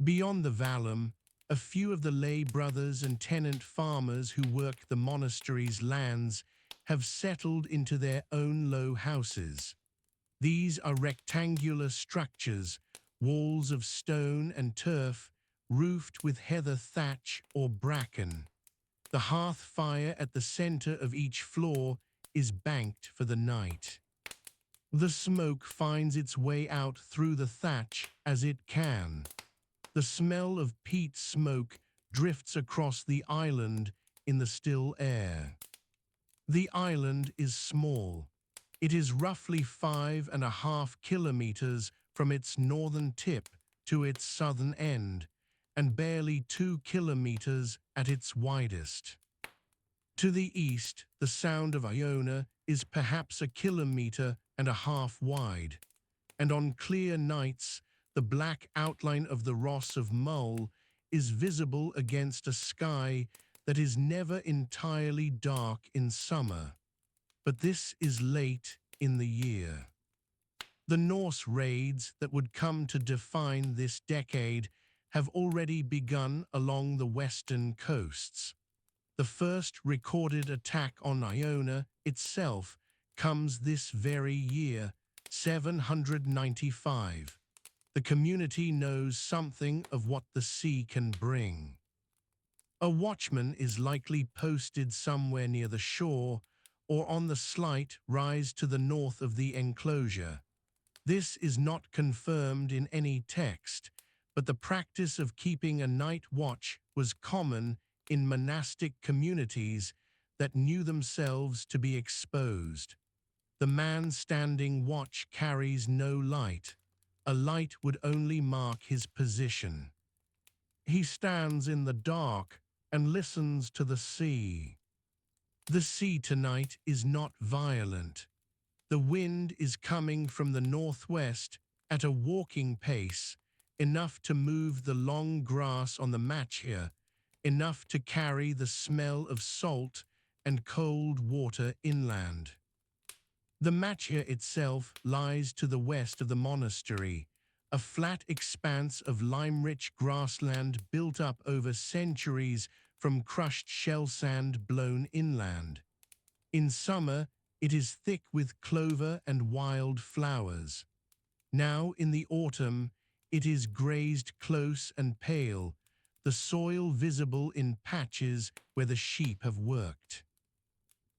Beyond the vallum, a few of the lay brothers and tenant farmers who work the monastery's lands have settled into their own low houses. These are rectangular structures, walls of stone and turf, roofed with heather thatch or bracken. The hearth fire at the center of each floor is banked for the night. The smoke finds its way out through the thatch as it can. The smell of peat smoke drifts across the island in the still air. The island is small. It is roughly 5.5 kilometers from its northern tip to its southern end, and barely 2 kilometers at its widest. To the east, the Sound of Iona is perhaps 1.5 kilometers wide, and on clear nights, the black outline of the Ross of Mull is visible against a sky that is never entirely dark in summer. But this is late in the year. The Norse raids that would come to define this decade have already begun along the western coasts. The first recorded attack on Iona itself comes this very year, 795. The community knows something of what the sea can bring. A watchman is likely posted somewhere near the shore or on the slight rise to the north of the enclosure. This is not confirmed in any text, but the practice of keeping a night watch was common in monastic communities that knew themselves to be exposed. The man standing watch carries no light. A light would only mark his position. He stands in the dark and listens to the sea. The sea tonight is not violent. The wind is coming from the northwest at a walking pace, enough to move the long grass on the machia, enough to carry the smell of salt and cold water inland. The machia itself lies to the west of the monastery, a flat expanse of lime-rich grassland built up over centuries from crushed shell sand blown inland. In summer, it is thick with clover and wild flowers. Now, in the autumn, it is grazed close and pale, the soil visible in patches where the sheep have worked.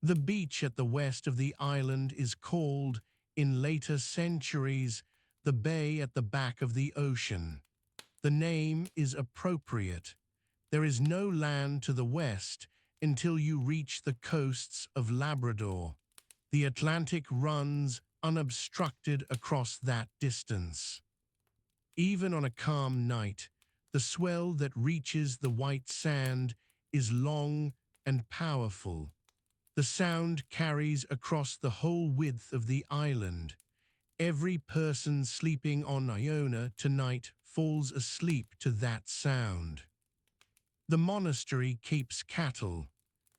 The beach at the west of the island is called, in later centuries, the bay at the back of the ocean. The name is appropriate. There is no land to the west until you reach the coasts of Labrador. The Atlantic runs unobstructed across that distance. Even on a calm night, the swell that reaches the white sand is long and powerful. The sound carries across the whole width of the island. Every person sleeping on Iona tonight falls asleep to that sound. The monastery keeps cattle.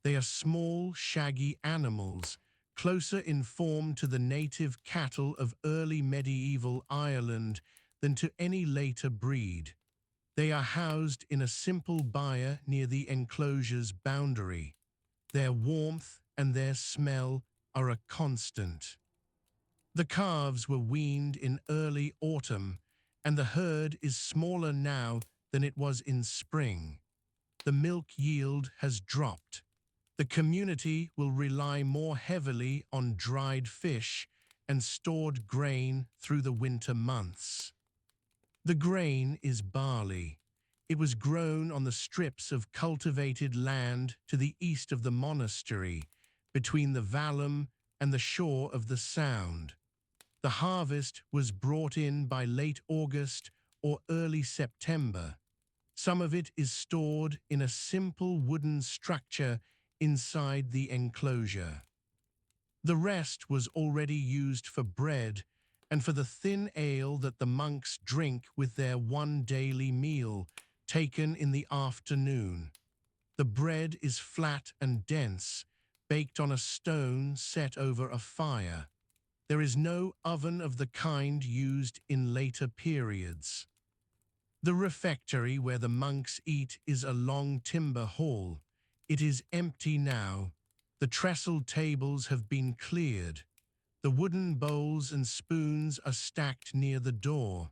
They are small, shaggy animals, closer in form to the native cattle of early medieval Ireland than to any later breed. They are housed in a simple byre near the enclosure's boundary. Their warmth and their smell are a constant. The calves were weaned in early autumn, and the herd is smaller now than it was in spring. The milk yield has dropped. The community will rely more heavily on dried fish and stored grain through the winter months. The grain is barley. It was grown on the strips of cultivated land to the east of the monastery, between the vallum and the shore of the Sound. The harvest was brought in by late August or early September. Some of it is stored in a simple wooden structure inside the enclosure. The rest was already used for bread, and for the thin ale that the monks drink with their one daily meal, taken in the afternoon. The bread is flat and dense, baked on a stone set over a fire. There is no oven of the kind used in later periods. The refectory where the monks eat is a long timber hall. It is empty now. The trestled tables have been cleared. The wooden bowls and spoons are stacked near the door.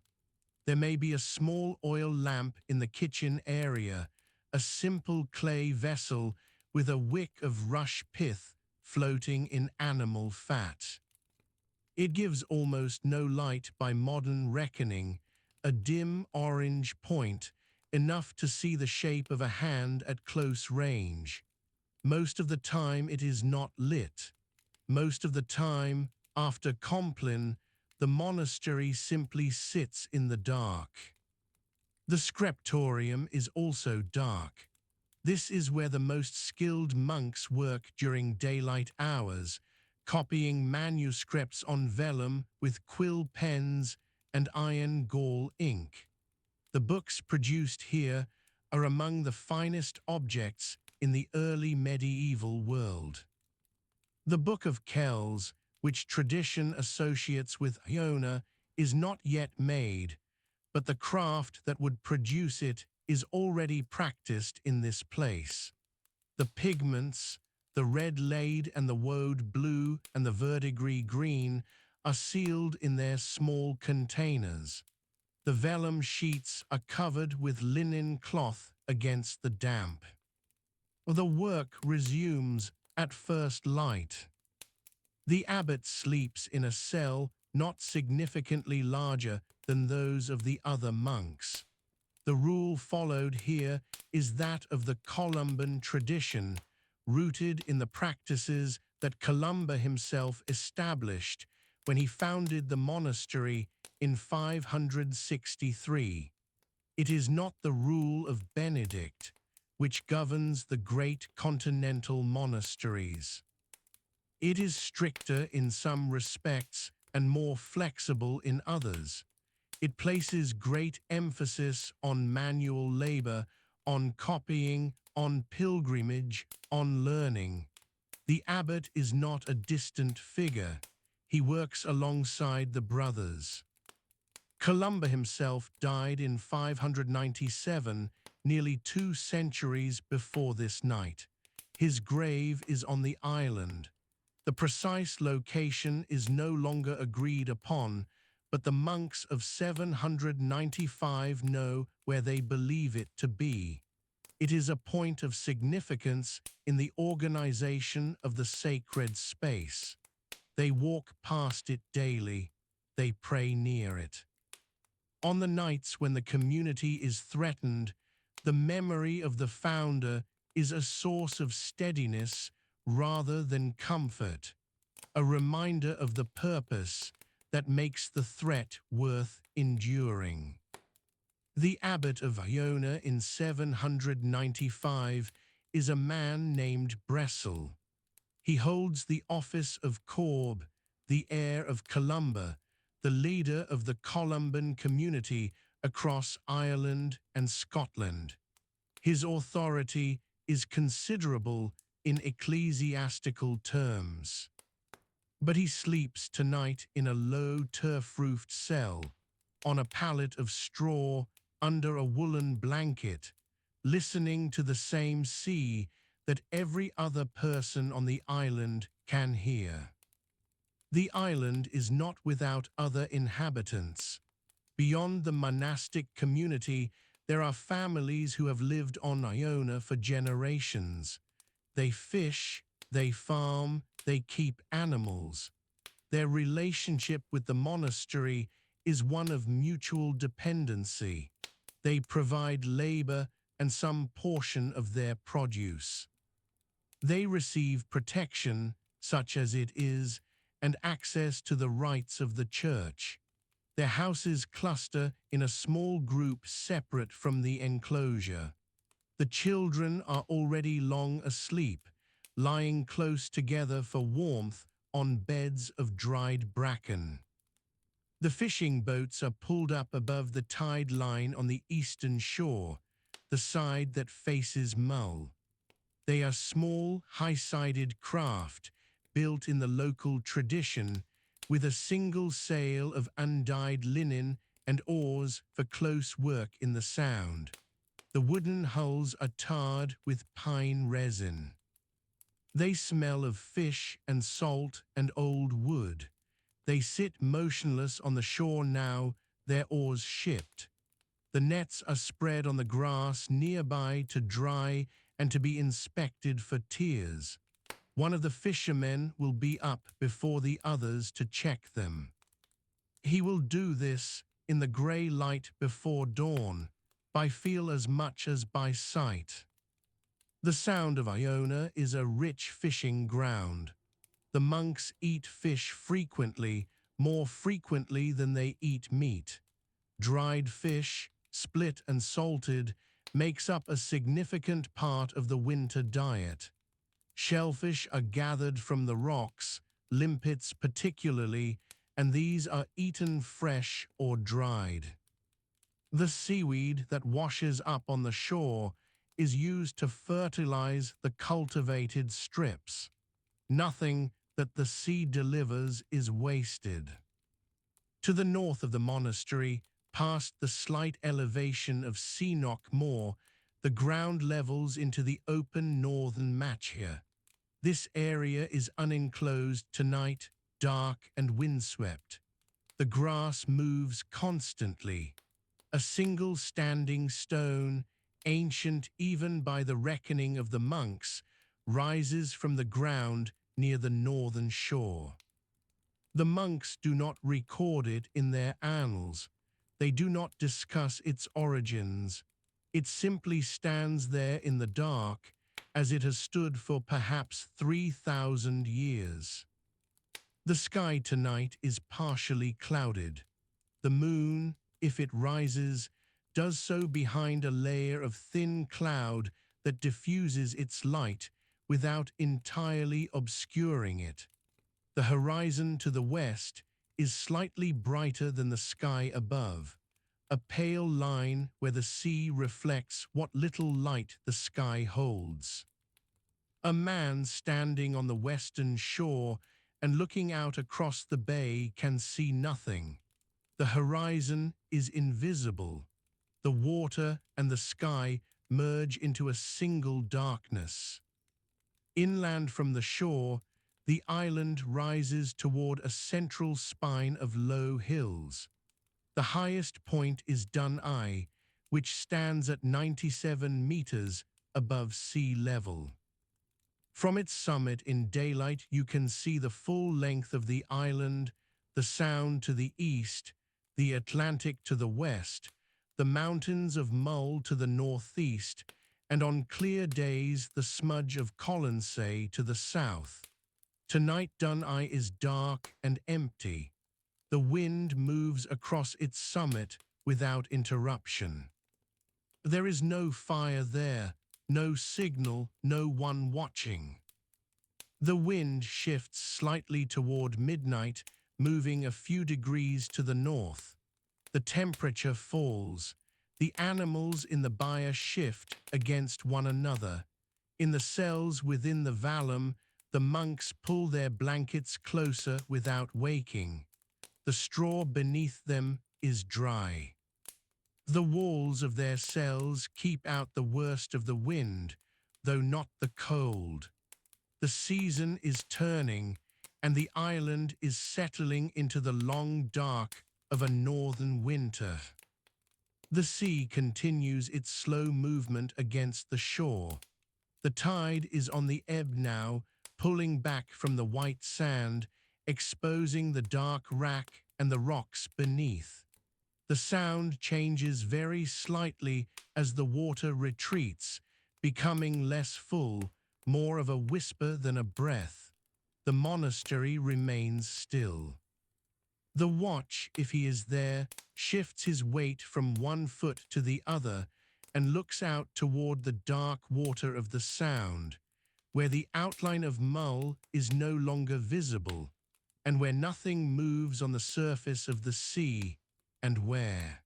There may be a small oil lamp in the kitchen area, a simple clay vessel with a wick of rush pith floating in animal fat. It gives almost no light by modern reckoning, a dim orange point, enough to see the shape of a hand at close range. Most of the time it is not lit. Most of the time, after Compline, the monastery simply sits in the dark. The scriptorium is also dark. This is where the most skilled monks work during daylight hours, copying manuscripts on vellum with quill pens and iron gall ink. The books produced here are among the finest objects in the early medieval world. The Book of Kells, which tradition associates with Iona, is not yet made, but the craft that would produce it is already practiced in this place. The pigments, the red lead and the woad blue and the verdigris green, are sealed in their small containers. The vellum sheets are covered with linen cloth against the damp. The work resumes at first light. The abbot sleeps in a cell not significantly larger than those of the other monks. The rule followed here is that of the Columban tradition, rooted in the practices that Columba himself established when he founded the monastery in 563. It is not the rule of Benedict, which governs the great continental monasteries. It is stricter in some respects and more flexible in others. It places great emphasis on manual labor, on copying, on pilgrimage, on learning. The abbot is not a distant figure. He works alongside the brothers. Columba himself died in 597, nearly 2 centuries before this night. His grave is on the island. The precise location is no longer agreed upon, but the monks of 795 know where they believe it to be. It is a point of significance in the organization of the sacred space. They walk past it daily. They pray near it. On the nights when the community is threatened, the memory of the founder is a source of steadiness rather than comfort, a reminder of the purpose that makes the threat worth enduring. The abbot of Iona in 795 is a man named Bressel. He holds the office of Corb, the heir of Columba, the leader of the Columban community across Ireland and Scotland. His authority is considerable in ecclesiastical terms. But he sleeps tonight in a low turf-roofed cell, on a pallet of straw under a woolen blanket, listening to the same sea that every other person on the island can hear. The island is not without other inhabitants. Beyond the monastic community, there are families who have lived on Iona for generations. They fish, they farm, they keep animals. Their relationship with the monastery is one of mutual dependency. They provide labor and some portion of their produce. They receive protection, such as it is, and access to the rites of the church. Their houses cluster in a small group separate from the enclosure. The children are already long asleep, lying close together for warmth on beds of dried bracken. The fishing boats are pulled up above the tide line on the eastern shore, the side that faces Mull. They are small, high-sided craft, built in the local tradition, with a single sail of undyed linen and oars for close work in the Sound. The wooden hulls are tarred with pine resin. They smell of fish and salt and old wood. They sit motionless on the shore now, their oars shipped. The nets are spread on the grass nearby to dry and to be inspected for tears. One of the fishermen will be up before the others to check them. He will do this in the grey light before dawn, by feel as much as by sight. The Sound of Iona is a rich fishing ground. The monks eat fish frequently, more frequently than they eat meat. Dried fish, split and salted, makes up a significant part of the winter diet. Shellfish are gathered from the rocks, limpets particularly, and these are eaten fresh or dried. The seaweed that washes up on the shore is used to fertilize the cultivated strips. Nothing that the sea delivers is wasted. To the north of the monastery, past the slight elevation of Seanock Moor, the ground levels into the open northern Machia. This area is unenclosed tonight, dark and windswept. The grass moves constantly. A single standing stone, ancient even by the reckoning of the monks, rises from the ground near the northern shore. The monks do not record it in their annals. They do not discuss its origins. It simply stands there in the dark, as it has stood for perhaps 3,000 years. The sky tonight is partially clouded. The moon, if it rises, does so behind a layer of thin cloud that diffuses its light without entirely obscuring it. The horizon to the west is slightly brighter than the sky above, a pale line where the sea reflects what little light the sky holds. A man standing on the western shore and looking out across the bay can see nothing. The horizon is invisible. The water and the sky merge into a single darkness. Inland from the shore, the island rises toward a central spine of low hills. The highest point is Dun Eye, which stands at 97 meters above sea level. From its summit in daylight you can see the full length of the island, the Sound to the east, the Atlantic to the west, the mountains of Mull to the northeast, and on clear days the smudge of Colonsay to the south. Tonight Dun Eye is dark and empty. The wind moves across its summit without interruption. There is no fire there, no signal, no one watching. The wind shifts slightly toward midnight, moving a few degrees to the north. The temperature falls. The animals in the byre shift against one another. In the cells within the vallum, the monks pull their blankets closer without waking. The straw beneath them is dry. The walls of their cells keep out the worst of the wind, though not the cold. The season is turning, and the island is settling into the long dark of a northern winter. The sea continues its slow movement against the shore. The tide is on the ebb now, pulling back from the white sand, exposing the dark wrack and the rocks beneath. The sound changes very slightly as the water retreats, becoming less full, more of a whisper than a breath. The monastery remains still. The watch, if he is there, shifts his weight from one foot to the other and looks out toward the dark water of the Sound, where the outline of Mull is no longer visible. and where nothing moves on the surface of the sea, and where